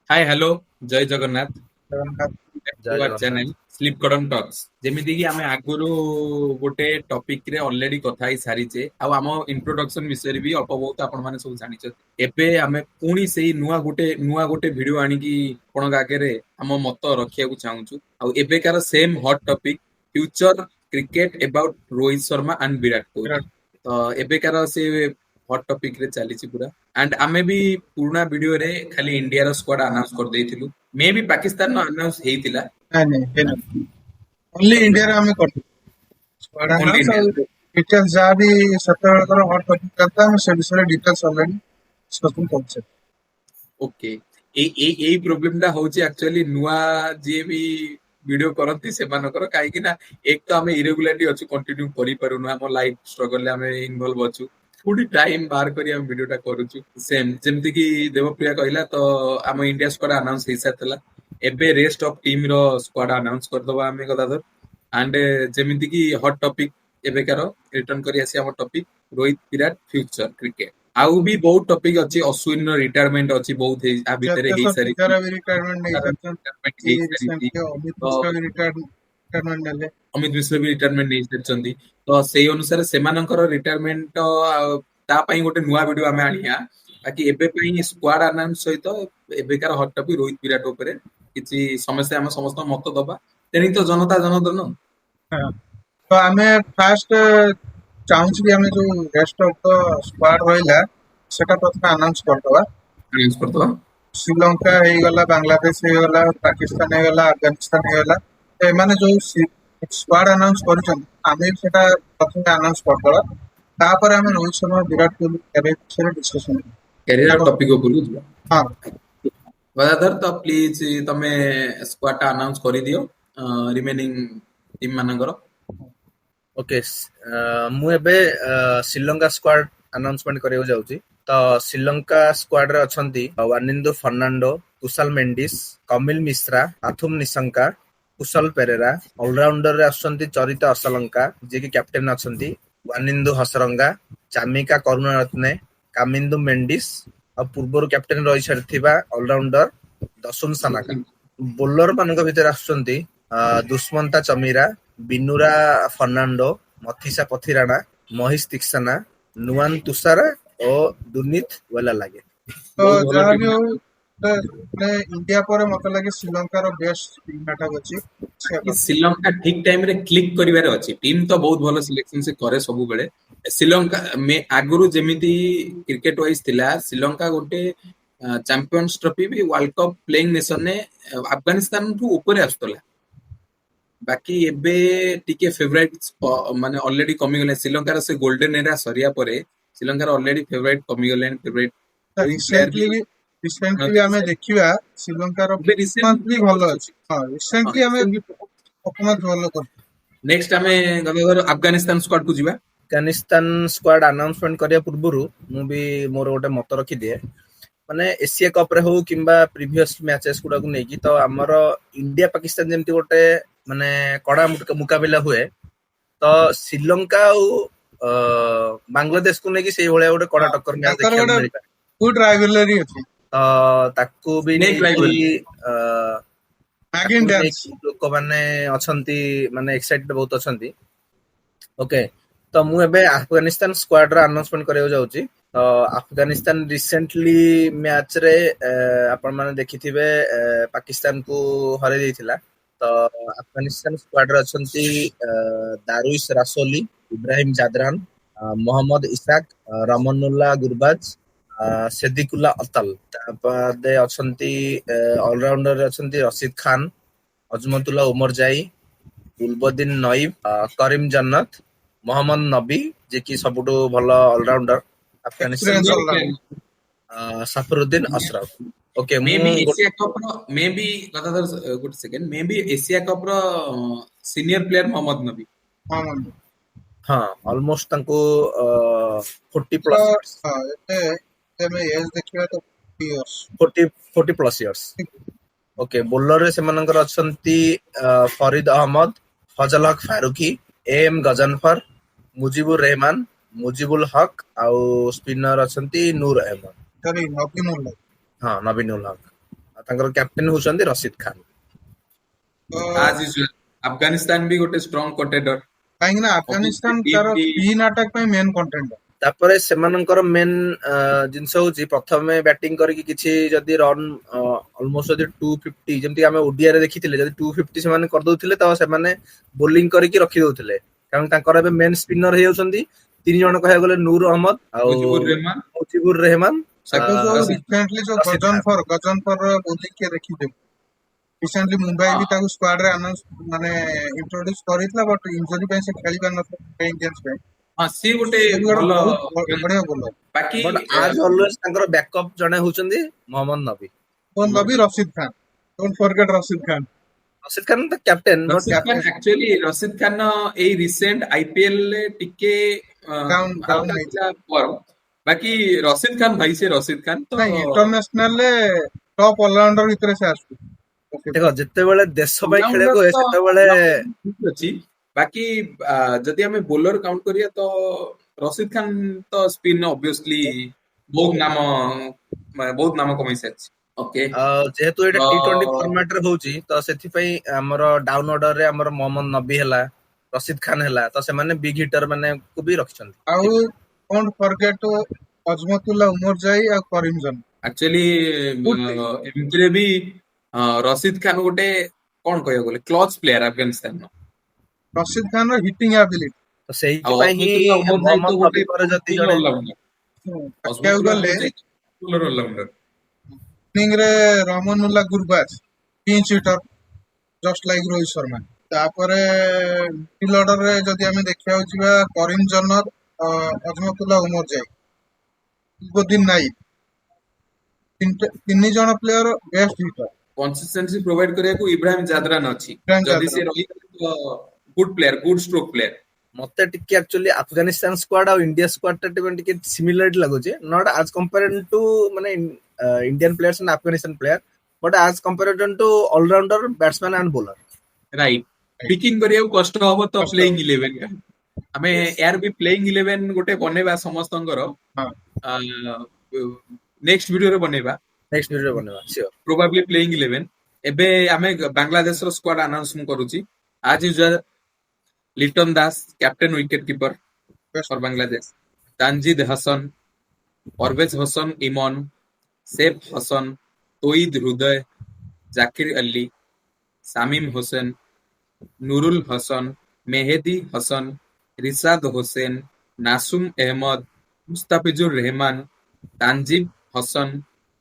हाय hello जय जगन्नाथ ଜୟ to our Jagannath. Channel स्लीप कड़म टॉक्स जेमिति कि आमे आगुरु गोटे टॉपिक रे ऑलरेडी कथा ही सारिचे आ आम इंट्रोडक्शन विषय रे भी अल्प बहुत आपण माने सब जानिछ एबे आमे पुणी सेही नुआ गोटे वीडियो आनी कि आपण आगे रे हम मत रखिया को चाहूछु आ एबेकार same hot topic future cricket about Rohit Sharma and Virat Kohli तो एबेकार से हॉट टॉपिक रे चलीछि पूरा एंड आमे भी पुराना वीडियो रे खाली इंडिया रो स्क्वाड अनाउंस कर देइथिलु मे भी पाकिस्तान नो अनाउंस हेइतिला ନାଇଁ ନାଇଁ ହେଇନଥିଲା। ଓନ୍ଲି ଇଣ୍ଡିଆରେ ଆମେ କରିଥିଲୁ ସ୍କ୍ୱାଡ୍ ओनली ଆନାଉନ୍ସ इंडिया ଆଉ ଡିଟେଲ୍ସ ଯାହା ବି ସେତେବେଳର ହଟ୍ ଟପିକ୍ ଚାଲିଥିଲା ଆମେ ସେ ବିଷୟରେ ଡିଟେଲ୍ସ ଅଲରେଡି ଡିସ୍କସନ୍ କରୁଛେ। ओके एई प्रॉब्लम टा होची एक्चुअली नुआ जे भी वीडियो करंती सेमानकर काहे कि ना एक तो हमें इरेगुलारिटी अछि कंटिन्यू करि पारुनु हम लाइफ स्ट्रगल ले हमें इन्वॉल्व अछु थोड़ी टाइम बाहर करी हम वीडियो टा करूछु सेम जेमति कि देवप्रिया कहला तो हम इंडिया स्क्वाड अनाउंस हेइ सातला एबे रेस्ट ऑफ टीम रो स्क्वाड अनाउंस कर दबा हमें गदाधर एंड जेमिति कि हॉट टॉपिक एबेकार रिटर्न करी आसी हम topic Rohit Virat future cricket आउ भी बहुत टॉपिक अछि अश्विन रो रिटायरमेंट अछि बहुत आ भितरे हेइ ଜାତୀୟ सारी ପୂଜାରେ ବି ରିଟାୟାରମେଣ୍ଟ रिटायरमेंट ନେଇସାରିଛନ୍ତି। हेइ सारी ରିସେଣ୍ଟଲି ଅମିତ तो ମିଶ୍ର ବି ରିଟାୟାରମେଣ୍ଟ ନେଲେ। अमित मिश्र भी रिटायरमेंट नहीं सारिଛନ୍ତି ତ ସେଇ ଅନୁସାରେ ସେମାନଙ୍କର ରିଟାୟରମେଣ୍ଟ ତା ପାଇଁ ଗୋଟେ ନୂଆ ଭିଡିଓ ଆମେ ଆଣିବା ବାକି ଏବେ ପାଇଁ ସ୍କ୍ୱାଡ ଆନାଉନ୍ସ ସହିତ ଏବେକାର ହଟ୍ ଟପିକ ରୋହିତ ବିରାଟ ଉପରେ କିଛି ସମସ୍ତେ ଆମେ ସମସ୍ତଙ୍କ ମତ ଦବା ତେଣିକି ତ ଜନତା ଜନାର୍ଦ୍ଦନ ହଁ। ତ ଆମେ ଫାଷ୍ଟ ଚାହୁଁଛୁ କି ଆମେ ଯୋଉ ରେଷ୍ଟ ଅଫ୍ ଦ ସ୍କ୍ୱାଡ୍ ରହିଲା ସେଟା ପ୍ରଥମେ ଆନାଉନ୍ସ କରିଦବା। ଆନାଉନ୍ସ କରିଦବା ଶ୍ରୀଲଙ୍କା ହେଇଗଲା, ବାଂଲାଦେଶ ହେଇଗଲା, ପାକିସ୍ତାନ ହେଇଗଲା, ଆଫଗାନିସ୍ତାନ ହେଇଗଲା। ତ ଏମାନେ ଯୋଉ ସ୍କ୍ୱାଡ୍ ଆନାଉନ୍ସ କରିଛନ୍ତି ଆମେ ବି ସେଟା ପ୍ରଥମେ ଆନାଉନ୍ସ କରିଦବା। ତାପରେ ଆମେ ରୋହିତ ଶର୍ମା ବିରାଟ କୋହଲି କ୍ୟାରିୟର ବିଷୟରେ ଡିସ୍କସନ କ୍ୟାରିୟର କରିବା। ଟପିକ ଉପରକୁ ଯିବା ହଁ। ଗଦାଧର ତ ପ୍ଲିଜ ତମେ ସ୍କ୍ୱାଡ ଟା ଆନାଉନ୍ସ କରିଦିଅ ରିମେନିଂ ଟିମ୍ ମାନଙ୍କର ଓକେ, ମୁଁ ଏବେ ଶ୍ରୀଲଙ୍କା ସ୍କ୍ୱାଡ ଆନାଉନ୍ସମେଣ୍ଟ କରିବାକୁ ଯାଉଛି। ତ ଶ୍ରୀଲଙ୍କା ସ୍କ୍ୱାଡରେ ଅଛନ୍ତି ୱାନିନ୍ଦୁ ଫର୍ଣ୍ଣାଣ୍ଡୋ, କୁଶାଲ ମେଣ୍ଡିସ୍, କମିଲ ମିଶ୍ରା, ଆଥୁମ ନିଶଙ୍କା, କୁଶଲ ପେରେରା। ଅଲରାଉଣ୍ଡରରେ ଆସୁଛନ୍ତି ଚରିତ ଅସଲଙ୍କା ଯିଏକି କ୍ୟାପ୍ଟେନ ଅଛନ୍ତି, ୱାନିନ୍ଦୁ ହସରଙ୍ଗା, ଚାମିକା କରୁଣାରତ୍ନେ, କାମିନ୍ଦୁ ମେଣ୍ଡିସ୍ ଆଉ ପୂର୍ବରୁ କ୍ୟାପ୍ଟେନ ରହିସାରିଥିବା ଅଲରାଉଣ୍ଡର ଦସୁନ ସାନାକା। ବୋଲର ମାନଙ୍କ ଭିତରେ ଆସୁଛନ୍ତି ଦୁଷ୍ମନ୍ତା ଚମିରା, ବିନୁରା ଫର୍ଣ୍ଣାଣ୍ଡୋ, ମଥିସା ପଥିରାଣା, ମହିଶ ତିକ୍ସାନା, ନୁଆନ ତୁଷାରା ଓ ଦୁନିତ ୱେଲାଲାଗେ। ତ ବହୁତ ଭଲ ଯାହା ବି ଟିମ୍ ହଉ ମାନେ ଇଣ୍ଡିଆ ପରେ ମତେ ଲାଗେ ଶ୍ରୀଲଙ୍କାର ବେଷ୍ଟ ଟିମ୍ ଆଟାକ୍ ଅଛି। ବାକି ଶ୍ରୀଲଙ୍କା ଠିକ ଟାଇମ ରେ କ୍ଲିକ କରିବାର ଅଛି ଟିମ୍ ତ ବହୁତ ଭଲ ସିଲେକ୍ସନ ସେ କରେ ସବୁବେଳେ ଶ୍ରୀଲଙ୍କା ଆଗରୁ ଯେମିତି କ୍ରିକେଟ ୱାଇଜ ଥିଲା ଶ୍ରୀଲଙ୍କା ଗୋଟେ ଚାମ୍ପିୟନ୍ସ ଟ୍ରଫି ବି ୱାର୍ଲଡ କପ୍ ପ୍ଲେଇଂ ନେସନରେ ଆଫଗାନିସ୍ତାନଠୁ ଉପରେ ଆସୁଥିଲା ବାକି ଏବେ ଟିକେ ଫେଭରାଇଟ ମାନେ ଅଲରେଡି କମିଗଲେ ଶ୍ରୀଲଙ୍କାର ସେ ଗୋଲ୍ଡେନ ଏରା ସରିବା ପରେ ଶ୍ରୀଲଙ୍କାର ଅଲରେଡି ଫେଭରାଇଟ କମିଗଲେଣି ଫେଭରାଇଟ ବହୁତ ପ୍ଲେୟାର ବି ରିସେଣ୍ଟଲି ଆମେ ଦେଖିବା ଶ୍ରୀଲଙ୍କାର ଏବେ ରିସେଣ୍ଟ ପରଫର୍ମାନ୍ସ ବି ଭଲ ଅଛି। ହଁ, ରିସେଣ୍ଟଲି ଆମେ ପରଫର୍ମାନ୍ସ ଭଲ କରିଛୁ। ନେକ୍ସଟ ଆମେ ଗଦାଧର ଆଫଗାନିସ୍ତାନ ସ୍କ୍ୱାଡ କୁ ଯିବା ଆଫଗାନିସ୍ତାନ ସ୍କ୍ୱାଡ ଆନାଉନ୍ସମେଣ୍ଟ କରିବା ପୂର୍ବରୁ ମୁଁ ବି ମୋର ଗୋଟେ ମତ ରଖିଦିଏ। ମାନେ ଏସିଆ କପ ରେ ହଉ କିମ୍ବା ପ୍ରିଭିୟସ ମ୍ୟାଚେସ୍ ଗୁଡାକୁ ନେଇକି ତ ଆମର ଇଣ୍ଡିଆ ପାକିସ୍ତାନ ଯେମିତି ଗୋଟେ ମାନେ କଡା ମୁକାବିଲା ହୁଏ ତ ଶ୍ରୀଲଙ୍କା ଆଉ ବାଂଲାଦେଶକୁ ନେଇକି ସେଇଭଳିଆ ଗୋଟେ କଡା ହଁ, ଟକ୍କର ମ୍ୟାଚ ତାଙ୍କର ଦେଖିବାକୁ ଗୋଟେ ମିଳିପାରେ। ଗୁଡ ରାଇଭେଲାରୀ ଅଛି। ତ ତାକୁ ବି ସ୍ନେକ୍ ନେଇକି ରାଇଭଲ ମ୍ୟାଗିନ୍ ତାକୁ ଡ୍ୟାନ୍ସ। ନେଇକି ଲୋକମାନେ ଅଛନ୍ତି ମାନେ ଏକ୍ସାଇଟେଡ ବହୁତ ଅଛନ୍ତି। ଓକେ, ତ ମୁଁ ଏବେ ଆଫଗାନିସ୍ତାନ ସ୍କ୍ୱାଡ ର ଆନାଉନ୍ସମେଣ୍ଟ କରିବାକୁ ଯାଉଛି। ତ ଆଫଗାନିସ୍ତାନ ରିସେଣ୍ଟଲି ମ୍ୟାଚରେ ଆପଣ ମାନେ ଦେଖିଥିବେ ପାକିସ୍ତାନକୁ ହରେଇ ଦେଇଥିଲା। ତ ଆଫଗାନିସ୍ତାନ ସ୍କ୍ୱାଡରେ ଅଛନ୍ତି ଦାରୁଇଶ ରାସୋଲି, ଇବ୍ରାହିମ ଜାଦରାନ, ମୋହମ୍ମଦ ଇସାକ, ରମନୁଲ୍ଲା ଗୁରବାଜ, ସେଦିକୁଲ୍ଲା ଅତଲ। ତାପରେ ଅଛନ୍ତି ଅଲରାଉଣ୍ଡରରେ ଅଛନ୍ତି ରସିଦ ଖାନ, ଅଜମତୁଲ୍ଲା ଉମର ଜାଇ, ଗୁଲବଦିନ ନଇବ, କରିମ ଜନ୍ନତ, ମହମ୍ମଦ ନବୀ ଯିଏକି ସବୁଠୁ ଭଲ ଅଲରାଉଣ୍ଡର ଆଫଗାନିସ୍ତାନ ଏକ୍ସପିରିଏନ୍ସ ର, ଅଲରାଉଣ୍ଡର। ସଫରୁଦ୍ଦିନ ଅଶରଫ। ଓକେ, मे ମୁଁ बी एशिया कप रो मे बी गदाधर गुड सेकंड मे बी एशिया कप रो सीनियर प्लेयर मोहम्मद नबी ହଁ ବନ୍ଧୁ। ହଁ ଅଲମୋଷ୍ଟ ତାଙ୍କୁ 40 ତ ପ୍ଲସ ଇୟର୍ସ, ଏବେ ଆମେ ଏଜ ଦେଖିବା ତ 40 40 ପ୍ଲସ ଇୟର୍ସ। ଓକେ, ବୋଲରରେ ସେମାନଙ୍କର ଅଛନ୍ତି ଫରିଦ ଅହମ୍ମଦ, ଫଜଲ ହକ ଫାରୁକି, ଏମ୍ ଗଜନଫର, ମୁଜିବୁର ରେହମାନ, ମୁଜିବୁଲ ହକ ଆଉ ସ୍ପିନର ଅଛନ୍ତି ନୁର ଅହମଦ। ସରି ନବୀନ ଉଲ୍ଲାହ। ହଁ, ନବୀନ ଉଲ୍ ହକ। ତାଙ୍କର କ୍ୟାପ୍ଟେନ ହଉଛନ୍ତି ରସିଦ ଖାନ। ତ as usual ଆଫଗାନିସ୍ତାନ ବି ଗୋଟେ ଷ୍ଟ୍ରଙ୍ଗ କଣ୍ଟେଣ୍ଡର। କାହିଁକି ନା ଆଫଗାନିସ୍ତାନ Obviously, ତାର team ବି ସ୍ପିନ୍ ଆଟାକ୍ ପାଇଁ ମେନ୍ କଣ୍ଟେଣ୍ଡର। ତାପରେ ସେମାନଙ୍କର ମେନ୍ ଜିନିଷ ହଉଛି ପ୍ରଥମେ ବ୍ୟାଟିଂ କରିକି କିଛି ଯଦି ରନ୍ ଅଲମୋଷ୍ଟ ଯଦି 250 ଯେମିତି ଆମେ ଓଡିଆରେ ଦେଖିଥିଲେ ଯଦି 250 ସେମାନେ କରିଦଉଥିଲେ ତ ସେମାନେ ବୋଲିଂ କରିକି ରଖି ଦଉଥିଲେ, କାରଣ ତାଙ୍କର ଏବେ ମେନ୍ ସ୍ପିନର ହେଇଯାଉଛନ୍ତି 3 ଜଣ କହିବାକୁ ଗଲେ ନୂର ଅହମ୍ମଦ ଆଉ ମୁଜିବୁର ରେହମାନ, ମୁଜିବୁର ରେହମାନ, ଏବେ ଯୋଉ ରସିଦ ରିସେଣ୍ଟଲି ଯୋଉ ରସିଦ ଖାନ। ଗଜନଫର ବୋଲିଂ କିଏ ଦେଖିଥିବେ, ରିସେଣ୍ଟଲି ମୁମ୍ବାଇ ବି ତାକୁ ସ୍କ୍ୱାଡ ରେ ଆନାଉନ୍ସ ମାନେ ଇଣ୍ଟ୍ରୋଡ୍ୟୁସ କରିଥିଲା, ବଟ୍ ଇଞ୍ଜୁରୀ ପାଇଁ ସେ ଖେଳି ପାରିନଥିଲା ଇଣ୍ଡିଆନ୍ସ ପାଇଁ। ହଁ ସିଏ ଗୋଟେ ସେ ବି ଗୋଟେ ଭଲ ବହୁତ ବଢିଆ ବୋଲର। ବାକି ବଟ୍ ଆଜ ଅଲୱେଜ ତାଙ୍କର ବ୍ୟାକଅପ୍ ଜଣେ ହଉଛନ୍ତି ମହମ୍ମଦ ନବୀ। Nabi Rashid Khan, don't forget Rashid Khan. ରସିଦ ଖାନ ତ captain, but Rashid Khan actually Rashid Khan ଏଇ ରିସେଣ୍ଟ ଆଇପିଏଲ ରେ ଟିକେ ଡାଉନ ହାଲକା ହେଇଛି। ଥିଲା ଫର୍ମ, ବାକି ରସିଦ ଖାନ ଭାଇ ସେ ରସିଦ ଖାନ ତ ନାଇଁ ଇଣ୍ଟରନ୍ୟାସନାଲ ରେ ଟପ୍ ଅଲରାଉଣ୍ଡର ଭିତରେ ସେ ଆସୁଛି। ଦେଖ ଯେତେବେଳେ ଦେଶ ପାଇଁ All-rounder ଖେଳିବାକୁ ହୁଏ ତ ସେତେବେଳେ ଠିକ ଅଛି, ବାକି ଯଦି ଆମେ ବୋଲର କାଉଣ୍ଟ କରିବା ତ ରସିଦ ଖାନ ତ ସ୍ପିନ୍ ଅବଭିୟସଲି ବହୁତ ନାମ କମେଇ ସାରିଛି। ଓକେ ଯେହେତୁ ଏଇଟା ତ T20 ଫର୍ମାଟ ରେ ହଉଛି ତ ସେଥିପାଇଁ ଆମର ଡାଉନ ଅର୍ଡର ରେ ଆମର ମହମ୍ମଦ ନବୀ ହେଲା, ରସିଦ ଖାନ ହେଲା, ତ ସେମାନେ ବିଗ୍ ହିଟର ମାନଙ୍କୁ ବି ରଖିଛନ୍ତି। ଆଉ ଡୋଣ୍ଟ ଫରଗେଟ ଅଜମତୁଲ୍ଲା ଉମର ଜାଇ ଆଉ କରିମଜନ। ଆକ୍ଚୁଆଲି ଏମିତିରେ ବି ରସିଦ ଖାନ ଗୋଟେ କଣ କହିବାକୁ ଗଲେ କ୍ଲଚ ପ୍ଲେୟାର ଆଫଗାନିସ୍ତାନର, ରସିଦ ଖାନର ହିଟିଂ ଆବିଲିଟି ତ ଆଉ ସେଇଥିପାଇଁ ହିଁ ଅଜମତୁଲ୍ଲା ଉମର ଜାଇ ତ ମହମ୍ମଦ ଗୋଟେ ନବୀ ପରେ ଯଦି ଫୁଲ ଜଣେ ଅଲରାଉଣ୍ଡର। ଦେଖିବାକୁ ଅଜମତୁଲ୍ଲା ଗଲେ ଉମର ଜାଇ ଫୁଲ ଅଲରାଉଣ୍ଡର। ରେ Rahmanullah Gurbaz pinch heater just like Rohit Sharma. ତାପରେ ମିଡିଲ ଅର୍ଡର ରେ ଯଦି ଆମେ ଦେଖିବାକୁ ଯିବା କରିମ ଜନର, ଅଜମତୁଲ୍ଲା ଉମର ଜାଇ, ଇଲବଦ୍ଦିନ ନାଇକ, ତିନି ଜଣ player best heater. Consistency provide କରିବାକୁ ଇବ୍ରାହିମ ଜାଦରାନ ଅଛି, ଇବ୍ରାହିମ ଯଦି ସେ ଜାଦରାନ। ରହିଗଲେ ତ good player, good stroke player. ମତେ ଟିକେ ଆକ୍ଚୁଆଲି ଆଫଗାନିସ୍ତାନ ସ୍କ୍ୱାଡ ଆଉ ଇଣ୍ଡିଆ ସ୍କ୍ୱାଡ ଟା ଟିକେ ସିମିଲାରିଟି ଲାଗୁଛି, ନଟ୍ ଆଜ କମ୍ପାରିଜନ ଟୁ ମାନେ Indian players and Afghanistan player, but as comparison to allrounder batsman and bowler. Right, picking କରିବାକୁ କଷ୍ଟ ହବ ତ କଷ୍ଟ ପ୍ଲେଇଂ ହବ। ଇଲେଭେନ ଆମେ ଏୟାର ବି ପ୍ଲେଇଂ ଇଲେଭେନ ଗୋଟେ ବନେଇବା ସମସ୍ତଙ୍କର, ହଁ ନେକ୍ସଟ ଭିଡିଓରେ ବନେଇବା ନେକ୍ସଟ ଭିଡିଓ ବନେଇବା ସିଓର। Probably playing eleven. ଏବେ ଆମେ ବାଂଲାଦେଶର ସ୍କ୍ୱାଡ ଆନାଉନ୍ସ ମୁଁ କରୁଛି। As usual Liton Das captain wicket keeper for Bangladesh, Tanzid Hasan, Parvez Hossain Emon, Saif Hasan, Towhid Hridoy, Jaker Ali, Shamim Hossain, Nurul Hasan, Mehedi Hasan, Rishad Hossain, Nasum Ahmed, Mustafizur Rahman, Tanzim Hasan,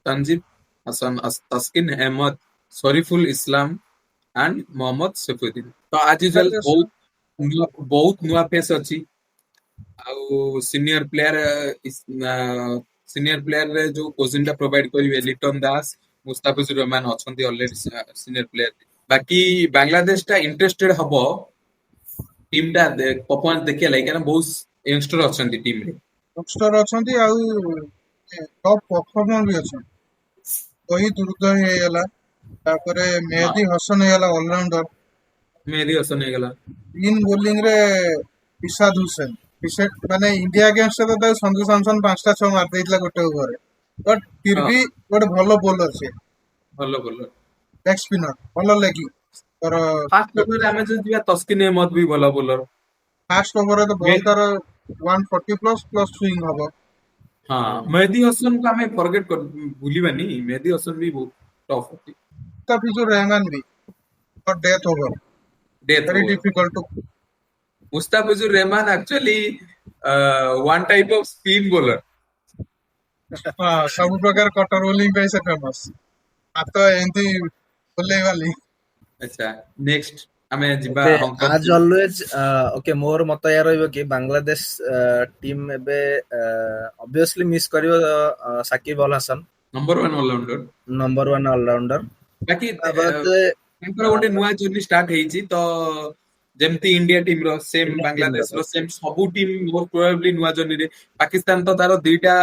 Tanzim Hasan, Taskin Ahmed, Shariful Islam and Mohammad Saifuddin. ତ ଆଜ ୟୁଜୁଆଲ ବହୁତ ନୂଆ ଫେସ୍ ଅଛି, ଆଉ ସିନିୟର ପ୍ଲେୟାର ଯୋଉ ପୋଜିସନ ଟା ପ୍ରୋଭାଇଡ କରିବେ ଲିଟନ ଦାସ, ମୁସ୍ତାଫିଜୁର ରହମାନ ଅଛନ୍ତି ଅଲରେଡି ସିନିୟର ପ୍ଲେୟାର। ବାକି ବାଂଲାଦେଶ ଟା ଇଣ୍ଟରେଷ୍ଟେଡ ହବ ଟିମ୍ ଟା ପରଫର୍ମାନ୍ସ ଦେଖିବା ଲାଗି, କାରଣ ବହୁତ ୟଙ୍ଗଷ୍ଟର ଅଛନ୍ତି ଟିମ୍ ରେ। ୟଙ୍ଗଷ୍ଟର ଅଛନ୍ତି ଆଉ ଟପ୍ ପରଫର୍ମର ବି ଅଛନ୍ତି। ତହିଦ ହୃଦୟ ହେଇଗଲା, ତାପରେ ମେହେଦି ହସନ ହେଇଗଲା ଅଲରାଉଣ୍ଡର। ମେହେଦି ହସନ ହେଇଗଲା। ସ୍ପିନ୍ ବୋଲିଂ ରେ ଇଶାଦ ହୁସେନ, ମାନେ ଇଣ୍ଡିଆ ଅଗେନ୍ଷ୍ଟ ରେ ତାକୁ ସଞ୍ଜୁ ସାମସନ 5ଟା 6 ମାରି ଦେଇଥିଲା ଗୋଟେ ଓଭରରେ, ବଟ୍ ଫିର ହଁ ବି ଗୋଟେ ଭଲ ବୋଲର ସେ, ଭଲ ବୋଲର। ଲେଗ ସ୍ପିନର, ଭଲ ଲେଗିଂ। ଫାଷ୍ଟ ଓଭରରେ ଆମେ ଯଦି ଯିବା ତସ୍କିନ ଅହମଦ ବି ଭଲ ବୋଲର। ଫାଷ୍ଟ ଓଭରରେ ତ ବଲ୍ ତାର 140 ପ୍ଲସ୍ ସୁଇଙ୍ଗ ହବ। ହଁ ମେହେଦି ହସନ କୁ ଆମେ ଭୁଲିବାନି, ମେହେଦି ହସନ ବି ବହୁତ ଟଫ୍ ଅଛି। ମୁସ୍ତାଫିଜୁର ରହମାନ ବି death over, death very over. Difficult to. Mustafizur Rahman actually one type of spin bowler. ସବୁ ପ୍ରକାର କଟର ବୋଲିଂ ପାଇଁ ସେ ଫେମସ, ହାତ ଏମିତି ବୁଲେଇବାଲି। ଆଚ୍ଛା ନେକ୍ସଟ ଆମେ ଯିବା ଏବେ ହଂକଂ। ଆଜ ଅଲୱେଜ ଓକେ, ମୋର ମତ ଏହା ରହିବ କି ବାଂଲାଦେଶ ଟିମ୍ ଏବେ ଅବଭିୟସଲି ମିସ୍ କରିବ Shakib Al Hasan, number one allrounder. Number one allrounder. ବାକି ତା ବାଦେ ତାଙ୍କର ଗୋଟେ ନୂଆ ଜର୍ନି ଷ୍ଟାର୍ଟ ହେଇଛି, ତ ଯେମିତି ଇଣ୍ଡିଆ ଟିମ୍ ର ସେମ୍ ଇଣ୍ଡିଆନ ଟିମ୍ ର ବାଂଲାଦେଶର ସେମ୍ ସବୁ ଟିମ୍ ମୋର ପ୍ରୋବାବଲି ନୂଆ ଜର୍ନିରେ। ପାକିସ୍ତାନ ତ ତାର ଦିଟା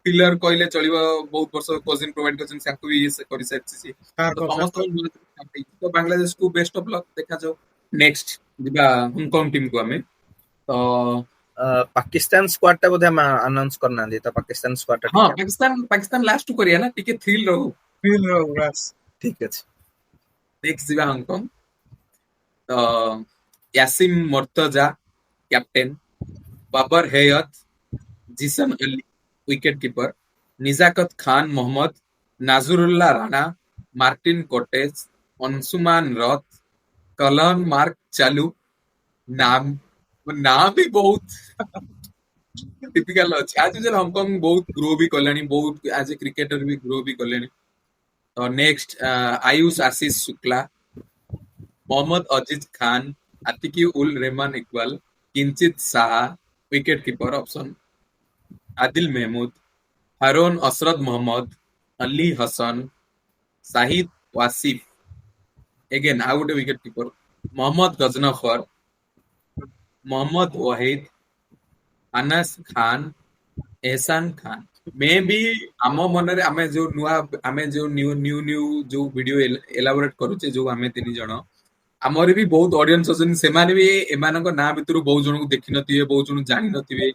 ପିଲର କହିଲେ ଚଳିବ, ବହୁତ ବର୍ଷ କୋଚିଂ ପ୍ରୋଭାଇଡ କରିଛନ୍ତି, ତାଙ୍କୁ ବି ଇଏ କରିସାରିଛି ସିଏ। ତ ସମସ୍ତଙ୍କ ନୂଆ ଜର୍ନି ଷ୍ଟାର୍ଟ ହେଇଛି, ତ ବାଂଲାଦେଶକୁ ବେଷ୍ଟ ଅଫ ଲକ୍, ଦେଖାଯାଉ। ନେକ୍ସଟ ଯିବା ହଂକଂ ଟିମ୍ କୁ ଆମେ। ତ ପାକିସ୍ତାନ ସ୍କ୍ୱାଡ ଟା ବୋଧେ ଆନାଉନ୍ସ କରିନାହାନ୍ତି, ତ ପାକିସ୍ତାନ ସ୍କ୍ୱାଡ ଟା ହଁ ଟିକେ ପାକିସ୍ତାନ ଲାଷ୍ଟ କରିବା ନା, ଟିକେ ଥ୍ରିଲ ରହୁ। ଫିଲ୍ ରହୁ ବାସ୍। ଠିକ ଅଛି। ନେକ୍ସଟ ଯିବା ହଂକଂ। ତ Yasim Murtaza captain, Babar Hayat, Zeeshan Ali wicket keeper, Nizakat Khan Mohammad, Nasrullah Rana, Martin Coetzee, Anshuman Rath, Kalhan mark चालू। नाम नाम भी बहुत टिपिकल ଅଛି। ଆଜ ୟୁଜୁଆଲ ହଂକଂ ବହୁତ ଗ୍ରୋ ବି କଲେଣି, ବହୁତ ଆଜ ଏ କ୍ରିକେଟର ବି ଗ୍ରୋ ବି କଲେଣି। ତ next Ayush Ashish Shukla, Mohammad Aziz Khan, Atiq Ul Rehman Iqbal, Kinchit Saha wicket keeper option, Adil Mehmood, Haroon असरद मोहम्मद, अली हसन, शाहिद वासिफ, अगेन आउ गोटे wicket keeper, Mohammad Ghazanfar, Mohammad Wahid, Anas Khan, Ehsan Khan. Maybe आम मनरे आमे जो न्यू न्यू न्यू जो वीडियो एलाबोरेट करूचे, जो आमे तीन जण ଆମର ବି ବହୁତ ଅଡିଏନ୍ସ ଅଛନ୍ତି, ସେମାନେ ବି ଏମାନଙ୍କ ନାଁ ଭିତରୁ ବହୁତ ଜଣଙ୍କୁ ଦେଖିନଥିବେ, ବହୁତ ଜଣ ଜାଣିନଥିବେ,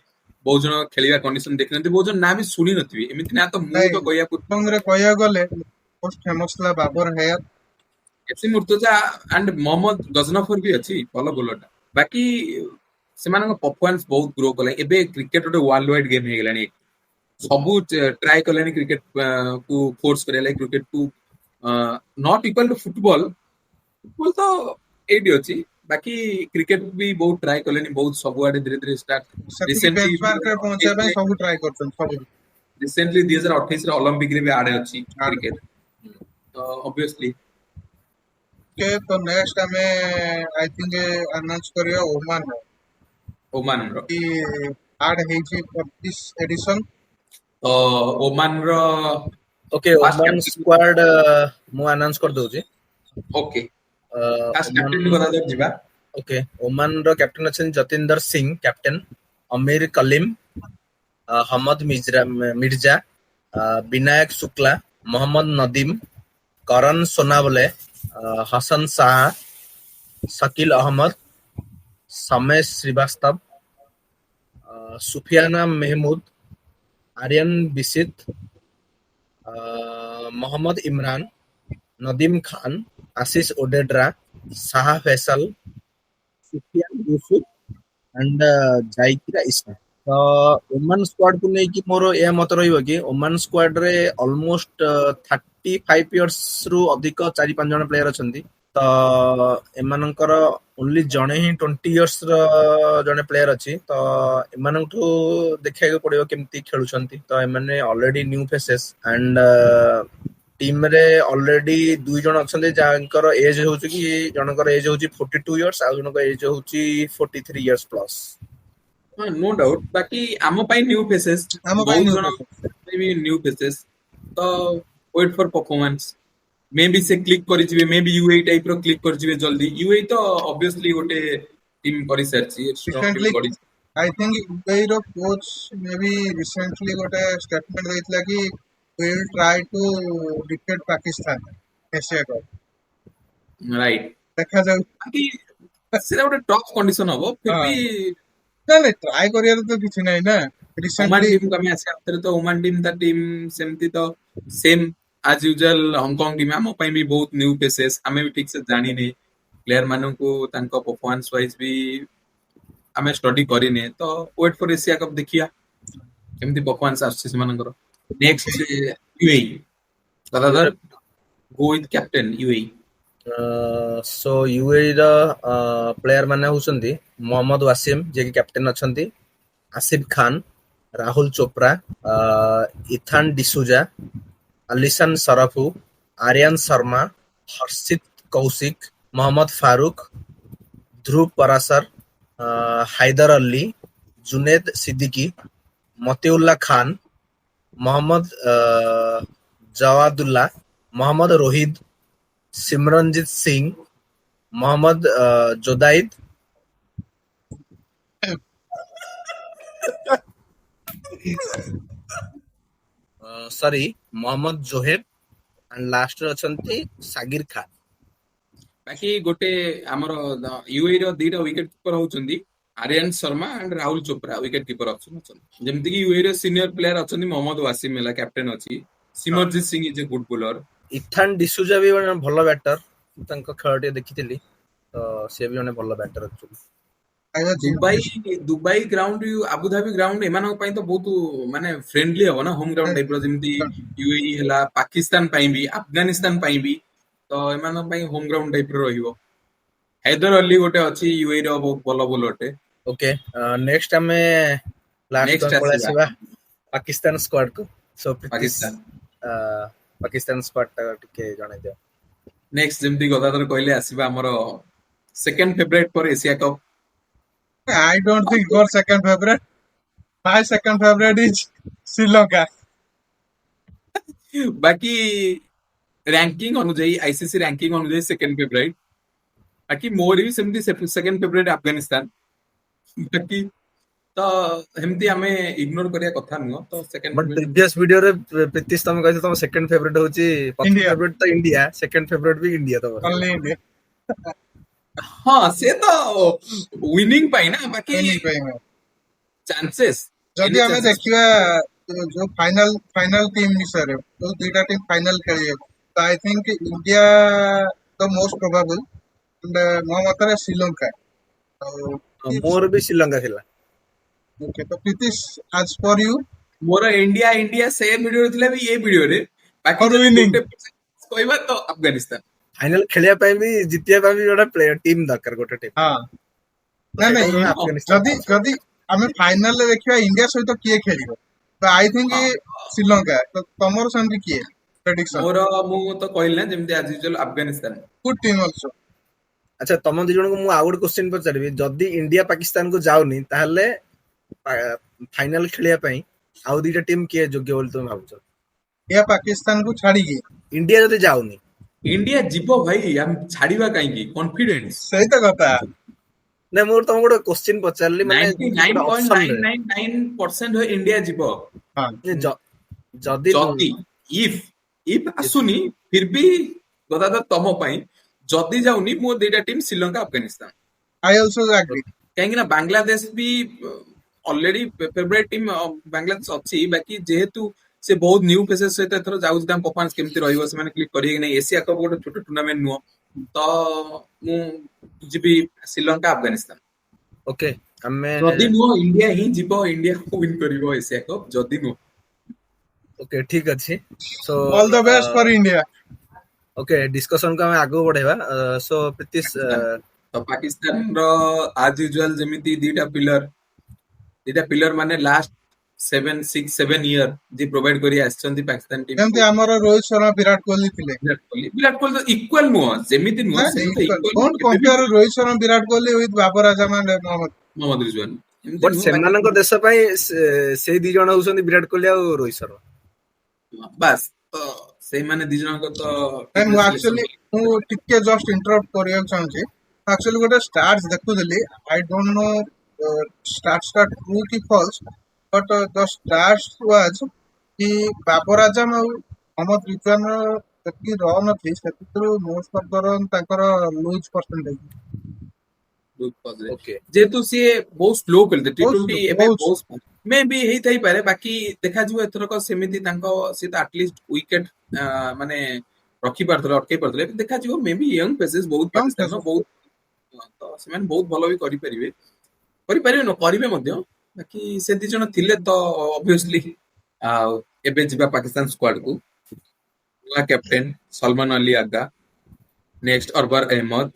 ବହୁତ ଜଣ ଖେଳିବା କଣ୍ଡିସନ ଦେଖିନଥିବେ, ବହୁତ ଜଣ ନାଁ ବି ଶୁଣି ନଥିବେ। ଏମିତି ନା ତ ମୁଁ ନାଇଁ ତ କହିବା ହଂକଂରେ କହିବାକୁ ଗଲେ ମୋଷ୍ଟ ଫେମସ ଥିଲା ବାବର ହେୟତ। ଏସି ମୁର୍ତ୍ତଜା ଆଣ୍ଡ ମୋହମ୍ମଦ ଗଜନଫର ବି ଅଛି, ଭଲ ବୋଲରଟା। ବାକି ସେମାନଙ୍କ ପରଫରମାନ୍ସ ବହୁତ ଗ୍ରୋ କଲା। ଏବେ କ୍ରିକେଟ ଗୋଟେ ୱାର୍ଲଡ ୱାଇଡ ଗେମ୍ ହେଇଗଲାଣି। ସବୁ ଟ୍ରାଏ କଲେଣି କ୍ରିକେଟ କୁ ଫୋର୍ସ କରିବା ଲାଗି, କ୍ରିକେଟ କୁ not equal to football. Football ତ ଏଇଠି ଅଛି, ବାକି କ୍ରିକେଟ ବି ବହୁତ ଟ୍ରାଏ କଲେଣି, ବହୁତ ସବୁଆଡେ ଧୀରେ ଧୀରେ ଷ୍ଟାର୍ଟ। ସେତିକି ରିସେଣ୍ଟଲି ବେଞ୍ଚମାର୍କରେ ପହଞ୍ଚିବା ପାଇଁ ସବୁ ଟ୍ରାଏ କରୁଛନ୍ତି ସବୁ। 2028 ରେ ଅଲମ୍ପିକ ରେ ବି ଆଡେ ଅଛି କ୍ରିକେଟ, ତ ଅବଭିୟସଲି ଓକେ, ତ ନେକ୍ସଟ ଆମେ ଆଇ ଥିଙ୍କ ଆନାଉନ୍ସ କରିବା ଓମାନ ଓମାନର। କି ଆଡ ହେଇଛି ଫର ଦିସ୍ ଏଡିସନ। ତ ଓମାନର okay, first Oman captain, squad ମୁଁ ଆନାଉନ୍ସ କରିଦଉଛି। ଓକେ ଫାର୍ଷ୍ଟ ଓମାନ କ୍ୟାପ୍ଟେନ କଥା ଯିବା। ଓକେ, ଓମାନର କ୍ୟାପ୍ଟେନ ଅଛନ୍ତି ଯତୀନ୍ଦର ସିଂ କ୍ୟାପ୍ଟେନ, ଅମୀର କଲିମ, ହମଦ ମିର୍ଜା, ବିନାୟକ ଶୁକ୍ଲା, मोहम्मद नदीम, करण सोनावले, हसन शाह, शकील अहमद, समेश श्रीवास्तव, सुफियाना महमूद, आर्यन बिसित, मोहम्मद इमरान, नदीम खान, आशीष ओडेड्रा, शाह फैसल, सुफियान यूसुफ एंड जाइकिरा इस्मा। तो ओमान स्क्वाड को नहीं कि मोर यह मत रहिबो कि ओमान स्क्वाड रे ऑलमोस्ट 35 इयर्स रु अधिक 4-5 जन प्लेयर अछंती। तो एमानकर ओनली जणे ही 20 इयर्स र जणे प्लेयर अछि। तो एमानठु देखिया पड़िबो केमती खेलुछंती। तो एमाने already new faces and team रे ऑलरेडी दुई जन अछंती जानकर एज होउची कि जनकर एज होउची 42 इयर्स आ जनकर एज होउची 43 इयर्स प्लस। नो डाउट, बाकी आम ପାଇଁ ନ୍ୟୁ ଫେसेस, ଆମ ପାଇଁ ବହୁତ new ଜଣ faces। ବି ନ୍ୟୁ ଫେसेस। ତ ୱେଟ୍ ଫର ପରଫରମାନ୍ସ, ମେ ବି ସେ କ୍ଲିକ୍ କରିଯିବେ, ମେ ବି ୟୁଏଇ ଟାଇପ ର କ୍ଲିକ୍ କରିଯିବେ ଜଲ୍ଦି। ୟୁଏଇ ତ ଅବଭିୟସଲି ଗୋଟେ ଟିମ୍ କରିସାରିଛି, ଷ୍ଟ୍ରଙ୍ଗ ଟିମ୍ ରିସେଣ୍ଟଲି କରିଛି। ଆଇ ଥିଙ୍କ ୟୁଏଇ ର କୋଚ୍ ମେ ବି ରିସେଣ୍ଟଲି ଗୋଟେ ଷ୍ଟେଟମେଣ୍ଟ ଦେଇଥିଲା କି we will try to defeat Pakistan Asia cup. Right, ଦେଖାଯାଉ। ବାକି ସେଟା ଗୋଟେ ଟଫ୍ କଣ୍ଡିସନ ହବ, ଫିର ବି ନାଇଁ ଟ୍ରାଏ କରିବାର ତ କିଛି ନାହିଁ ନା। ओमान ରିସେଣ୍ଟଲି टीम को आम आसिया भितर तो ओमान टीम ता टीम सेमती तो सेम आज यूजुअल हांगकांग टीम आम पई भी बहुत न्यू फेसेस, आमे भी ठीक से जानी ने प्लेयर मानन को तांको परफॉर्मेंस वाइज भी आमे स्टडी करिने। तो वेट फॉर एशिया कप देखिया केमती परफॉर्मेंस आछे सेमानकर। नेक्स्ट यूएई दादादर go with captain UAE. So UAE ର ପ୍ଲେୟାର ମାନେ ହଉଛନ୍ତି मोहम्मद वासिम जे कि कैप्टन अछंती, आसिफ खान, राहुल चोपड़ा, इथान डिसूजा, अलिसन सरफू, आर्यन शर्मा, हर्षित कौशिक, मोहम्मद फारूक, ध्रुव परासर, हैदर अली, जुनेद सिद्दीकी, मतिउल्लाह खान, मोहम्मद जवादुल्लाह, मोहम्मद रोहित, सिमरनजीत सिंह, मोहम्मद जोदाइद, sorry Mohammad Zuhaib and last रे अछंती सागिर खान। बाकी गोटे हमर यूएई रो दीटा विकेट कीपर होचंदी Aryan Sharma and Rahul Chopra wicket keeper option अछंदी। जेमति कि यूएई रो सीनियर प्लेयर अछंदी मोहम्मद वासिम मेला कैप्टन अछि, Simarjeet Singh is a good bowler, Ethan D'Souza ବି ଜଣେ ଭଲ ବ୍ୟାଟର, ତାଙ୍କ ଖେଳ ଟିକେ ଦେଖିଥିଲି, ତ ସେ ବି ଜଣେ ଭଲ batter actually. Dubai ground, Abu Dhabi ground ଏମାନଙ୍କ ପାଇଁ ତ ବହୁତ ମାନେ ଫ୍ରେଣ୍ଡଲି ହବ ନା, ହୋମ ଗ୍ରାଉଣ୍ଡ ଟାଇପ ର, ଯେମିତି ୟୁଏଇ ହେଲା, ପାକିସ୍ତାନ ପାଇଁ ବି, ଆଫଗାନିସ୍ତାନ ପାଇଁ ବି, ତ ଏମାନଙ୍କ ପାଇଁ ହୋମ ଗ୍ରାଉଣ୍ଡ ଟାଇପ ର ରହିବ। ହାଇଦର ଅଲି ଗୋଟେ ଅଛି ୟୁଏଇ ର, ବହୁତ ଭଲ ବୋଲରଟେ। ଓକେ, ନେକ୍ସଟ ଆମେ ଲାଷ୍ଟ ନେକ୍ସଟ ପଳେଇ ଆସିବା ଆସିବା ପାକିସ୍ତାନ ସ୍କ୍ୱାଡ କୁ। ସୋ ପ୍ରୀତିଶ, ପାକିସ୍ତାନ। ପାକିସ୍ତାନ ସ୍କ୍ୱାଡ ଟା ଟିକେ ଜଣେଇ ଦିଅ। ନେକ୍ସଟ ଯେମିତି ଗଦାଧର କହିଲେ, ଆସିବା ଆମର second favourite for Asia cup. I don't think your second favorite. My second favorite is Sri Lanka. ବାକି ରैंकिंग ଅନୁଯାୟୀ, ଆଇସିସି ରैंकिंग ଅନୁଯାୟୀ ସେକେଣ୍ଡ ଫେଭରାଇଟ। ବାକି ମୋର ବି ସେମିତି ସେକେଣ୍ଡ ଫେଭରାଇଟ ଆଫଗାନିସ୍ତାନ। ବାକି ତ ଏମିତି ଆମେ ଇଗ୍ନୋର କରିବା କଥା ନୁହଁ, ତ ସେକେଣ୍ଡ ବଟ୍ ଫେଭରାଇଟ। ପ୍ରିଭିୟସ ଭିଡିଓରେ ପ୍ରୀତିଶ ତମେ କହିଛ ତମ ସେକେଣ୍ଡ ଫେଭରେଟ ହଉଛି, ପ୍ରଥମ India. ଫେଭରେଟ ତ ଇଣ୍ଡିଆ, ସେକେଣ୍ଡ ଫେଭରେଟ ବି ଇଣ୍ଡିଆ ତମର। Only India. ହଁ ସେ ତ ୱିନିଂ ପାଇଁ ନା, ବାକି Winning ପାଇଁ ହଁ। ଚାନ୍ସେସ୍, ଯଦି ଏନି ଆମେ ଚାନ୍ସେସ୍। ଦେଖିବା ଯୋଉ ଫାଇନାଲ ଟିମ୍ ବିଷୟରେ, ଯୋଉ ଦିଟା ଟିମ୍ ଫାଇନାଲ ଖେଳିବେ, ତ I think India the most probable, ମୋ ମତରେ ଶ୍ରୀଲଙ୍କା। ମୋର ବି ଶ୍ରୀଲଙ୍କା ଥିଲା। ଓକେ, ତ ପ୍ରୀତିଶ, ଆଜ ପର ୟୁ? ମୋର ଇଣ୍ଡିଆ ଇଣ୍ଡିଆ ସେ ଭିଡିଓରେ ଥିଲା ବି, ଏ ଭିଡିଓରେ ବାକି ଫର ଯଦି ୱିନିଂ। ଗୋଟେ କହିବା ତ ଆଫଗାନିସ୍ତାନ। ଫାଇନାଲ ଖେଳିବା ପାଇଁ ବି, ଜିତିବା ପାଇଁ ବି ଗୋଟେ ପ୍ଲେୟର ଟିମ୍ ଦରକାର, ଗୋଟେ ଟିମ୍। ହଁ, ନାଇଁ ସେଇଟା ନାଇଁ, ତମେ ହଁ ଆଫଗାନିସ୍ତାନ ଯଦି ଚୁଜ ଯଦି ଆମେ ଫାଇନାଲରେ ଦେଖିବା ଇଣ୍ଡିଆ ସହିତ କିଏ ଖେଳିବ, ତ ଆଇ ଥିଙ୍କ ହଁ ଶ୍ରୀଲଙ୍କା। ତ ତମର ସେମିତି କିଏ ପ୍ରେଡିକ୍ସନ? ମୁଁ ତ କହିଲି ନା, ଯେମିତି ଆଜ usual Afghanistan. Good team also. ଆଚ୍ଛା, ତମ ଦି ଜଣଙ୍କୁ ମୁଁ ଆଉ ଗୋଟେ କ୍ୱେଶ୍ଚିନ୍ ପଚାରିବି, ଯଦି ଇଣ୍ଡିଆ ପାକିସ୍ତାନକୁ ଯାଉନି, ତାହେଲେ ଫାଇନାଲ ଖେଳିବା ପାଇଁ ଆଉ ଦିଟା ଟିମ୍ କିଏ ଯୋଗ୍ୟ ବୋଲି ତମେ ଭାବୁଛ? ଇଣ୍ଡିଆ ପାକିସ୍ତାନକୁ ଛାଡିକି ଇଣ୍ଡିଆ ଯଦି ଯାଉନି? ଇଣ୍ଡିଆ ଯିବ ଭାଇ, ଆମେ ଛାଡିବା କାହିଁକି? କନଫିଡେନ୍ସ। ସେଇ ତ କଥା। ନାଇଁ, ମୁଁ ତମକୁ ଗୋଟେ କ୍ୱେଶ୍ଚିନ୍ ପଚାରିଲି, ମାନେ ଗୋଟେ ଅପସନରେ, 99.999% ଇଣ୍ଡିଆ ଯିବ। ହଁ, ଯଦି ଯଦି ଇଫ୍ ଆସୁନି, ଫିର ବି ଗଦାଧର ତମ ପାଇଁ, ଯଦି ଯାଉନି, ମୋ ଦିଟା team Sri Lanka, Afghanistan. I also agri. କାହିଁକି ନା ବାଂଲାଦେଶ ବି ଅଲରେଡି ଫେଭରାଇଟ ଟିମ୍ ବାଂଲାଦେଶ ଅଛି, ବାକି ଯେହେତୁ ସେ ବହୁତ ନ୍ୟୁ ଫେସେସ ସହିତ ଏଥର ଯାଉଛି, ତାଙ୍କ ପରଫମାନ୍ସ କେମିତି ରହିବ, ସେମାନେ କ୍ଲିକ୍ କରିବେ କି ନାହିଁ। ଏସିଆ କପ୍ ଗୋଟେ ଛୋଟ ଟୁର୍ଣ୍ଣାମେଣ୍ଟ ନୁହଁ, ତ ମୁଁ ଯିବି ଶ୍ରୀଲଙ୍କା, ଆଫଗାନିସ୍ତାନ। ଓକେ, ଆମେ ଯଦି ନୁହଁ, ଇଣ୍ଡିଆ ହିଁ ଯିବ, ଇଣ୍ଡିଆ ୱିନ୍ କରିବ ଏସିଆ କପ୍, ଯଦି ନୁହଁ। ଓକେ, ଠିକ ଅଛି। So all the best for India. Okay, discussion କୁ ଆମେ ଆଗକୁ ବଢେଇବା। ସୋ ପ୍ରୀତିଶ, ତ ପାକିସ୍ତାନର ଆଜ ୟୁଜୁଆଲ ଯେମିତି ଦିଟା ପିଲର ମାନେ ଲାଷ୍ଟ 7-6-7 ଇୟର ଯିଏ ପ୍ରୋଭାଇଡ କରି ଆସିଛନ୍ତି ପାକିସ୍ତାନ ଟିମକୁ। ଯେମିତି ଆମର ରୋହିତ ଶର୍ମା, ବିରାଟ କୋହଲି ଥିଲେ। ବିରାଟ କୋହଲି ତ ଇକ୍ୱାଲ ନୁହଁ, ସେମିତି ନୁହଁ, ନାଇଁ ସେମିତି ନାଇଁ, ଇକ୍ୱାଲ ନୁହଁ, ଡୋଣ୍ଟ କେବେ ବି କମ୍ପେୟାର ନୁହଁ। Rohit Sharma, Virat Kohli with Babar Azam and Mohammad. ମହମ୍ମଦ ରିଜୱାନ ଏମିତି ବଟ୍ ନୁହଁ, ବାକି ସେମାନଙ୍କ ଦେଶ ପାଇଁ ସେଇ ଦି ଜଣ ହଉଛନ୍ତି ବିରାଟ କୋହଲି ଆଉ ରୋହିତ ଶର୍ମା। ବାସ୍, ତ ସେଇମାନେ ଦି ଜଣଙ୍କ ତ ନାଇଁ, ମୁଁ ଟିମରେ ସିଲେକ୍ସନ ଆକ୍ଚୁଆଲି ଟିକେ ଜଷ୍ଟ ଇଣ୍ଟରପ୍ଟ କରିବାକୁ ଚାହୁଁଛି। ଆକ୍ଚୁଆଲି ଗୋଟେ ଷ୍ଟାର୍ଟ ଦେଖୁଥିଲି, I don't know stat true କି false, but the stat was କି ବାବର ଆଜମ ଆଉ ମହମ୍ମଦ ରିଜୱାନ ଯେତିକି ରନ୍ ଅଛି, ସେଥିରୁ ମୋଷ୍ଟ ଅଫ୍ ଦ ରନ୍ ତାଙ୍କର ଲୁଜ୍ ପରସେଣ୍ଟେଜ। ଓକେ, ଯେହେତୁ ସିଏ ବହୁତ ସ୍ଲୋ ଖେଳିଥିଲେ ବହୁତ T20 slow, ଏବେ ବହୁତ ବହୁତ ମେ ବି ହେଇଥାଇପାରେ, ବାକି ଦେଖାଯିବ ଏଥରକ। ସେମିତି ତାଙ୍କ ସେ ତ ଆଟଲିଷ୍ଟ ୱିକେଟ ମାନେ ରଖି ପାରୁଥିଲେ, ଅଟକେଇ ପାରୁଥିଲେ, ଦେଖାଯିବ। ମେ ବି ୟଙ୍ଗ ପେସେସ୍ ବହୁତ କମ୍ ପାକିସ୍ତାନର, ବହୁତ ତ ସେମାନେ ବହୁତ ଭଲ ବି କରିପାରିବେ, କରିବେ ମଧ୍ୟ। ବାକି ସେ ଦି ଜଣ ଥିଲେ ତ ଅବଭିୟସଲି। ଆଉ ଏବେ ଯିବା ପାକିସ୍ତାନ ସ୍କ୍ୱାଡକୁ। ନୂଆ captain Salman Ali Agha, next Abrar Ahmed,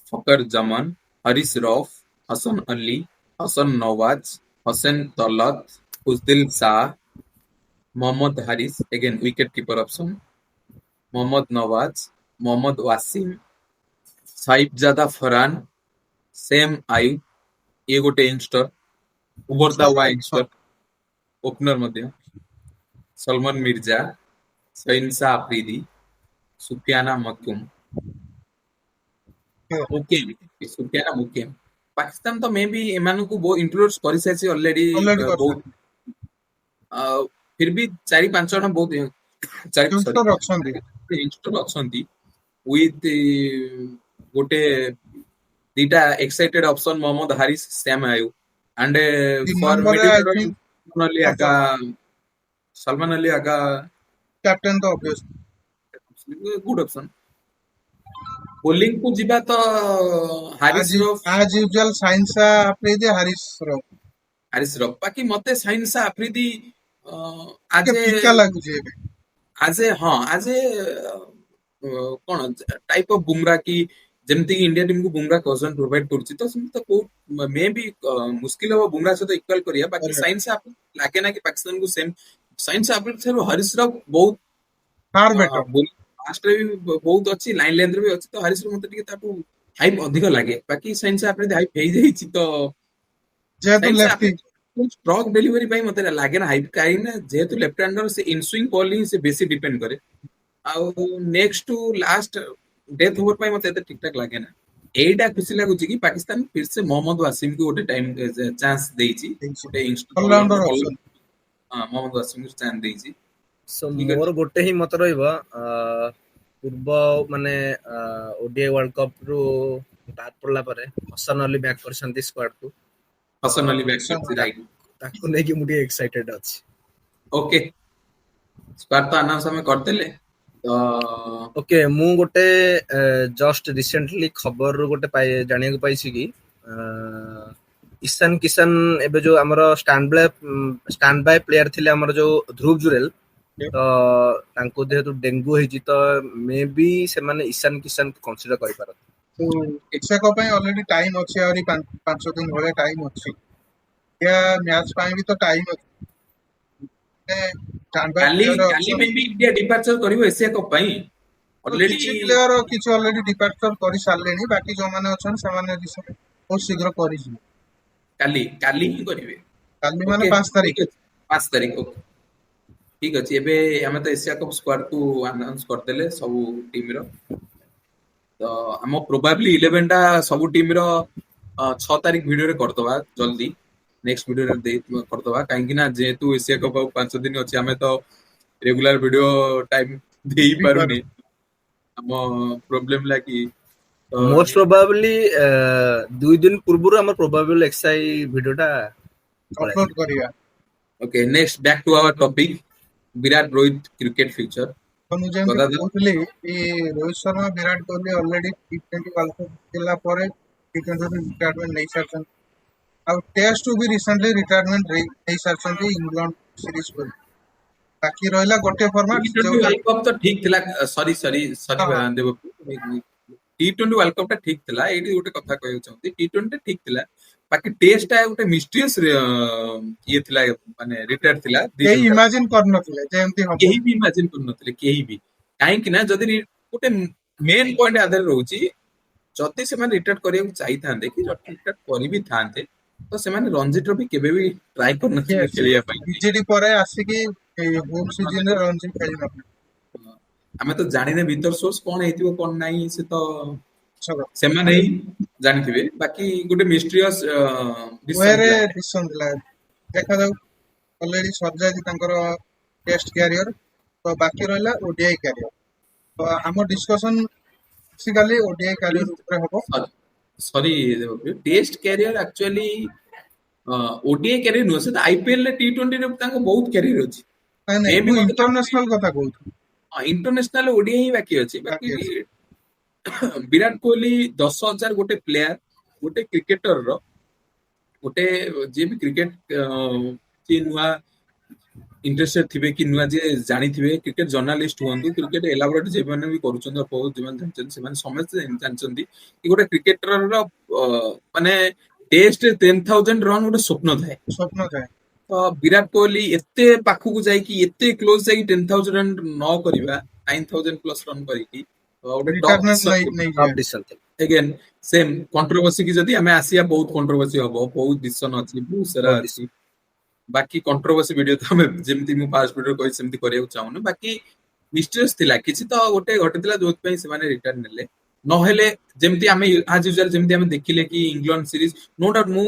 Fakhar Zaman, Haris Rauf, Hasan Ali, Hasan Nawaz, Hasan Daulat, Khushdil Shah, Mohammad Haris, again wicket keeper option, Mohammad Nawaz, Mohammad Wasim, Sahibzada Farhan, Saim Ayub, ये गोटे यंगस्टर, उभरता हुआ यंगस्टर, ओपनर मध्य, सलमान मिर्जा, सैनसा आफरीदी, सुफियाना मक्युम, मुकेम, सुफियाना मुकेम। ପାକିସ୍ତାନ ତ ମେ ବି ଏମାନଙ୍କୁ ବହୁତ ଇଣ୍ଟ୍ରୋଡ୍ୟୁସ କରିସାରିଛି ଅଲରେଡି ଅଲରେଡି ବହୁତ। କରିଛନ୍ତି। ଫିର ବି 4-5 ଜଣ ବହୁତ ସରି ୟଙ୍ଗଷ୍ଟର ଅଛନ୍ତି। ୟଙ୍ଗଷ୍ଟର ଅଛନ୍ତି, ୱିଥ ଗୋଟେ ଦିଟା excited option, Mohammad Haris, Saim Ayub, and 3 four ନମ୍ବରରେ middle I order think Salman Ali Agha. Salman Ali ଆଗା କ୍ୟାପ୍ଟେନ ତ ଅବଭିୟସ୍। गुड ऑप्शन ବୋଲିଂ କୁ ଯିବା ତ ହାରିସ ରଫ as usual ସାଇନ୍ସା ଆଫ୍ରିଦି ହାରିସ ରଫ ବାକି ମତେ ସାଇନ୍ସ ଆଫ୍ରିଦି ଟିକେ ଆଜେ ଫିକା ଲାଗୁଛି ଏବେ। ଆଜେ କଣ ଟାଇପ ଅଫ ବୁମରା କି ଯେମିତି ଇଣ୍ଡିଆ ଟିମ୍ କୁ ବୁମରା କଜନ ପ୍ରୋଭାଇଡ କରୁଛି ତ ସେମିତି ତ କୋଉ ମେ ବି ମୁସ୍କିଲ ହବ ବୁମରା ସହିତ ଇକ୍ୱାଲ କରିବା ବାକି ସାଇନ୍ସ ଲାଗେ ନା କି ପାକିସ୍ତାନକୁ ସେମ ସାଇନ୍ସ ଆଫ୍ରିଦି ଠାରୁ ହାରିସ ରଫ ବହୁତ ଫାର ବେଟର ଫାଷ୍ଟରେ ବି ବହୁତ ଅଛି ଲାଇନ ଲେନ୍ଥରେ ବି ଅଛି ତ ହାରିସ ମତେ ଟିକେ ତାଠୁ ହାଇପ ଅଧିକ ଲାଗେ ବାକି ସାଇନ୍ସ ଆଫ୍ରିଦି ହାଇପ ହେଇଯାଇଛି ତ ଯେହେତୁ ସାଇନ୍ସ ଲେଫ୍ଟି ଆଫ୍ରିଦି ଷ୍ଟ୍ରକ୍ ଡେଲିଭରି ପାଇଁ ମତେ ଲାଗେ ନା ହାଇପ କାହିଁକି ନା ଯେହେତୁ ଲେଫ୍ଟ ହ୍ୟାଣ୍ଡର ସେ ଇନସୁଇଂ ବଲ୍ ହିଁ ସେ ବେଶୀ ଡିପେଣ୍ଡ କରେ ଆଉ next to last death over ପାଇଁ ମତେ ଏତେ ଠିକ ଠାକ ଲାଗେ ନା ଏଇଟା ଖୁସି ଲାଗୁଛି କି ପାକିସ୍ତାନ ଫିର ସେ ମହମ୍ମଦ ୱାସିମକୁ ଗୋଟେ ଟାଇମ ଚାନ୍ସ ଦେଇଛି ଗୋଟେ ଅଲରାଉଣ୍ଡର ଅଲରାଉଣ୍ଡର ଅଛନ୍ତି। ମହମ୍ମଦ ୱାସିମକୁ ଚାନ୍ସ ଦେଇଛି ସୋ ଠିକ ମୋର ଅଛି ଗୋଟେ ହିଁ ମତ ରହିବ ପୂର୍ବ ମାନେ ଓଡିଆଇ ୱାର୍ଲଡ କପ ରୁ ବାଦ ପଡିଲା ପରେ ହସନ ଅଲି ବ୍ୟାକ୍ କରିଛନ୍ତି ସ୍କ୍ୱାଡ କୁ ହସନ ଅଲି ବ୍ୟାକ୍ କରିଛି ଅଛନ୍ତି। ରାଇଟ ତାକୁ ନେଇକି ମୁଁ ଟିକେ ଏକ୍ସାଇଟେଡ ଅଛି। ଓକେ ସ୍କ୍ୱାଡ ତ ଆନାଉନ୍ସ ଆମେ କରିଦେଲେ ତ ଓକେ ମୁଁ ଗୋଟେ ଜଷ୍ଟ ରିସେଣ୍ଟଲି ଖବରରୁ ଗୋଟେ ଜାଣିବାକୁ ପାଇଛି କି ଇଶାନ କିଶାନ ଏବେ ଯୋଉ ଆମର ଷ୍ଟାଣ୍ଡ ବାଇ ପ୍ଲେୟାର ଥିଲେ ଆମର ଯୋଉ ଧ୍ରୁବ ଜୁରେଲ ତ ତାଙ୍କୁ ଯେହେତୁ ଡେଙ୍ଗୁ ହେଇଛି ତ ମେ ବି ସେମାନେ ଇଶାନ କିଶାନ କନସିଡର କରିପାରନ୍ତି। ଏସିଆ କପ୍ ପାଇଁ ଅଲରେଡି ଟାଇମ ଅଛି ଆହୁରି 5 ଦିନ ଭଳିଆ ଟାଇମ ଅଛି ମ୍ୟାଚ ପାଇଁ ବି ତ ଟାଇମ ଅଛି କାଲି ପ୍ଲେୟର କାଲି ଅଛନ୍ତି ପାଇଁ ବି ଇଣ୍ଡିଆ ଡିପାର୍ଚର କରିବ ଏସିଆ କପ୍ ପାଇଁ ଅଲରେଡି କିଛି ପ୍ଲେୟର କିଛି ଅଲରେଡି ଡିପାର୍ଚର କରି ସାରିଲେଣି ବାକି ଯୋଉମାନେ ଅଛନ୍ତି ସେମାନେ ବହୁତ ଶୀଘ୍ର କରିଯିବେ କାଲି କାଲି ହିଁ କରିବେ କାଲି ମାନେ ଓକେ 5 ତାରିଖ ଠିକ ଅଛି 5 ତାରିଖ ଓକେ ଠିକ ଅଛି ଏବେ ଆମେ ତ ଏସିଆ କପ୍ ସ୍କ୍ୱାଡ କୁ ଆନାଉନ୍ସ କରିଦେଲେ ସବୁ ଟିମ ର ତ ଆମ ପ୍ରୋବାବଲି 11 ଟା ସବୁ ଟିମ ର 6 ତାରିଖ ଭିଡିଓରେ କରିଦବା ଜଲ୍ଦି ନେକ୍ସଟ ଭିଡିଓରେ କରିଦବା କାହିଁକି ନା ଯେହେତୁ ଏସିଆ କପ୍ ଆଉ 5 ଦିନ ଅଛି ଆମେ ତ ରେଗୁଲାର ଭିଡିଓ ଟାଇମ ଦେଇ ପାରୁନି ଆମ ପ୍ରୋବ୍ଲେମ ଲାଗି ତ ମୋଷ୍ଟ ପ୍ରୋବାବଲି 2 ଦିନ ପୂର୍ବରୁ ଆମର ପ୍ରୋବାବଲି ଏକ୍ସଆଇ ଭିଡିଓଟା ଅପଲୋଡ କରିବା okay next back to our topic Virat Rohit cricket future ତ ମୁଁ ଯେମିତି କହୁଥିଲି କି Rohit Sharma Virat Kohli already T20 world cup ଜିତିଲା ପରେ T20 ରିଟାୟାରମେଣ୍ଟ ନେଇସାରିଛନ୍ତି ଆଉ ଟେଷ୍ଟ ବି ରିସେଣ୍ଟଲି ରିଟାୟାରମେଣ୍ଟ ନେଇସାରିଛନ୍ତି ଇଂଲଣ୍ଡ ସିରିଜ କରି ବାକି ରହିଲା ଗୋଟେ ଫର୍ମାଟ T20 ଯୋଉଟା ୱାର୍ଲଡ କପ୍ ତ ଠିକ ଥିଲା ସରି ସରି ସରି ଦେବ T20 ୱାର୍ଲଡ କପ୍ ଟା ଠିକ ଥିଲା ଏଇଠି ଗୋଟେ କଥା କହିବାକୁ ଚାହୁଁଛି T20 ଟା ଠିକ ଥିଲା ବାକି ଟେଷ୍ଟ ଟା ଗୋଟେ ମିଷ୍ଟ୍ରିୟସ୍ ଇଏ ଥିଲା ମାନେ ରିଟାୟାର ଥିଲା କେହି ଇମାଜିନ କରିନଥିଲେ ଯେ ଏମିତି ହବ କେହି ବି ଇମାଜିନ କରୁନଥିଲେ କେହି ବି କାହିଁକି ନା ଯଦି ଗୋଟେ ମେନ୍ ପଏଣ୍ଟ ଆଧାରରେ ରହୁଛି ଯଦି ସେମାନେ ରିଟାୟାର କରିବାକୁ ଚାହିଁଥାନ୍ତେ କି ରିଟାୟାର କରିବି ଥାନ୍ତେ ତ ସେମାନେ ରଞ୍ଜି ଟ୍ରଫି କେବେ ବି ଟ୍ରାଏ କରିନଥିଲେ ଖେଳିବା ପାଇଁ ବିଜେଡି ପରେ ଆସିକି ହୋମ ସିଜନରେ ରଞ୍ଜି ଖେଳି ନଥିଲେ ଆମେ ତ ଜାଣିନେ ଭିତର ସୋର୍ସ କଣ ହେଇଥିବ କଣ ନାହିଁ ସେ ତ ସତ ସେମାନେ ହିଁ ଜାଣିଥିବେ ବାକି ଗୋଟେ ମିଷ୍ଟ୍ରିୟସ୍ ୱେରେ ଡିସିସନ ଥିଲା ଦେଖାଯାଉ ଅଲରେଡି ସରିଯାଇଛି ତାଙ୍କର ଟେଷ୍ଟ କ୍ୟାରିୟର ତ ବାକି ରହିଲା ଓଡିଆଇ କ୍ୟାରିୟର ତ ଆମ ଡିସ୍କସନ ବେସିକାଲି ଓଡିଆଇ କ୍ୟାରିୟର ଉପରେ ହବ sorry test career actually ODI career ନୁହଁ ସେ ଆଇପିଏଲ ରେ T20 ରେ ତାଙ୍କ ବହୁତ କ୍ୟାରିୟର ଅଛି ନାଇଁ ମେ ନାଇଁ ବି ମୁଁ ମତେ ଇଣ୍ଟରନ୍ୟାସନାଲ କଥା କହୁଥିଲି ଇଣ୍ଟରନ୍ୟାସନାଲ ଓଡିଆ ହିଁ ବାକି ଅଛି ବାକି ବିରାଟ କୋହଲି 10,000 ଗୋଟେ ପ୍ଲେୟାର ଗୋଟେ କ୍ରିକେଟର ଗୋଟେ ଯିଏ ବି କ୍ରିକେଟ ଯିଏ ନୂଆ ଇଣ୍ଟରେଷ୍ଟେଡ ଥିବେ କି ନୂଆ ଯିଏ ଜାଣିଥିବେ କ୍ରିକେଟ ଜର୍ଣ୍ଣାଲିଷ୍ଟ ହୁଅନ୍ତୁ କ୍ରିକେଟ ଏଲାବୋରେଟ ଯେଉଁମାନେ ବି କରୁଛନ୍ତି ବହୁତ ଯେଉଁମାନେ ଜାଣିଛନ୍ତି ସେମାନେ ସମସ୍ତେ ଜାଣିଛନ୍ତି କି ଗୋଟେ କ୍ରିକେଟର ମାନେ ଟେଷ୍ଟ 10,000 ରନ୍ ଗୋଟେ ସ୍ୱପ୍ନ ଥାଏ ସ୍ୱପ୍ନ ଥାଏ ତ ବିରାଟ କୋହଲି ଏତେ ପାଖକୁ ଯାଇକି ଏତେ କ୍ଲୋଜ ଯାଇକି 10,000 ରନ୍ ନ କରିବା 9,000 ପ୍ଲସ ରନ୍ କରିକି ଗୋଟେ ଟପ୍ ରିଟାୟାରମେଣ୍ଟ ନେଇଯିବେ ଏଗେନ୍ ସେମ୍ କଣ୍ଟ୍ରୋଭର୍ସି କି ଯଦି ଆମେ ଆସିବା ବହୁତ କଣ୍ଟ୍ରୋଭର୍ସି ହବ ବହୁତ ଡିସିସନ ଅଛି ବହୁତ ସାରା ଅଛି ବାକି କଣ୍ଟ୍ରୋଭର୍ସି ଭିଡିଓ ତ ଆମେ ଯେମିତି ମୁଁ ଫାର୍ଷ୍ଟ ଭିଡିଓ କହିଛି ସେମିତି କରିବାକୁ ଚାହୁଁନି ବାକି ମିଷ୍ଟେକ୍ସ ଥିଲା କିଛି ତ ଗୋଟେ ଘଟିଥିଲା ଯୋଉଥିପାଇଁ ସେମାନେ ରିଟାର୍ନ ନେଲେ ନହେଲେ ଯେମିତି ଆମେ ଆଜ ୟୁଜୁଆଲ ଯେମିତି ଆମେ ଦେଖିଲେ କି ଇଂଲଣ୍ଡ ସିରିଜ ନୋ ଡାଉଟ ମୁଁ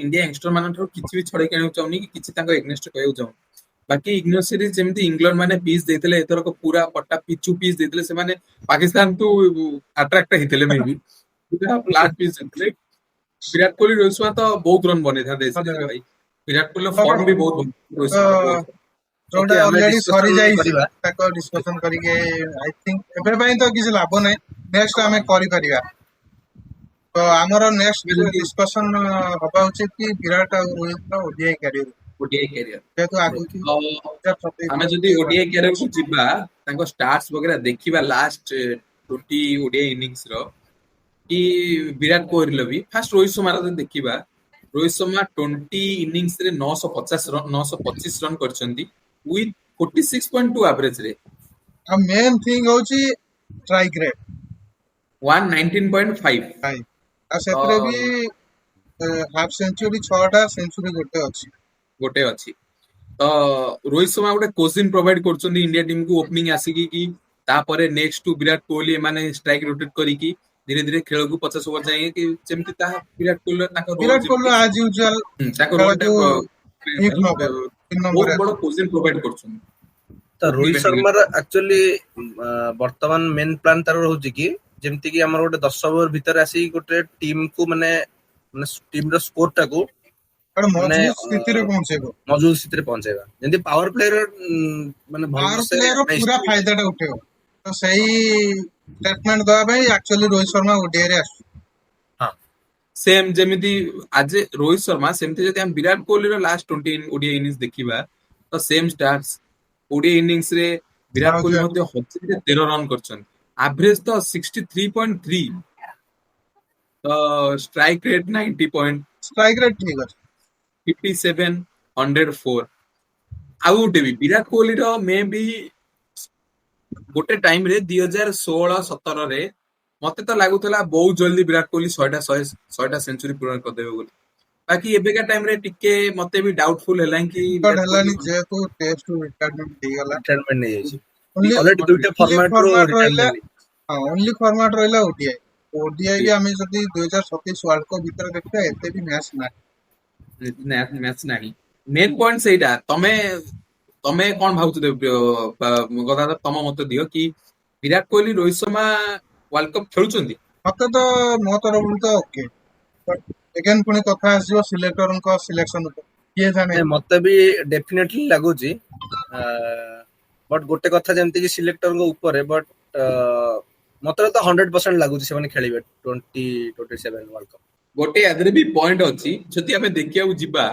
ଇଣ୍ଡିଆ ୟଙ୍ଗଷ୍ଟର ମାନଙ୍କ ଠାରୁ କିଛି ବି ଛଡେଇ ଆଣିବାକୁ ଚାହୁଁନି କି କିଛି ତାଙ୍କ ଏଗନେଷ୍ଟ କହିବାକୁ ଚାହୁଁନି ବାକି ଇଗ୍ନୋର ସିରିଜ ଯେମିତି ଇଂଲଣ୍ଡ ମାନେ ପିସ୍ ଦେଇଥିଲେ ଏଥରକ ପୁରା ପଟା ପିଚୁ ପିସ୍ ଦେଇଥିଲେ ସେମାନେ ପାକିସ୍ତାନକୁ ଆଟ୍ରାକ୍ଟ ହେଇଥିଲେ ମେ ବି ପୁରା ଫ୍ଲାଟ ପିଚ୍ ଦେଇଥିଲେ ବିରାଟ କୋହଲି ରୋହିତ ଶର୍ମା ତ ବହୁତ ରନ୍ ବନେଇଥାନ୍ତେ ଭାଇ ବିରାଟ କୋହଲିର ଫର୍ମ ବି ବହୁତ ଯୋଉଟା ଓକେ, ଆମେ ଅଲରେଡି ସରି ଡିସ୍କସନ ଯାଇଛି କରିବା। ତାକୁ ଡିସ୍କସନ କରିକି ଆଇ ଥିଙ୍କ ଏବେ ପାଇଁ ତ କିଛି ଲାଭ ନାହିଁ, ନେକ୍ସଟ ଆମେ କରିପାରିବା। ତ ଆମର ନେକ୍ସଟ ଆମେ ଯଦି ଡିସ୍କସନ ହବା ଉଚିତ କି ବିରାଟ ଆଉ ରୋହିତର ଓଡିଆଇ କ୍ୟାରିୟର, ଓଡିଆଇ କ୍ୟାରିୟର, ଯେହେତୁ ଆଗକୁ ତ ଆମେ ଯଦି 2027 ଓଡିଆଇ କ୍ୟାରିୟରକୁ ଯିବା, ତାଙ୍କ ଷ୍ଟାର୍ଟସ ବଗେରା ଦେଖିବା ଲାଷ୍ଟ 20 ଓଡିଆଇ ଇନିଂସ ର, କି ବିରାଟ କୋହଲିର ବି ଫାଷ୍ଟ ରୋହିତ ଶର୍ମାର ଯଦି ଦେଖିବା, ରୋହିତ ଶର୍ମା 20 ଇନିଂସ ରେ 925 ରନ କରିଛନ୍ତି ୱିଥ 46.2 ଆଭରେଜ ରେ, ଆଉ ମେନ୍ ଥିଙ୍ଗ ହଉଛି ଷ୍ଟ୍ରାଇକ ରେଟ୍ 119.5। ଭାଇ, ଆଉ ତ ସେଥିରେ ବି ହାଫ ସେଞ୍ଚୁରୀ 6ଟା, ସେଞ୍ଚୁରୀ ଗୋଟେ ଅଛି। ଗୋଟେ ଅଛି। ତ ରୋହିତ ଶର୍ମା ଗୋଟେ କୋଚିଂ ପ୍ରୋଭାଇଡ କରୁଛନ୍ତି ଇଣ୍ଡିଆ ଟିମ୍ କୁ ଓପନିଂ ଆସିକି, କି ତାପରେ ନେକ୍ସଟ ଟୁ ବିରାଟ କୋହଲି ଏମାନେ ଷ୍ଟ୍ରାଇକ ରୋଟେଟ୍ କରିକି ଧୀରେ ଧୀରେ ଖେଳକୁ 50 ଓଭର ଯାଇକି ଯେମିତି ତାହା ବିରାଟ କୋହଲି ତାଙ୍କ ରୋଲ ବିରାଟ କୋହଲି ଯେମିତି ଆଜ ୟୁଜୁଆଲ ତାଙ୍କ ରୋଲ ଟା ଖେଳକୁ ହିଟ୍ ପାଇଁ ନ କରୁ, 3 ବହୁତ ନମ୍ବରରେ ବଡ ଆସୁ। କୋଚିଂ ପ୍ରୋଭାଇଡ କରୁଛନ୍ତି ତ ଓପନିଂ ରୋହିତ ବ୍ୟାଟିଂ। ଶର୍ମାର ଆକ୍ଚୁଆଲି ବର୍ତ୍ତମାନ ମେନ୍ ପ୍ଲାନ୍ ତାର ରହୁଛି କି ଯେମିତି କି ଆମର ଗୋଟେ 10 ଓଭର ଭିତରେ ଆସିକି ଗୋଟେ ଟିମ୍ କୁ ମାନେ ମାନେ ଟିମ୍ ର ସ୍କୋର ଟାକୁ ଗୋଟେ ମାନେ ମଜବୁତ ସ୍ଥିତିରେ ପହଞ୍ଚେଇବ, ମଜବୁତ ସ୍ଥିତିରେ ପହଞ୍ଚେଇବା, ଯେମିତି ପାୱାର ପ୍ଲେୟର ମାନେ ପାୱାର ଭଲସେ ପ୍ଲେୟର ଆମେ ପୁରା ଫାଇଦାଟା ଉଠେଇବ। ତ ସେଇ ଷ୍ଟେଟମେଣ୍ଟ ଦେବା ପାଇଁ ଆକ୍ଚୁଆଲି ରୋହିତ ଶର୍ମା ଓଡିଆଇରେ ଆସୁଛି। ହଁ ସେମ୍ ଯେମିତି ଆଜି ରୋହିତ ଶର୍ମା, ସେମିତି ଯଦି ଆମେ ବିରାଟ କୋହଲିର ଲାଷ୍ଟ 20 ଓଡିଆଇ ଇନିଂସ ଦେଖିବା, ତ ସେମ୍ ଷ୍ଟାର୍ସ ଓଡିଆଇ ଇନିଂସ ରେ ବିରାଟ କୋହଲି ମଧ୍ୟ 13 ରନ କରିଛନ୍ତି, ଆଭରେଜ ତ 63.3, ତ ଷ୍ଟ୍ରାଇକ ରେଟ୍ 90.57, ଷ୍ଟ୍ରାଇକ ରେଟ୍ ଠିକ ଅଛି। 104। ଆଉ ଗୋଟେ ବି ବିରାଟ କୋହଲିର ମେ ବି ଗୋଟେ ଟାଇମ ରେ 2016-17ରେ ମତେ ତ ଲାଗୁଥିଲା ବହୁତ ଜଲ୍ଦି ବିରାଟ କୋହଲି 100ଟା ସେଞ୍ଚୁରୀ ପୂରଣ କରିଦେବେ ବୋଲି। ବାକି ଏବେକା ଟାଇମ ରେ ଟିକେ ମତେ ବି ଡାଉଟଫୁଲ ହେଲା କି ରିକର୍ଡ ବିରାଟ କୋହଲି ହେଲାନି ଯେହେତୁ ଟେଷ୍ଟ ରିଟାୟାରମେଣ୍ଟ ହେଇଗଲା। ରିଟାୟାରମେଣ୍ଟ ନେଇଯାଇଛି। ଓନ୍ଲି ଅଲରେଡି ଦୁଇଟା ଫର୍ମାଟ ରୁ ରହିଲା, ରିଟାୟାରମେଣ୍ଟ ହଁ ଓନ୍ଲି ଫର୍ମାଟ ରହିଲା ଓଡିଆଇ। ଓଡିଆଇ ବି ନେଇଯାଇଛି। ଆମେ ଯଦି 2027 ୱାର୍ଲଡ କପ୍ ଭିତରେ ଦେଖିବା, ଏତେ ବି ମ୍ୟାଚ୍ ନାହିଁ। ମ୍ୟାଚ୍ ନାହିଁ, ମେନ୍ ପଏଣ୍ଟ ସେଇଟା। ତମେ ତମେ କଣ ଭାବୁଛ ଗଦାଧର, ତମ ମତ ଦିଅ କି ବିରାଟ କୋହଲି ରୋହିତ ଶର୍ମା ୱାର୍ଲଡ କପ୍ ଖେଳୁଛନ୍ତି? ମତେ ତ ମୋ ତରଫରୁ ତ ଓକେ, ଏଗେନ୍ ପୁଣି କଥା ଆସିବ ସିଲେକ୍ଟରଙ୍କ ସିଲେକ୍ସନ ଉପରେ, କିଏ ଜାଣେ। ନାଇଁ, ମତେ ବି ଡେଫିନେଟଲି ଲାଗୁଛି, ବଟ୍ ଗୋଟେ କଥା ଯେମିତି କି ସିଲେକ୍ଟରଙ୍କ ଉପରେ, ବଟ୍ ମତେ ତ 100% ଲାଗୁଛି ସେମାନେ ଖେଳିବେ 2027 ୱାର୍ଲଡ କପ୍। ଗୋଟେ ଆଦେହରେ ବି ପଏଣ୍ଟ ଅଛି, ଯଦି ଆମେ ଦେଖିବାକୁ ଯିବା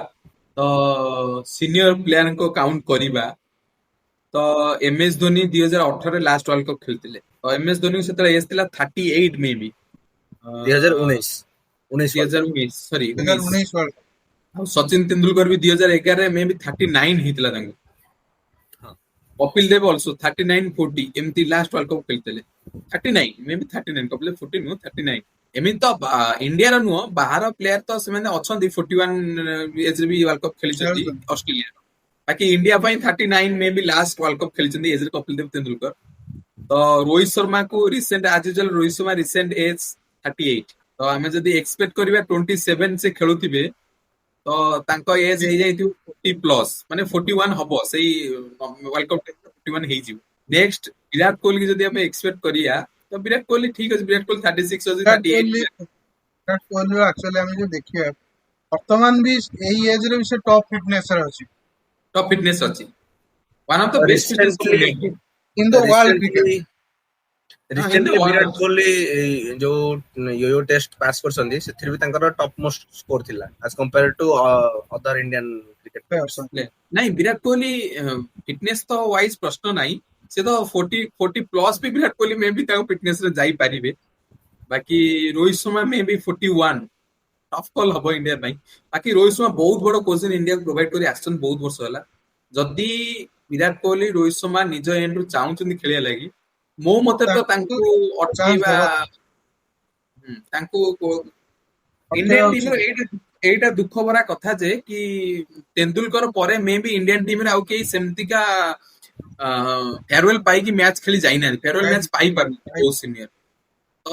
ତ ସିନିୟର ପ୍ଲେୟାରଙ୍କ କାଉଣ୍ଟ କରିବା, ତ MS ଧୋନି 2018ରେ ଲାଷ୍ଟ ୱାର୍ଲଡ କପ୍ ଖେଳିଥିଲେ। ତ MS ଧୋନି ସେତେବେଳେ ଏଜ୍ ଥିଲା 38 ମେ ବି 2019 ୱାର୍ଲଡ କପ୍। 2019, ସରି 19। 2019 ୱାର୍ଲଡ କପ୍। ଆଉ ସଚିନ ତେନ୍ଦୁଲକର ବି 2011ରେ ମେ ବି 39 ହେଇଥିଲା ତାଙ୍କୁ। ହଁ କପିଲ ଦେବ ଅଲସୋ 39-40 ଏମିତି ଲାଷ୍ଟ ୱାର୍ଲଡ କପ୍ ଖେଳିଥିଲେ। 39 ମେ ବି 39, କପିଲ 40 ନୁହଁ 39। ଏମିତି ତ ଇଣ୍ଡିଆର ନୁହଁ, ବାହାର ପ୍ଲେୟାର ତ ସେମାନେ ଅଛନ୍ତି 41 ଏଜରେ ବି ୱାର୍ଲଡ କପ୍ ଖେଳିଛନ୍ତି ଖେଳୁଛନ୍ତି। ଅଷ୍ଟ୍ରେଲିଆ। ବାକି ଇଣ୍ଡିଆ ପାଇଁ 39 ମେ ବି ଲାଷ୍ଟ ୱାର୍ଲଡ କପ୍ ଖେଳିଛନ୍ତି ଏଜରେ କପିଲ ଦେବ ତେନ୍ଦୁଲକର। ତ ରୋହିତ ଶର୍ମାକୁ ରିସେଣ୍ଟ ଆଜ usual Rohit Sharma recent age 38। ତ ଆମେ ଯଦି ଏକ୍ସପେକ୍ଟ କରିବା 27 ସେ ଖେଳୁଥିବେ, ତ ତାଙ୍କ ଏଜ ହେଇଯାଇଥିବ 40+, ମାନେ 41 ହବ, ସେଇ ୱାର୍ଲଡ କପ୍ 41 ହେଇଯିବ। ନେକ୍ସଟ ବିରାଟ କୋହଲି ଯଦି ଆମେ ଏକ୍ସପେକ୍ଟ କରିବା, ତ ବିରାଟ କୋହଲି ଠିକ ଅଛି, ବିରାଟ କୋହଲି 36 ଅଛି, 38। ବିରାଟ କୋହଲି ଆକ୍ଚୁଆଲି ଆମେ ଯୋଉ ଦେଖିବା, ବର୍ତ୍ତମାନ ବି ଏଇ ଏଜ ରେ ବି ସେ ଟପ୍ ଫିଟନେସ ରେ ଅଛି, ଟପ୍ ଫିଟନେସ୍ ଅଛି, one of the best fitness of recently India in the world cricket. In the recently Virat world. Kohli ଯୋଉ ୟୋୟୋ ଟେଷ୍ଟ ପାସ୍ କରିଛନ୍ତି, ସେଥିରେ ବି ତାଙ୍କର ଟପ୍ ମୋଷ୍ଟ ସ୍କୋର ଥିଲା ଆଜ compare to other Indian cricket players. ନାଇଁ ବିରାଟ କୋହଲି ଫିଟନେସ୍ ତ wise ପ୍ରଶ୍ନ ନାହିଁ, ସେ ତ 40+ ବି ବିରାଟ କୋହଲି ମେ ବି ତାଙ୍କ ଫିଟନେସ୍ ରେ ଯାଇପାରିବେ। ବାକି ରୋହିତ ଶର୍ମା ମେ ବି 41 ଟଫ୍ କଲ୍ ହବ ଇଣ୍ଡିଆ ପାଇଁ। ବାକି ରୋହିତ ଶର୍ମା ବହୁତ ବଡ କୋଚିଂ ଇଣ୍ଡିଆକୁ ପ୍ରୋଭାଇଡ କରି ଆସିଛନ୍ତି ବହୁତ ବର୍ଷ ହେଲା। ଯଦି ବିରାଟ କୋହଲି ରୋହିତ ଶର୍ମା ନିଜ ଏଣ୍ଡରୁ ଚାହୁଁଛନ୍ତି ଖେଳିବା ଲାଗି, ମୋ ମତରେ ତ ତାଙ୍କୁ ତାଙ୍କୁ ଚାନ୍ସ ଅଟକେଇବା, ଦେବା ତାଙ୍କୁ ଇଣ୍ଡିଆନ ଅଟକେଇବା ଟିମର ଉଚିତ। ଏଇଟା ଦୁଃଖ ଭରା କଥା ଯେ କି ତେନ୍ଦୁଲକର ପରେ ମେ ବି ଇଣ୍ଡିଆନ ଟିମରେ ଆଉ କେହି ସେମିତିକା ଫେୟାରୱେଲ ପାଇକି ମ୍ୟାଚ ଖେଳି ଯାଇନାହାନ୍ତି, ଫେୟାରୱେଲ ମ୍ୟାଚ ପାଇପାରୁନାହାନ୍ତି ବହୁତ ସିନିୟର। ତ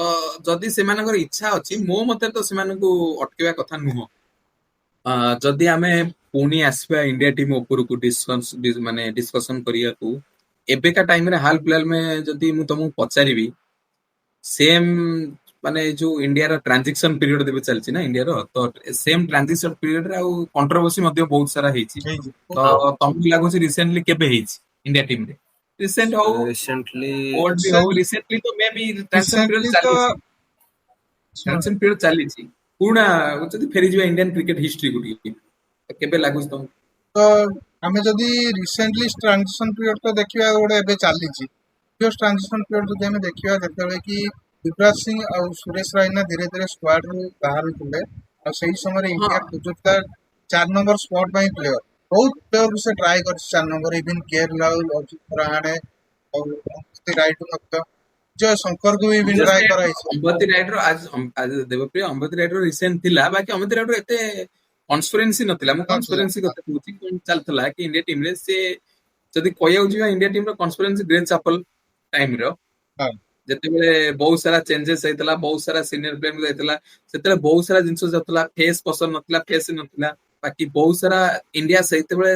ଯଦି ସେମାନଙ୍କର ଇଚ୍ଛା ଅଛି, ମୋ ମତରେ ତ ସେମାନଙ୍କୁ ଅଟକେଇବା କଥା ନୁହଁ। ଯଦି ଆମେ ପୁଣି ଆସିବା ଇଣ୍ଡିଆ ଟିମ୍ ଉପରକୁ ମାନେ ଡିସ୍କସନ କରିବାକୁ, ଏବେକା ଟାଇମରେ ହାଲ ଫିଲହାଲ ଯଦି ମୁଁ ତମକୁ ପଚାରିବି, ସେମ୍ ମାନେ ଯୋଉ ଇଣ୍ଡିଆର ଟ୍ରାନଜିକ୍ସନ ପିରିୟଡ ଏବେ ଚାଲିଛି ନା ଇଣ୍ଡିଆର, ତ ସେମ ଟ୍ରାନଜିକ୍ସନ ପିରିୟଡ ରେ ଆଉ କଣ୍ଟ୍ରୋଭର୍ସି ମଧ୍ୟ ବହୁତ ସାରା ହେଇଛି। ହେଇଛି। ତ ହଁ ତମକୁ ଲାଗୁଛି ରିସେଣ୍ଟଲି କେବେ ହେଇଛି ଇଣ୍ଡିଆ ଟିମ ରେ? ରିସେଣ୍ଟ ହଉ ରିସେଣ୍ଟଲି ଓଲ୍ଡ ବି ହଉ, ରିସେଣ୍ଟଲି ତ ମେ ବି ଟ୍ରାନଜିସନ ପିରିୟଡ ରିସେଣ୍ଟଲି ତ ଚାଲିଛି, ଶୁଣ, ଟ୍ରାନଜିସନ ପିରିୟଡ ଚାଲିଛି। ପୁରୁଣା ଯଦି ଫେରିଯିବା ଇଣ୍ଡିଆନ କ୍ରିକେଟ ହିଷ୍ଟ୍ରି କୁ ଟିକେ, ତ କେବେ ଲାଗୁଛି ତମକୁ? ତ ଆମେ ଯଦି ରିସେଣ୍ଟଲି ଟ୍ରାନଜିସନ ପିରିୟଡ ତ ଦେଖିବା ଗୋଟେ ଏବେ ଚାଲିଛି। ଟ୍ରାନଜିସନ ପିରିୟଡ ଯଦି ଆମେ ଦେଖିବା, ଯେତେବେଳେ କି ଯୁବରାଜ ସିଂ ଆଉ ସୁରେଶ ରାଇନା ଧୀରେ ଧୀରେ ସ୍କ୍ୱାଡ ରୁ ବାହାରୁଥିଲେ, ଆଉ ସେଇ ସମୟରେ ହଁ ଇଣ୍ଡିଆ ଖୋଜୁଥିଲା 4 ନମ୍ବର ସ୍ପଟ ପାଇଁ ପ୍ଲେୟର। ବହୁତ ପ୍ଲେୟର ସେ ଟ୍ରାଏ କରିଛି 4 number, even KL Rahul, Ajit Rahane ଆଉ ଅମ୍ବତି ରାୟୁଡୁ ମଧ୍ୟ, ବିଜୟ ଶଙ୍କରକୁ ବି ଇଭିନ ଟ୍ରାଏ କରାଯାଇଛି। ଅମ୍ବତି ରାଇଡର ଆଜି ଦେବପ୍ରିୟ ଅମ୍ବତି ରାଇଡର ରିସେଣ୍ଟ ଥିଲା, ବାକି ଅମ୍ବତି ରାଇଡର ଏତେ କନସ୍ପିରେନ୍ସି ନଥିଲା। ମୁଁ ନଥିଲା। କନସ୍ପିରେନ୍ସି କଥା କହୁଛି, କଣ ଚାଲିଥିଲା କି ଇଣ୍ଡିଆ ଟିମ ରେ ସେ, ଯଦି କହିବାକୁ ଯିବା ଇଣ୍ଡିଆ ଟିମ ର କନସ୍ପିରେନ୍ସି ଗ୍ରେଟ୍ ଚାପଲ ଟାଇମ ର, ହଁ ଯେତେବେଳେ ବହୁତ ସାରା ଚେଞ୍ଜେସ ହେଇଥିଲା, ବହୁତ ସାରା ସିନିୟର ପ୍ଲେୟର ଯାଇଥିଲା, ସେତେବେଳେ ବହୁତ ସାରା ଜିନିଷ ଯାଉଥିଲା, ଫେସ୍ ପସନ୍ଦ ନଥିଲା, ଫେସ୍ ନଥିଲା, ବାକି ବହୁତ ସାରା ଇଣ୍ଡିଆ ସେଇତେବେଳେ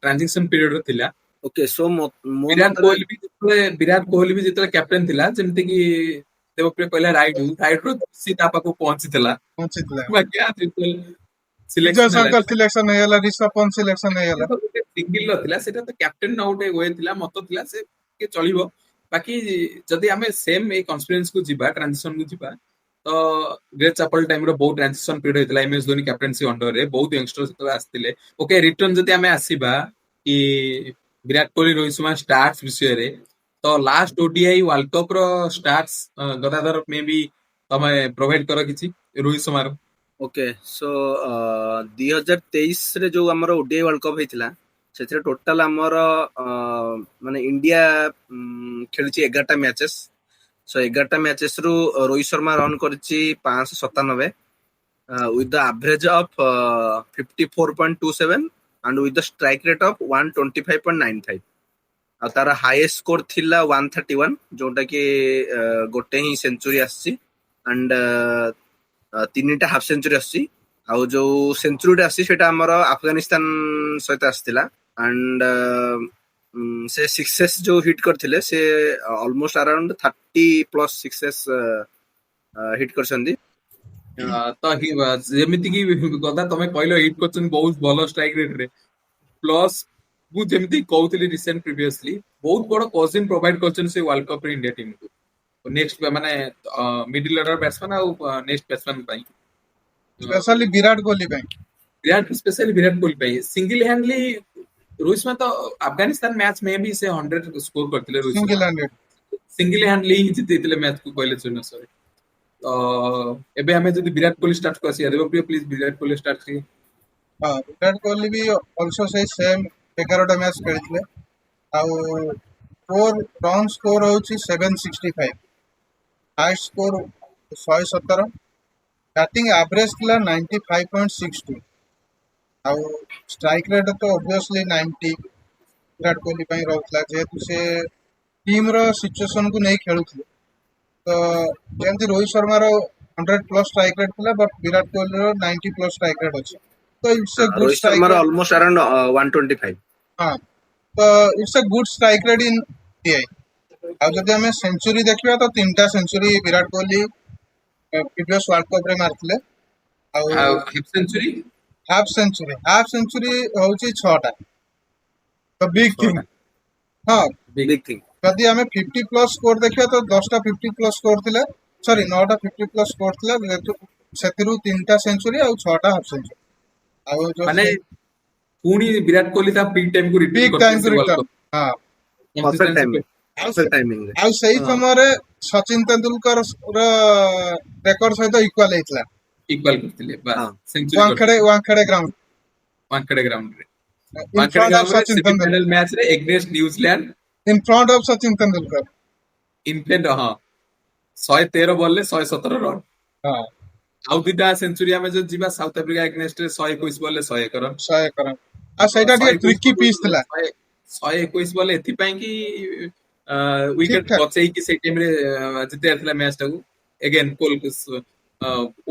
ଟ୍ରାନଜିକ୍ସନ ପିରିୟଡ ଥିଲା। ଓକେ ସୋ ମୋ ବିରାଟ ମତରେ କୋହଲି ବି ଯେତେବେଳେ କ୍ୟାପ୍ଟେନ ଥିଲା, ଯେମିତି କି ଦେବପ୍ରିୟ କହିଲା ରାଇଡୁ ସେ ତା ପାଖକୁ ପହଞ୍ଚିଥିଲା, ପହଞ୍ଚିଥିଲା। ବାକି ବିଜୟ ସିଲେକ୍ସନ ଶଙ୍କର ହେଲାନି। ସିଲେକ୍ସନ ହେଇଗଲା, ରିଷଭ ପନ୍ତ ସିଲେକ୍ସନ ହେଇଗଲା। ସେଟା ତ ଗୋଟେ ସିଙ୍ଗିଲ ର ଥିଲା, ସେଟା ତ କ୍ୟାପ୍ଟେନ ର ଗୋଟେ ୱେ ଥିଲା, ମତ ଥିଲା, ସେ ଟିକେ ଚଳିବ। ବାକି ଯଦି ଆମେ ସେମ ଏଇ କନସ୍ପିରେନ୍ସ କୁ ଯିବା, ଟ୍ରାନଜିସନ କୁ ଯିବା, ତ ଗ୍ରେଟ୍ ଚାପଲ ଟାଇମ ର ବହୁତ ଟ୍ରାନଜିସନ ପିରିୟଡ ହେଇଥିଲା, ଏମଏସ୍ ଧୋନି କ୍ୟାପ୍ଟେନ୍ସି ଅଣ୍ଡରରେ ବହୁତ ୟଙ୍ଗଷ୍ଟର ସେତେବେଳେ ଆସିଥିଲେ। ଓକେ, ରିଟର୍ନ ଯଦି ଆମେ ଆସିବା କି ବିରାଟ କୋହଲି, ରୋହିତ ଶର୍ମା ଷ୍ଟାର୍ଟ ବିଷୟରେ, ତ ଲାଷ୍ଟ ଓଡିଆଇ ୱାର୍ଲଡ କପ ର ଷ୍ଟାର୍ଟ ଗଦାଧର ମେ ବି ତମେ ପ୍ରୋଭାଇଡ କର କିଛି ରୋହିତ ଶର୍ମାର। ଓକେ ସୋ 2023 ରେ ଯୋଉ ଆମର ଓଡିଆଇ ୱାର୍ଲଡ କପ୍ ହେଇଥିଲା, ସେଥିରେ ଟୋଟାଲ ଆମର ମାନେ ଇଣ୍ଡିଆ ଖେଳିଛି 11ଟା ମ୍ୟାଚେସ୍। ସୋ 11ଟା ମ୍ୟାଚେସ୍ ରୁ ରୋହିତ ଶର୍ମା ରନ୍ କରିଛି 597 with the average of 54.27 and with the strike rate of 125.95। ଆଉ ତାର ହାଇଏଷ୍ଟ ସ୍କୋର ଥିଲା 131, ଯୋଉଟା କି ଗୋଟେ ହିଁ ସେଞ୍ଚୁରୀ ଆସିଛି, ଆଣ୍ଡ 3ଟା ହାଫ ସେଞ୍ଚୁରୀ ଆସିଛି। ଆଉ ଯୋଉ ସେଞ୍ଚୁରୀଟା ଆସିଛି ସେଟା ଆମର ଆଫଗାନିସ୍ତାନ ସହିତ ଆସିଥିଲା, ଆଣ୍ଡ ସେ ସିକ୍ସେସ୍ ଯୋଉ ହିଟ୍ କରିଥିଲେ, ସେ ଅଲମୋଷ୍ଟ ଆରାଉଣ୍ଡ 30+ ସିକ୍ସେସ୍ ହିଟ୍ କରିଛନ୍ତି। ତ ଯେମିତି କି ଗଦା ତମେ କହିଲ ହିଟ୍ କରୁଛନ୍ତି ବହୁତ ଭଲ ଷ୍ଟ୍ରାଇକ ରେଟ ରେ, ପ୍ଲସ ମୁଁ ଯେମିତି କହୁଥିଲି ରିସେଣ୍ଟ ପ୍ରିଭିୟସଲି, ବହୁତ ବଡ ପଜିସନ ପ୍ରୋଭାଇଡ କରୁଛନ୍ତି ସେ ୱାର୍ଲଡ କପ ରେ ଇଣ୍ଡିଆ ଟିମ କୁ, ନେକ୍ସଟ ମାନେ ମିଡିଲ ଅର୍ଡର ବ୍ୟାଟ୍ସମ୍ୟାନ ଆଉ ନେକ୍ସଟ ବ୍ୟାଟ୍ସମ୍ୟାନ ପାଇଁ, ସ୍ପେଶାଲି ବିରାଟ କୋହଲି ପାଇଁ। ସ୍ପେଶାଲି ବିରାଟ କୋହଲି ପାଇଁ ସିଙ୍ଗଲ ହ୍ୟାଣ୍ଡଲି ରୋହିତ ଶର୍ମା ତ ଆଫଗାନିସ୍ତାନ ମ୍ୟାଚ ମେ ବି ସେ 100 ସ୍କୋର କରିଥିଲେ Rohit Sharma, single handed. Single handedly ହିଁ ଜିତେଇଥିଲେ ମ୍ୟାଚ କୁ କହିଲେ ଚଳେ। ତ ଏବେ ଆମେ ଯଦି ବିରାଟ କୋହଲି ଷ୍ଟାର୍ଟ କୁ ଆସିବା, ଦେବପ୍ରିୟ ପ୍ଲିଜ ବିରାଟ କୋହଲି ଷ୍ଟାର୍ଟ କରିବେ। ହଁ, ବିରାଟ କୋହଲି ବି ଅଲସୋ ସେଇ ସେମ୍ 11ଟା ମ୍ୟାଚ୍ ଖେଳିଥିଲେ। ଆଉ ରନ୍ ସ୍କୋର ହଉଛି 765, ହାଇଷ୍ଟ ସ୍କୋର 117, ବ୍ୟାଟିଂ ଆଭରେଜ ଥିଲା 95.62, ଆଉ ଷ୍ଟ୍ରାଇକ୍ ରେଟ୍ ତ ଅବଭିୟସଲି 90 ବିରାଟ କୋହଲି ପାଇଁ ରହୁଥିଲା, ଯେହେତୁ ସେ ଟିମ୍ ର ସିଚୁଏସନ୍ କୁ ନେଇ ଖେଳୁଥିଲେ। ତ ଯେମିତି ରୋହିତ ଶର୍ମାର 100+ ଷ୍ଟ୍ରାଇକ୍ ରେଟ୍ ଥିଲା, ବଟ୍ ବିରାଟ କୋହଲିର 90+ ଷ୍ଟ୍ରାଇକ୍ ରେଟ୍ ଅଛି। ତ it's a good Rohit strike ଶର୍ମାର ରେଟ୍। Almost around 125। ହଁ, ତ it's a good strike rate in ODI. ଆଉ ଯଦି ଆମେ ସେଞ୍ଚୁରୀ ଦେଖିବା, ତ 3ଟା century Virat Kohli previous world cup ରେ ମାରିଥିଲେ। ଆଉ ଆଉ ହାଫ ସେଞ୍ଚୁରୀ ହାଫ୍ ସେଞ୍ଚୁରୀ ହଉଛି 6ଟା। ତ ବିଗ୍ ଥିଙ୍ଗ। 6ଟା ହଁ, ବିగ్ ଥିଙ୍ଗ। ଯଦି ଆମେ 50+ ସ୍କୋର ଦେଖିବା, ତ 10ଟା 50+ ସ୍କୋର ଥିଲା, ସରି 9ଟା 50+ ସ୍କୋର ଥିଲା, ଯେହେତୁ ସେଥିରୁ 3ଟା ସେଞ୍ଚୁରୀ ଆଉ 6ଟା ହାଫ୍ ସେଞ୍ଚୁରୀ। ଆଉ ମାନେ ଯୋଉ ପୁଣି ବିରାଟ କୋହଲି ତା ପିକ୍ ଟାଇମ କୁ ରିଟର୍ନ ପିକ୍ କରିଥିଲେ ଟାଇମ୍ ସେ କୁ ୱାର୍ଲଡ ରିଟର୍ନ। କପ ହଁ, ପରଫେକ୍ଟ କନସିଷ୍ଟେନ୍ସି। ଟାଇମିଂ, ଆଉ ପରଫେକ୍ଟ ଟାଇମିଂ ରେ। ଆଉ ସେଇ ହଁ, ସମୟରେ ସଚିନ ତେନ୍ଦୁଲକର ର ରେକର୍ଡ ସହିତ ଇକ୍ୱାଲ ହେଇଥିଲା, ଇକ୍ୱାଲ କରିଥିଲେ, ବାସ୍ ହଁ। ସେଞ୍ଚୁରୀ କରିଥିଲେ ୱାଙ୍ଗଖେଡେ ଗ୍ରାଉଣ୍ଡ ୱାନଖେଡେ ଗ୍ରାଉଣ୍ଡ ରେ। In Wankhede front of ground ରେ ସଚିନ ତେନ୍ଦୁଲକର। ସେମିଫାଇନାଲ ମ୍ୟାଚ ରେ against New Zealand, in front of Sachin Tendulkar. ଇନଫ୍ଲେଣ୍ଡ, ହଁ 113 ବଲ ରେ 117 ରନ୍। ହଁ, ଆଉ ଦିଟା ସେଞ୍ଚୁରୀ ଆମେ ଯଦି ଯିବା, ସାଉଥ ଆଫ୍ରିକା ଏଗନେଷ୍ଟ ରେ 121 ବଲ ରେ 101 ରନ୍। 101 ରନ୍। ଆଉ ସେଇଟା ଟିକେ 121 ଟ୍ରିକି ପିଚ୍ ଥିଲା। 121 ବଲ ଏଥିପାଇଁ କି ଠିକ ୱିକେଟ ଠାକ ବଚେଇକି ସେଇ ଟାଇମରେ ଜିତିବାର ଥିଲା ମ୍ୟାଚ ଟାକୁ। Again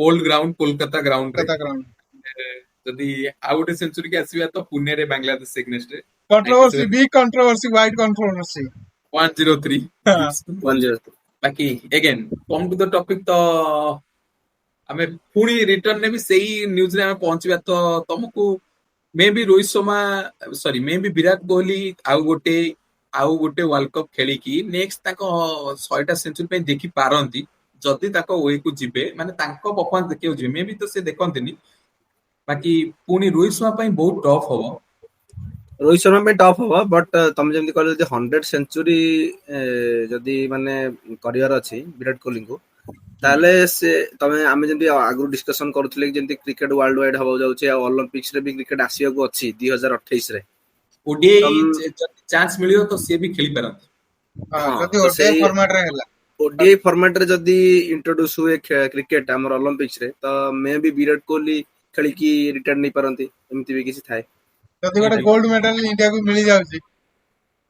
old ground Kolkata ground ରେ। କଥା ଗ୍ରାଉଣ୍ଡ। ଯଦି ଆଉ ଗୋଟେ ସେଞ୍ଚୁରୀ କି ଆସିବା, ତ ପୁନେରେ ବାଂଲାଦେଶ ଏଗନେଷ୍ଟ ରେ controversy, 97 big controversy, wide controversy. 103 ହଁ, 103। ବାକି again come to the topic ତ ଆମେ ପୁଣି ରିଟର୍ନ ବି ସେଇ ନ୍ୟୁଜରେ ଆମେ ପହଞ୍ଚିବା। ତ ତମକୁ ମେ ବି ରୋହିତ ଶର୍ମା ସରି ମେ ବି ବିରାଟ କୋହଲି ଆଉ ଗୋଟେ ୱାର୍ଲଡ କପ୍ ଖେଳିକି ନେକ୍ସଟ ତାଙ୍କ 100ଟା ସେଞ୍ଚୁରୀ ପାଇଁ ଦେଖି ପାରନ୍ତି ଯଦି ତାଙ୍କ ୱେ କୁ ଯିବେ, ମାନେ ତାଙ୍କ ପରଫର୍ମାନ୍ସ ଦେଖିବାକୁ ଯିବେ। ମେ ବି ତ ସେ ଦେଖନ୍ତିନି, ବାକି ପୁଣି ରୋହିତ ଶର୍ମା ପାଇଁ ବହୁତ ଟଫ୍ ହବ। ରୋହିତ ଶର୍ମା ପାଇଁ ଟଫ୍ ହବ, ବଟ୍ ତମେ ଯେମିତି କହିଲ ଯଦି 100 ସେଞ୍ଚୁରୀ ଯଦି ମାନେ କରିବାର ଅଛି ବିରାଟ କୋହଲିଙ୍କୁ, ତାହେଲେ ସେ ଆମେ ଯେମିତି ଆଗରୁ ଡିସ୍କସନ କରୁଥିଲେ କି ଯେମିତି କ୍ରିକେଟ ୱାର୍ଲଡ ୱାଇଡ ହବାକୁ ଯାଉଛି ଆଉ ଅଲିମ୍ପିକ୍ସ ରେ ବି କ୍ରିକେଟ ଆସିବାକୁ ଅଛି 2028 ରେ। ଓଡିଆଇ ତମ୍ ଯଦି ଚାନ୍ସ ମିଳିବ ତ ସିଏ ବି ଖେଳି ପାରନ୍ତି। ହଁ ଯଦି ତ ଓଡିଆଇ ସେଇ ଫର୍ମାଟ ରେ ହେଲା, ଓଡିଆଇ ଫର୍ମାଟ ରେ ଯଦି ଇଣ୍ଟ୍ରୋଡ୍ୟୁସ ହୁଏ କ୍ରିକେଟ ଆମର ଅଲିମ୍ପିକ୍ସ ରେ, ତ ମେ ବି ବିରାଟ କୋହଲି ଖେଳିକି ରିଟାୟାର ନେଇପାରନ୍ତି, ଏମିତି ବି କିଛି ଥାଏ। ଯଦି ଗୋଟେ ଏଇଟା ବି ଗୋଲ୍ଡ ମେଡାଲ ଇଣ୍ଡିଆକୁ ମିଳି ଯାଉଛି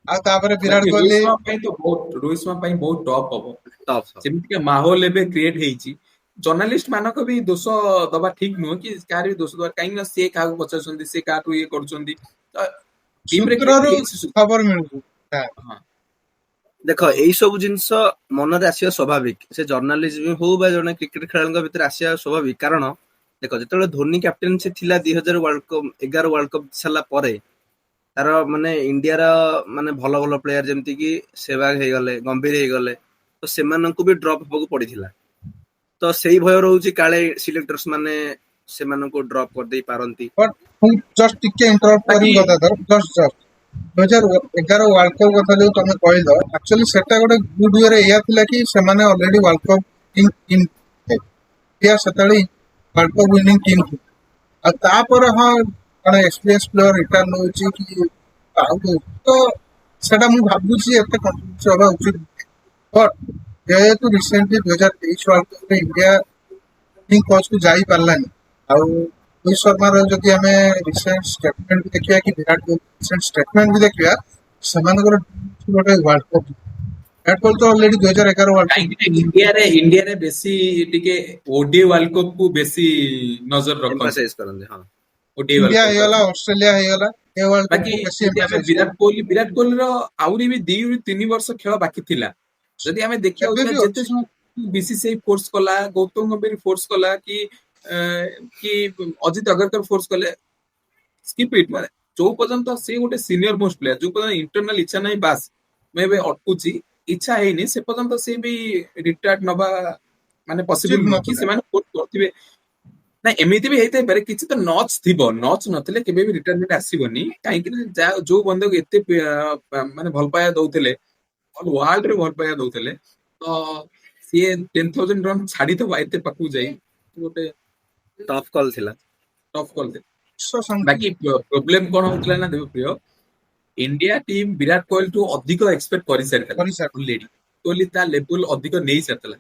ଆଉ ତାପରେ ବିରାଟ ବାକି କୋହଲି ରୋହିତ ଶର୍ମା ପାଇଁ ବହୁତ ଟଫ୍ ହବ। ଟପ୍ ଯେମିତିକା ମାହୋଲ ଏବେ କ୍ରିଏଟ ହେଇଛି, ଜର୍ନାଲିଷ୍ଟ ମାନଙ୍କ ବି ଦୋଷ ଦବା ଠିକ ନୁହଁ କି କାହାର ବି ଦୋଷ ଦବା, କାହିଁକି ନା ସେ କାହାକୁ ପଚାରୁଛନ୍ତି, ସେ କାହାଠୁ ଇଏ କରୁଛନ୍ତି। ତ ଟିମରେ କ୍ରିଏଟ ସୂତ୍ରରୁ ହେଇଛି ଖବର ମିଳୁଛି। ହଁ, ହଁ। ଦେଖ ତ ଏଇ ସବୁ ଜିନିଷ ମନରେ ଆସିବା ସ୍ୱାଭାବିକ, ସେ ଜର୍ଣ୍ଣାଲିଜିମ ହଉ ବା ଜଣେ କ୍ରିକେଟ ଖେଳାଳିଙ୍କ ଭିତରେ ଆସିବା ସ୍ୱାଭାବିକ। କାରଣ ଦେଖ ଯେତେବେଳେ ଧୋନି କ୍ୟାପ୍ଟେନସି ଥିଲା 2011 ୱାର୍ଲଡ କପ୍ ସାରିଲା ପରେ, ତାର ମାନେ ଇଣ୍ଡିଆର ମାନେ ଭଲ ଭଲ ପ୍ଲେୟାର ଯେମିତି କି ସେହବାଗ ହେଇଗଲେ, ଗମ୍ଭୀର ହେଇଗଲେ, ତ ସେମାନଙ୍କୁ ବି ଡ୍ରପ୍ ହବାକୁ ପଡିଥିଲା। ତ ସେଇ ଭୟ ରହୁଛି କାଳେ ସିଲେକ୍ଟର୍ସ ମାନେ ସେମାନଙ୍କୁ ଡ୍ରପ୍ କରିଦେଇ ପାରନ୍ତି। ବଟ୍ ମୁଁ ଜଷ୍ଟ ଟିକେ ଇଣ୍ଟରପ୍ଟ ବାକି କରିବି କଥା ଧର, ଜଷ୍ଟ 2011 ୱାର୍ଲଡ କପ୍ କଥା ଯୋଉ ତମେ କହିଲ, ଆକ୍ଚୁଆଲି ସେଟା ଗୋଟେ ଗୁଡ ୱେରେ ଏଇଆ ଥିଲା କି ସେମାନେ ଅଲରେଡି ୱାର୍ଲଡ କପ୍ ଇଣ୍ଡିଆ ସେତେବେଳେ ୱାର୍ଲଡ କପ୍ ୱିନିଂ ଟିମ୍ ଥିଲା। ଆଉ ତାପରେ ହଁ ଜଣେ ଏକ୍ସପିରିଏନ୍ସ ପ୍ଲେୟର ରିଟର୍ନ ହଉଛି କି ଆଉ ତ ସେଟା ମୁଁ ଭାବୁଛି ଏତେ କଣ୍ଟ୍ରୋଭର୍ସି ହବା ଉଚିତ। ବଟ୍ ଯେହେତୁ ରିସେଣ୍ଟଲି 2023 ୱାର୍ଲଡ କପରେ ଇଣ୍ଡିଆ କୋଚ୍ କୁ ଯାଇ ପାରିଲାନି, ଆଉ ରୋହିତ ଶର୍ମାର ଯଦି ଆମେ ରିସେଣ୍ଟ ଷ୍ଟେଟମେଣ୍ଟ ବି ଦେଖିବା କି ବିରାଟ କୋହଲି ରିସେଣ୍ଟ ଷ୍ଟେଟମେଣ୍ଟ ବି ଦେଖିବା, ସେମାନଙ୍କର ଗୋଟେ ୱାର୍ଲଡ କପ୍ ବିରାଟ କୋହଲି ତ ଅଲରେଡି 2011 ୱାର୍ଲଡ କପ୍ କାହିଁକି ନା ଇଣ୍ଡିଆରେ ବେଶୀ ଟିକେ ଓଡିଆଇ ୱାର୍ଲଡ କପ୍ କୁ ବେଶୀ ନଜର ରଖନ୍ତି। ଏମ୍ଫାସାଇଜ କରନ୍ତି। ହଁ ଓଡିଆଇ ୱାର୍ଲଡ ଇଣ୍ଡିଆ କପ୍ ହେଇଗଲା, ବାକି ଅଷ୍ଟ୍ରେଲିଆ ହେଇଗଲା, ଏ ୱାର୍ଲଡ କପ୍ ବାକି କୁ ବେଶୀ ଯଦି ଆମେ ଏମ୍ଫାସାଇଜ ବିରାଟ କରନ୍ତି। କୋହଲିର ଆହୁରି ବି 2 ରୁ 3 ବର୍ଷ ଖେଳ ବାକି ଥିଲା। ଯଦି ଆମେ ଦେଖିବାକୁ ଏବେ ଯିବା, ବି ଯେତେ ଅଛି। ସମୟ ବିସିସିଆଇ ଫୋର୍ସ କଲା, ଗୌତମ ଗମ୍ଭୀର ଫୋର୍ସ କଲା କି କି ଅଜିତ ଅଗରକର ଫୋର୍ସ କଲେ, ସ୍କିପ୍ ଇଟ୍, ମାନେ ଯୋଉ ପର୍ଯ୍ୟନ୍ତ ସେ ଗୋଟେ ସିନିୟର ମୋଷ୍ଟ ପ୍ଲେୟାର, ଯୋଉ ପର୍ଯ୍ୟନ୍ତ ଇଣ୍ଟରନାଲ ଇଚ୍ଛା ନାହିଁ, ବାସ୍ ମୁଁ ଏବେ ଅଟକୁଛି, ଇଚ୍ଛା ହେଇନି, ସେ ପର୍ଯ୍ୟନ୍ତ ସେ ବି ରିଟାୟାର୍ଡ ନବା ମାନେ ପସିବଲ ଉଚିତ ନୁହଁ କି ନଥିଲା। ସେମାନେ ଫୋର୍ସ କରିଥିବେ। ନାଇଁ ଏମିତି ବି ହେଇଥାଇପାରେ, କିଛି ତ ନଚ୍ ଥିବ, ନଚ୍ ନଥିଲେ କେବେ ବି ରିଟାୟାରମେଣ୍ଟ ଆସିବନି। କାହିଁକି ନା ଯୋଉ ବନ୍ଧୁକୁ ଏତେ ମାନେ ଭଲ ପାଇବା ଦଉଥିଲେ, ୱାର୍ଲଡ ରେ ଭଲ ପାଇବା ଦଉଥିଲେ, ତ ସିଏ 10,000 ରନ୍ ଛାଡିଦବା ଏତେ ପାଖକୁ ଯାଇ ଗୋଟେ ଟଫ୍ କଲ୍ ଥିଲା। Tough call. ସମଥିଙ୍ଗ ବାକି ପ୍ରୋବ୍ଲେମ କଣ ହଉଥିଲା ନା ଦେବପ୍ରିୟ, ଇଣ୍ଡିଆ ଟିମ୍ ବିରାଟ କୋହଲି ଠୁ ଅଧିକ ଏକ୍ସପେକ୍ଟ କରିସାରିଥିଲା କରିସାର। ଅଲରେଡି। କୋହଲି ତା ଲେବୁଲ ଅଧିକ ନେଇ ସାରିଥିଲା।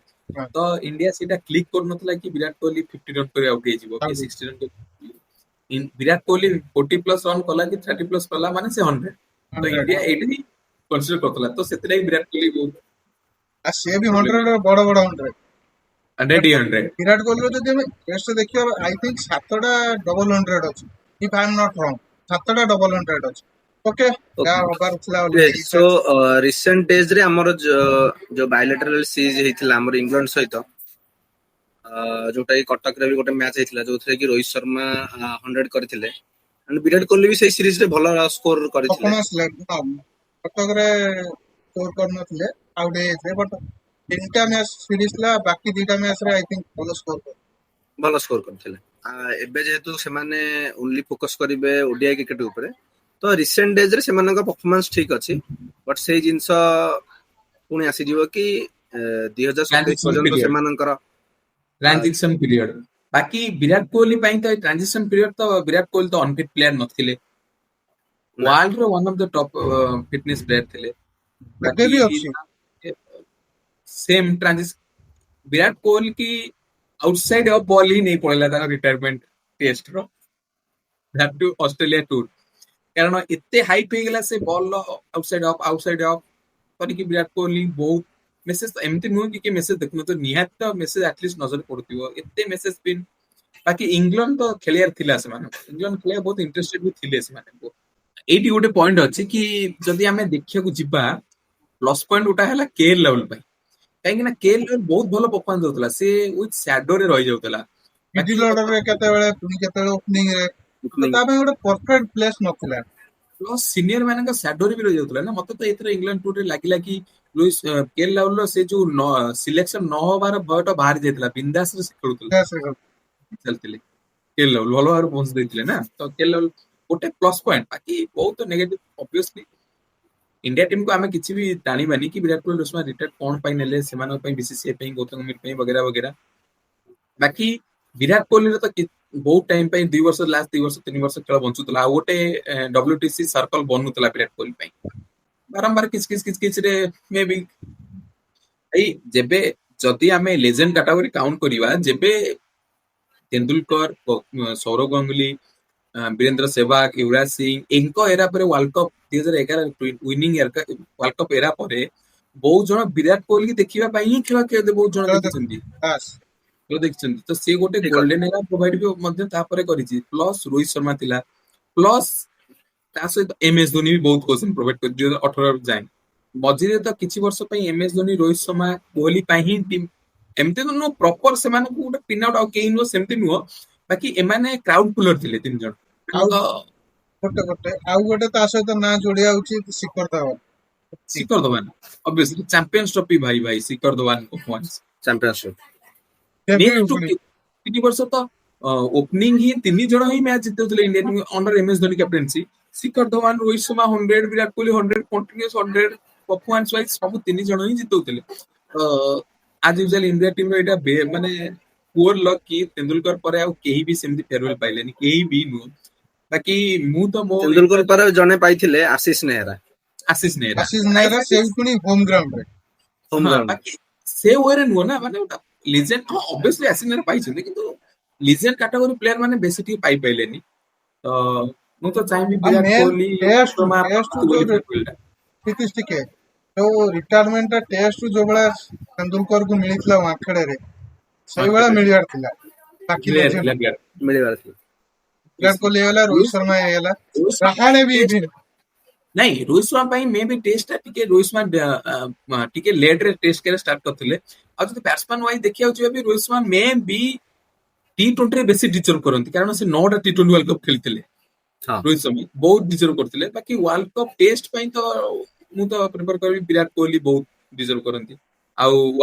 ତ ଇଣ୍ଡିଆ ସେଇଟା କ୍ଲିକ କରୁନଥିଲା କି ବିରାଟ କୋହଲି 50 ରନ୍ କରି ଆଉଟ ହେଇଯିବ କି 60 run. Virat Kohli 40 plus run କଲା କି 30 ପ୍ଲସ କଲା ମାନେ ସେ 100। ତ ଇଣ୍ଡିଆ ଏଇଟା ହିଁ କନସିଡର କରୁଥିଲା, ତ ସେଥିଲାଗି ବିରାଟ କୋହଲି ବହୁତ ଆଉ ସିଏ ବି ପ୍ରୋବ୍ଲେମ 100 ବଡ ବଡ 100। Hundred hundred. ବିରାଟ କୋହଲିର ଯଦି ଆମେ ଟେଷ୍ଟ ଦେଖିବା, ଆଇ ଥିଙ୍କ 7ଟା ଡବଲ 100 ଅଛି, ଇଫ୍ ଆଇ ଏମ୍ ନଟ୍ ରଙ୍ଗ, 7ଟା ଡବଲ 100 ଅଛି। ଓକେ, ଯାହା ହବାର ଥିଲା ଅଲରେଡି ସୋ ହେଇସାରିଛି। ରିସେଣ୍ଟ ଡେଜ ରେ ଆମର ଯୋଉ ବାୟୋଲେଟରାଲ ସିରିଜ ହେଇଥିଲା ଆମର ଇଂଲଣ୍ଡ ସହିତ, ଯୋଉଟା କି କଟକରେ ବି ଗୋଟେ ମ୍ୟାଚ ହେଇଥିଲା, ଯୋଉଥିରେ କି ରୋହିତ ଶର୍ମା 100 କରିଥିଲେ, ବିରାଟ କୋହଲି ବି ସେଇ ସିରିଜ ରେ ଭଲ ସ୍କୋର କରିଥିଲେ। ପରଫରମାନ୍ସ କଟକରେ ସ୍କୋର କରିନଥିଲେ, ଆଉଟ ହେଇଯାଇଥିଲେ, ବଟ୍ 3ଟା ମ୍ୟାଚ ସିରିଜ ଥିଲା, ବାକି 2ଟା ମ୍ୟାଚରେ ଆଇ ଥିଙ୍କ ଭଲ ସ୍କୋର କରିଥିଲେ। ଭଲ ସ୍କୋର କରିଥିଲେ। ଏବେ ଯେହେତୁ ସେମାନେ ଓନ୍ଲି ଫୋକସ କରିବେ ଓଡିଆଇ କ୍ରିକେଟ ଉପରେ, ତ ରିସେଣ୍ଟ ଡେଜ ରେ ସେମାନଙ୍କ ପରଫରମାନ୍ସ ଠିକ ଅଛି, ବଟ୍ ସେଇ ଜିନିଷ ପୁଣି ଆସିଯିବ କି 2027 ଟ୍ରାନଜିସନ ପର୍ଯ୍ୟନ୍ତ ପିରିୟଡ, ସେମାନଙ୍କର ଟ୍ରାନଜିସନ ପିରିୟଡ। ବାକି ବିରାଟ କୋହଲି ପାଇଁ ତ ଟ୍ରାନଜିସନ ପିରିୟଡ ତ ବିରାଟ କୋହଲି ତ ଅନଫିଟ ପ୍ଲେୟାର ନଥିଲେ, ନା ୱାର୍ଲଡ ର one of the top fitness player ଥିଲେ। ଏବେ ବାକି ବି ଅଛି। ସେମ ଟ୍ରାନଜିସନ ବିରାଟ କୋହଲି କି ଆଉଟସାଇଡ ଅଫ ବଲ୍ ହିଁ ନେଇ ପଳେଇଲା ତାଙ୍କ ରିଟାୟାରମେଣ୍ଟ ଟେଷ୍ଟ ର, ଦ୍ୟାଟ ଟୁ ଅଷ୍ଟ୍ରେଲିଆ ଟୁର। କାରଣ ଏତେ ହାଇପ ହେଇଗଲା ସେ ବଲ ଆଉଟସାଇଡ ଅଫ କରିକି ବିରାଟ କୋହଲି ବହୁତ ମେସେଜ, ଏମିତି ନୁହଁ କି ମେସେଜ ଦେଖୁନଥିବ, ନିହାତି ତ ମେସେଜ ଆଟଲିଷ୍ଟ ନଜର ପଡୁଥିବ, ଏତେ ମେସେଜ ସ୍ପିନ୍। ବାକି ଇଂଲଣ୍ଡ ତ ଖେଳିବାର ଥିଲା ସେମାନଙ୍କୁ, ଇଂଲଣ୍ଡ ଖେଳିବା ବହୁତ ଇଣ୍ଟରେଷ୍ଟେଡ ବି ଥିଲେ ସେମାନେ। ଏଇଠି ଗୋଟେ ପଏଣ୍ଟ ଅଛି କି ଯଦି ଆମେ ଦେଖିବାକୁ ଯିବା, ପ୍ଲସ ପଏଣ୍ଟ ଗୋଟା ହେଲା କେ ଏଲ ରାହୁଲ ପାଇଁ, କାହିଁକି ନା କେଏଲ ବହୁତ ଭଲ ପରଫର୍ମାନ୍ସ ଦଉଥିଲା, ସେ ୱିଥ ସ୍ୟାଡୋ ରେ ରହିଯାଉଥିଲା। ବାକି ମିଡିଲ ଅର୍ଡରରେ କେତେବେଳେ ପୁଣି କେତେବେଳେ ଓପନିଂ ରେ, ତ ତା ପାଇଁ ଗୋଟେ ପରଫେକ୍ଟ ପ୍ଲେସ ନଥିଲା। ସିନିୟର ମାନଙ୍କ ସ୍ୟାଡୋ ରେ ବି ରହିଯାଉଥିଲା ନା। ମତେ ତ ଏଥର ଇଂଲଣ୍ଡ ଟୁରରେ ଲାଗିଲା କି ଲୁଇସ୍ କେଏଲ ରାହୁଲର ସେ ଯୋଉ ସିଲେକ୍ସନ ନ ହବାର ଭୟଟା ବାହାରି ଯାଇଥିଲା, ବିନ୍ଦାସରେ ସେ ଖେଳୁଥିଲା ଚାଲିଥିଲେ। କେଏଲ ରାହୁଲ ଭଲ ଭାବରେ ପହଞ୍ଚି ଦେଇଥିଲେ ନା, ତ କେଏଲ ରାହୁଲ ଗୋଟେ ପ୍ଲସ ପଏଣ୍ଟ। ବାକି ବହୁତ ନେଗେଟିଭ ଅବଭିୟସଲି ଇଣ୍ଡିଆ ଟିମକୁ ଆମେ କିଛି ବି ଜାଣିବାନି କି ବିରାଟ କୋହଲି ରୋହିତ ଶର୍ମା ରିଟାୟାର୍ଡ କଣ ପାଇଁ ନେଲେ, ସେମାନଙ୍କ ପାଇଁ ବିସିସିଆଇ ପାଇଁ, ଗୌତମ ଗମ୍ଭୀର ପାଇଁ ବଗେରା ବଗେରା। ବାକି ବିରାଟ କୋହଲିର ତ ବହୁତ ଟାଇମ ପାଇଁ 2 ବର୍ଷ, ଲାଷ୍ଟ 2 ବର୍ଷ 3 ବର୍ଷ ଖେଳ ବଞ୍ଚୁଥିଲା, ଆଉ ଗୋଟେ WTC ସର୍କଲ ବନୁଥିଲା ବିରାଟ କୋହଲି ପାଇଁ। ବାରମ୍ବାର କିଛି କିଛି ରେ ମେ ବି ଏଇ ଯେବେ ଯଦି ଆମେ ଲେଜେଣ୍ଡ କାଟାଗୋରୀ କାଉଣ୍ଟ କରିବା, ଯେବେ ତେନ୍ଦୁଲକର, ସୌରଭ ଗାଙ୍ଗୁଲି, ବୀରେନ୍ଦ୍ର ସେହବାଗ, ୟୁବରାଜ ସିଂ ଏଙ୍କ ଏରା ପରେ world cup 2011 winning world cup ଏରା ପରେ ବହୁତ ଜଣ ବିରାଟ କୋହଲି ଦେଖିବା ପାଇଁ ହିଁ ଖେଳ ବହୁତ ଜଣ ଦେଖିଛନ୍ତି, ବାସ୍ ଦେଖିଛନ୍ତି। ତ ସେ ଗୋଟେ ଠିକ କଥା। ଗୋଲ୍ଡେନ ଏରା ପ୍ରୋଭାଇଡ ବି ମଧ୍ୟ ତାପରେ କରିଛି। ପ୍ଲସ ରୋହିତ ଶର୍ମା ଥିଲା, ପ୍ଲସ ତା ସହିତ MS ଧୋନି ବି ବହୁତ କୋଶ୍ଚିନ୍ ପ୍ରୋଭାଇଡ କରି 2018 ଯାଏଁ। ମଝିରେ ତ କିଛି ବର୍ଷ ପାଇଁ MS ଧୋନି, ରୋହିତ ଶର୍ମା, କୋହଲି ପାଇଁ ହିଁ ଟିମ୍, ଏମିତି ତ ନୁହଁ ପ୍ରପର ସେମାନଙ୍କୁ ଗୋଟେ ପିନ୍ ଆଉଟ୍ ଆଉ କେହି ନୁହଁ ସେମିତି ନୁହଁ, ବାକି ଏମାନେ କ୍ରାଉଡ ପୁଲର ଥିଲେ 3 ଜଣ। ଆଉ ତ ଗୋଟେ ତା ସହିତ ନାଁ ଯୋଡିଆ ହଉଛି Shikhar Dhawan. Shikhar Dhawan obviously champions trophy ଭାଇ Shikhar Dhawan performance championship debut next ପୁଣି 3 ବର୍ଷ ତ ଓପନିଂ ହିଁ 3 ଜଣ ହିଁ ମ୍ୟାଚ ଜିତୁଥିଲେ Indian under MS Dhoni captaincy. Shikhar Dhawan, Rohit Sharma 100, Virat Kohli 100, continuous 100 performance wise ସବୁ 3 ଜଣ ହିଁ ଜିତଉଥିଲେ। ଆଜ ୟୁଜୁଆଲ ଇଣ୍ଡିଆ ଟିମ ର ଏଇଟା ମାନେ ପୁଅର ଲକ୍ କି ତେନ୍ଦୁଲକର ପରେ ଆଉ କେହି ବି ସେମିତି ଫେରୱେଲ ପାଇଲେନି, କେହି ବି ନୁହଁ। ବାକି ମୁଁ ତ ମୋ ତେନ୍ଦୁଲକର ପରେ ଜଣେ ପାଇଥିଲେ ଆଶିଷ ନେହରା, ଆଶିଷ ନେହରା ଆଶିଷ ନେହରା, ସେ ବି ପୁଣି ହୋମ ଗ୍ରାଉଣ୍ଡ ରେ। ହୋମ ହଁ, ଗ୍ରାଉଣ୍ଡ। ବାକି ସେ ୱେରେ ନୁହଁ ନା, ମାନେ ଗୋଟେ ଲିଜେଣ୍ଡ। ହଁ ଅବଭିୟସଲି ଆଶିଷ ନେହରା ପାଇଛନ୍ତି, କିନ୍ତୁ ଲିଜେଣ୍ଡ କାଟାଗୋରୀ ପ୍ଲେୟାର ମାନେ ବେଶୀ ଟିକେ ପାଇପାରିଲେନି। ତ ମୁଁ ତ ଚାହିଁବି ଆଉ ବିରାଟ ମେନ୍ କୋହଲି, ଟେଷ୍ଟ ଶର୍ମା ଟେଷ୍ଟ ପାଆନ୍ତୁ ବୋଲି ଯୋଉ ଫେରୱେଲ ଟା। ଟିକେ ଯୋଉ ରିଟାୟାରମେଣ୍ଟ ଟେଷ୍ଟ ଯୋଉ ଭଳିଆ ତେନ୍ଦୁଲକରକୁ ମିଳିଥିଲା ୱାଙ୍ଖେଡେରେ, ସେଇଭଳିଆ ମାର୍କେଟରେ ମିଳିବାର ଥିଲା। ବାକି ମିଳିବାର ଥିଲା ଲେଜେଣ୍ଡ ବିରାଟ ମିଳିବାର ଥିଲା। ବିରାଟ କୋହଲି ହେଇଗଲା, ରୋହିତ ଶର୍ମା ହେଇଗଲା, ରୋହିତ ଶର୍ମା ପାଇଁ ରାହାଣେ ବି ଟେଷ୍ଟ ଇଭିନ୍। ନାଇଁ, ରୋହିତ ଶର୍ମା ପାଇଁ ମେ ବି ଟେଷ୍ଟ ଟିକେ ରୋହିତ ଶର୍ମା ଟିକେ ଲେଟ ରେ ଟେଷ୍ଟ କ୍ୟାରିୟର ଷ୍ଟାର୍ଟ କରିଥିଲେ। ଆଉ ଯଦି ବ୍ୟାଟ୍ସମ୍ୟାନ ୱାଇଜ ଦେଖିବାକୁ ଯିବା ବି ରୋହିତ ଶର୍ମା ମେ ବି T20 ରେ ବେଶୀ ଡିଜର୍ଭ କରନ୍ତି, କାରଣ ସେ 9ଟା T20 ୱାର୍ଲଡ କପ୍ ଖେଳିଥିଲେ। ହଁ ରୋହିତ ଶର୍ମା ବହୁତ ଡିଜର୍ଭ କରିଥିଲେ। ବାକି ୱାର୍ଲଡ କପ୍ ଟେଷ୍ଟ ପାଇଁ ତ ମୁଁ ତ ପ୍ରିଫର କରିବି ବିରାଟ କୋହଲି ବହୁତ ଡିଜର୍ଭ କରନ୍ତି, ଆଉ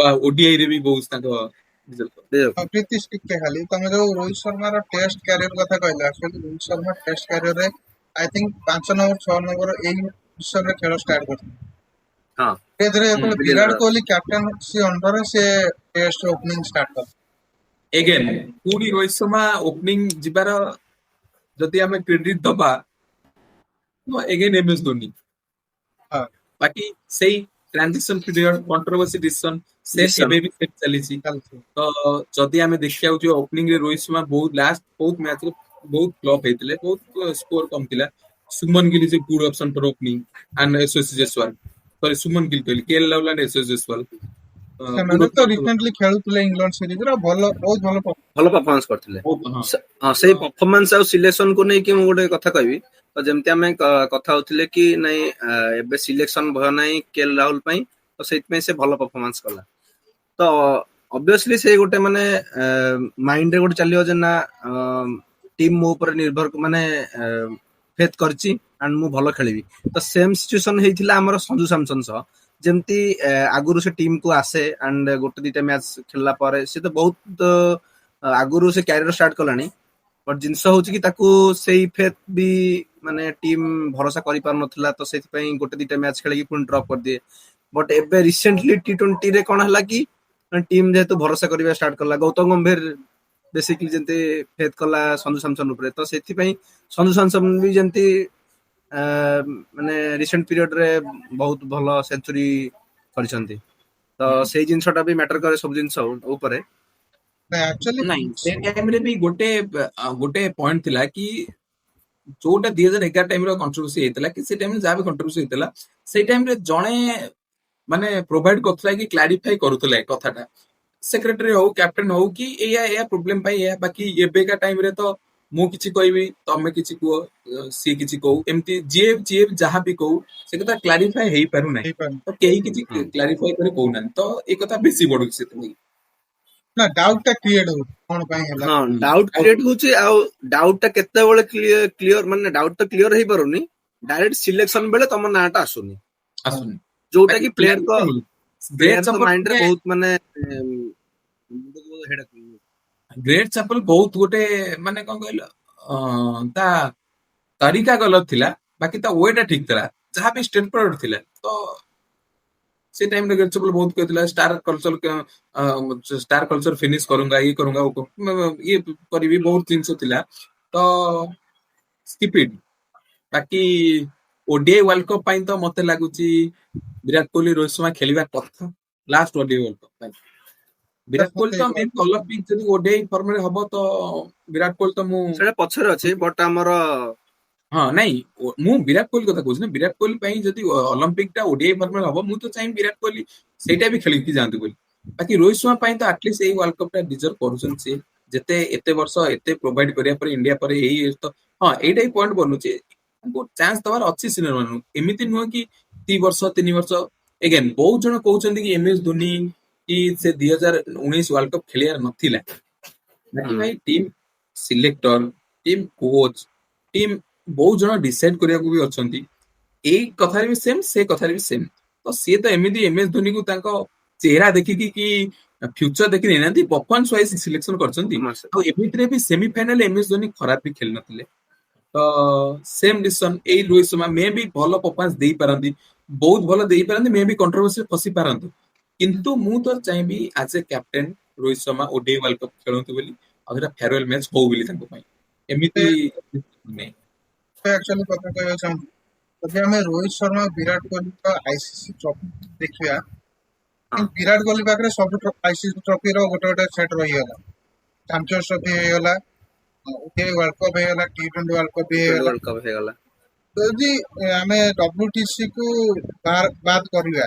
ODI ରେ ବି ବହୁତ ତାଙ୍କ ଡିଜର୍ଭ କରନ୍ତି। ପ୍ରୀତିଶ ଟିକେ ଖାଲି ତମେ ଯୋଉ ରୋହିତ ଶର୍ମାର ଟେଷ୍ଟ କ୍ୟାରିୟର କଥା କହିଲ, ଆକ୍ଚୁଆଲି ରୋହିତ ଶର୍ମା ଟେଷ୍ଟ କ୍ୟାରିୟରରେ ଆଇ ଥିଙ୍କ 5 ନମ୍ବର 6 ନମ୍ବର ଏଇ ବିଷୟରେ ଖେଳ ଷ୍ଟାର୍ଟ କରିଥିଲେ। ହଁ ଧୀରେ ଧୀରେ ଯେତେବେଳେ ମିଡିଲ ବିରାଟ ଅର୍ଡର। କୋହଲି କ୍ୟାପ୍ଟେନ୍ସି ଅଣ୍ଡରରେ ସେ ଟେଷ୍ଟ ଓପନିଂ ଷ୍ଟାର୍ଟ କଲେ। ଏଗେନ୍ ପୁଣି ରୋହିତ ଶର୍ମା ଓପନିଂ ଯିବାର ଯଦି ଆମେ କ୍ରେଡିଟ ଦବା, ଏଗେନ୍ MS ଧୋନି। ହଁ ବାକି ସେଇ ଟ୍ରାନଜିସନ ପିରିୟଡ, କଣ୍ଟ୍ରୋଭର୍ସି ଡିସିସନ ସେ ଡିସିସନ ଏବେ ବି ସେମିତି ଚାଲିଛି। ଚାଲିଛି। ତ ଯଦି ଆମେ ଦେଖିବାକୁ ଯିବା ଓପନିଂ ରେ ରୋହିତ ଶର୍ମା ବହୁତ ଲାଷ୍ଟ ବହୁତ ମ୍ୟାଚରେ ବହୁତ ଫ୍ଲପ୍ ହେଇଥିଲେ, ବହୁତ ସ୍କୋର କମ ଥିଲା। Shubman Gill is a good option for opening and SSC Jaiswal, sorry Shubman Gill କହିଲି, KL Rahul and SSC Jaiswal good ସେମାନେ ତ ଅପସନ। ରିସେଣ୍ଟଲି ଖେଳୁଥିଲେ ଇଂଲଣ୍ଡ ସିରିଜରେ, ଭଲ ବହୁତ ଭଲ ଭଲ ପରଫର୍ମାନ୍ସ କରିଥିଲେ। ହଁ ହଁ, ସେଇ ପରଫର୍ମାନ୍ସ ଆଉ ସିଲେକ୍ସନକୁ ନେଇକି ମୁଁ ଗୋଟେ କଥା କହିବି। ତ ଯେମିତି ଆମେ କଥା ହଉଥିଲେ କି ନାଇଁ ଏବେ ସିଲେକ୍ସନ ଭୟ ନାହିଁ KL ରାହୁଲ ପାଇଁ, ତ ସେଇଥିପାଇଁ ସେ ଭଲ ପରଫର୍ମାନ୍ସ କଲା। ତ ଅବଭିୟସଲି ସେ ଗୋଟେ ମାନେ ମାଇଣ୍ଡରେ ଗୋଟେ ଚାଲିବ ଯେ ନା ଟିମ୍ ମୋ ଉପରେ ନିର୍ଭର ମାନେ ଫେଥ୍ କରିଛି ଆଣ୍ଡ ମୁଁ ଭଲ ଖେଳିବି। ତ ସେମ୍ ସିଚୁଏସନ ହେଇଥିଲା ଆମର ସଞ୍ଜୁ ସାମସନ ସହ। ଯେମିତି ଆଗରୁ ସେ ଟିମ୍ କୁ ଆସେ ଆଣ୍ଡ ଗୋଟେ ଦିଟା ମ୍ୟାଚ ଖେଳିଲା ପରେ ସେ ତ ବହୁତ ଆଗରୁ ସେ କ୍ୟାରିୟର ଷ୍ଟାର୍ଟ କଲାଣି। ବଟ୍ ଜିନିଷ ହଉଛି କି ତାକୁ ସେଇ ଫେଥ୍ ବି ମାନେ ଟିମ୍ ଭରସା କରିପାରୁନଥିଲା, ତ ସେଥିପାଇଁ ଗୋଟେ ଦିଟା ମ୍ୟାଚ ଖେଳିକି ପୁଣି ଡ୍ରପ୍ କରିଦିଏ। ବଟ୍ ଏବେ ରିସେଣ୍ଟଲି T20 ରେ କଣ ହେଲା କି ଟିମ୍ ଯେହେତୁ ଭରସା କରିବା ଷ୍ଟାର୍ଟ କଲା, ଗୌତମ ଗମ୍ଭୀର ବେସିକଲି ଯେମିତି ଫେଥ୍ କଲା ସଞ୍ଜୁ ସାମସନ ଉପରେ, ତ ସେଥିପାଇଁ ସଞ୍ଜୁ ସାମସନ ବି ଯେମିତି ମାନେ ରିସେଣ୍ଟ ପିରିୟଡରେ ବହୁତ ଭଲ ସେଞ୍ଚୁରୀ କରିଛନ୍ତି। ତ ସେଇ ଜିନିଷଟା ବି ମ୍ୟାଟର କରେ ସବୁ ଜିନିଷ ଉପରେ। ଆକ୍ଚୁଆଲି ନାଇଁ, ସେ ଟାଇମରେ ବି ଗୋଟେ ପଏଣ୍ଟ ଥିଲା କି ଯୋଉଟା 2011 ଟାଇମରେ କଣ୍ଟ୍ରୋଭର୍ସି ହେଇଥିଲା, କି ସେ ଟାଇମରେ ଯାହା ବି କଣ୍ଟ୍ରୋଭର୍ସି ହେଇଥିଲା, ସେଇ ଟାଇମରେ ଜଣେ ମାନେ ପ୍ରୋଭାଇଡ କରୁଥିଲା କି କ୍ଲାରିଫାଇ କରୁଥିଲା ଏ କଥାଟା, ସେକ୍ରେଟାରୀ ହଉ କ୍ୟାପ୍ଟେନ ହଉ କି ଏଇଆ ପ୍ରୋବ୍ଲେମ ପାଇଁ ଏଇଆ। ବାକି ଏବେକା ଟାଇମରେ ତ ମୁଁ କିଛି କହିବି ତମେ କିଛି କୁହ ସିଏ କିଛି କହୁ ଏମିତି ଯିଏ ଯିଏ ଯାହା ବି କହୁ ସେ କଥା କ୍ଲାରିଫାଏ ହେଇପାରୁନାହିଁ ହେଇପାରୁନି। ତ କେହି କିଛି ହୁଁ। କ୍ଲାରିଫାଏ କରି କହୁନାହାନ୍ତି ତ ଏ କଥା ବେଶୀ ବଢୁଛି ସେଥିପାଇଁ। ନା ଡାଉଟ ଟା କ୍ରିଏଟ ହଉଛି କଣ ପାଇଁ ହେଲା। ହଁ ହୁଁ। ଡାଉଟ ଆଉ କ୍ରିଏଟ ହଉଛି ଆଉ ଡାଉଟ ଟା କେତେବେଳେ କ୍ଲିୟର ମାନେ ଡାଉଟ ଟା କ୍ଲିୟର ହେଇପାରୁନି ଡାଇରେକ୍ଟ ସିଲେକ୍ସନ ବେଳେ ତମ ନାଁଟା ଆସୁନି ହଁ। ଆସୁନି ଯୋଉଟା ବାକି କି ଗ୍ରେଟ୍ ପ୍ଲେୟାର ମାଇଣ୍ଡ ରେ ଚପଲ ବହୁତ ମାନେ ଗ୍ରେଟ୍ ଚପଲ ବହୁତ ଗୋଟେ ମାନେ କଣ କହିଲ ତା ତରିକା ଗଲତ ଥିଲା ବାକି ତା ୱେ ଟା ଠିକ ଥିଲା ଯାହା ବି ଷ୍ଟେଟ୍ ଫରୱାର୍ଡ ଥିଲା ତ ସେ टाइम ରେ ग्रेट चपल बहुत कहଥିଲା ଷ୍ଟାର କଲଚର ଫିନିଶ କରୁଙ୍ଗା ଇଏ କରୁଙ୍ଗା ଇଏ କରିବି ବହୁତ ଜିନିଷ ଥିଲା ତ ସ୍କିପ୍ ଇଟ୍ ବାକି ଓଡିଆଇ ୱାର୍ଲଡ କପ୍ ପାଇଁ ତ ମତେ ଲାଗୁଛି ବିରାଟ କୋହଲି ରୋହିତ ଶର୍ମା ଖେଳିବା କଥା ଲାଷ୍ଟ ଓଡିଆଇ ୱାର୍ଲଡ କପ୍ ପାଇଁ। ବିରାଟ କୋହଲି ତ ମେ ଅଲମ୍ପିକ ଯଦି ଓଡିଆଇ ଫର୍ମରେ ହବ ତ ବିରାଟ କୋହଲି ତ ମୁଁ ସେଟା ପଛରେ ଅଛି ବଟ୍ ଆମର ହଁ ନାଇଁ ମୁଁ ବିରାଟ କୋହଲି କଥା କହୁଛି ନା ବିରାଟ କୋହଲି ପାଇଁ ଯଦି ଅଲମ୍ପିକ ଟା ଓଡିଆଇ ଫର୍ମରେ ହବ ମୁଁ ତ ଚାହିଁବି ବିରାଟ କୋହଲି ସେଇଟା ବି ଖେଳିକି ଯାଆନ୍ତୁ ବୋଲି ବାକି ରୋହିତ ଶର୍ମା ପାଇଁ ତ ଆଟଲିଷ୍ଟ ଏଇ ୱାର୍ଲଡ କପ୍ ଟା ଡିଜର୍ଭ କରୁଛନ୍ତି ସେ ଯେତେ ଏତେ ବର୍ଷ ଏତେ ପ୍ରୋଭାଇଡ କରିବା ପରେ ଇଣ୍ଡିଆ ପରେ ଏଇ ତ ହଁ ଏଇଟା ହିଁ ପଏଣ୍ଟ ବନୁଛି ତାଙ୍କୁ ଚାନ୍ସ ଦବାର ଅଛି ସିନିୟର ମାନଙ୍କୁ ଏମିତି ନୁହଁ କି 2 ବର୍ଷ 3 ବର୍ଷ ଏଗେନ୍ ବହୁତ ଜଣ କହୁଛନ୍ତି କି ଏମ ଏସ୍ ଧୋନି କି ସେ 2019 ୱାର୍ଲଡ କପ୍ ଖେଳିବାର ନଥିଲା ବାକି ଭାଇ team selector team coach team ବହୁତ ଜଣ ଡିସାଇଡ କରିବାକୁ ବି ଅଛନ୍ତି ଏଇ କଥାରେ ବି ସେମ୍ ସେ କଥାରେ ବି ସେମ୍ ତ ସିଏ ତ ଏମିତି ଏମ ଏସ୍ ଧୋନିକୁ ତାଙ୍କ ଚେହେରା ଦେଖିକି କି ଫ୍ୟୁଚର ଦେଖି ନେଇନାହାନ୍ତି ପରଫର୍ମାନ୍ସ ୱାଇଜ ସିଲେକ୍ସନ କରିଛନ୍ତି ଆଉ ଏମିତିରେ ବି ସେମିଫାଇନାଲ ଏମ ଏସ୍ ଧୋନି ଖରାପ ବି ଖେଳି ନଥିଲେ ତ ସେମ୍ ଡିସିସନ ଏଇ ରୋହିତ ଶର୍ମା ମେ ବି ଭଲ ପରଫର୍ମାନ୍ସ ଦେଇପାରନ୍ତି ବହୁତ ଭଲ ଦେଇପାରନ୍ତି ମେ ବି କଣ୍ଟ୍ରୋଭର୍ସି ଫସି ପାରନ୍ତି କିନ୍ତୁ ମୁଁ ତ ଚାହିଁବି as a captain Rohit Sharma ODI world cup ଖେଳନ୍ତୁ ବୋଲି ଆଉ ସେଟା ଫେୟାରୱେଲ ମ୍ୟାଚ୍ ହଉ ବୋଲି ତାଙ୍କ ପାଇଁ ଏମିତି ନାଇଁ। ଆକ୍ଚୁଆଲି କଥା କହିବାକୁ ଚାହୁଁଛି ଯଦି ଆମେ ରୋହିତ ଶର୍ମା ବିରାଟ କୋହଲିଙ୍କ ଆଇସିସି ଟ୍ରଫି ଦେଖିବା ବିରାଟ କୋହଲି ପାଖରେ ସବୁ ଆଇସିସି ଟ୍ରଫିର ଗୋଟେ ଗୋଟେ ସେଟ୍ ରହିଗଲା ଚାମ୍ପିୟନ୍ସ ଟ୍ରଫି ହେଇଗଲା ଓଡିଆଇ ୱାର୍ଲଡ କପ୍ ହେଇଗଲା T20 ୱାର୍ଲଡ କପ୍ ବି ହେଇଗଲା ୱାର୍ଲଡ କପ୍ ହେଇଗଲା ଯଦି ଆମେ WTC କୁ ବାଦ କରିବା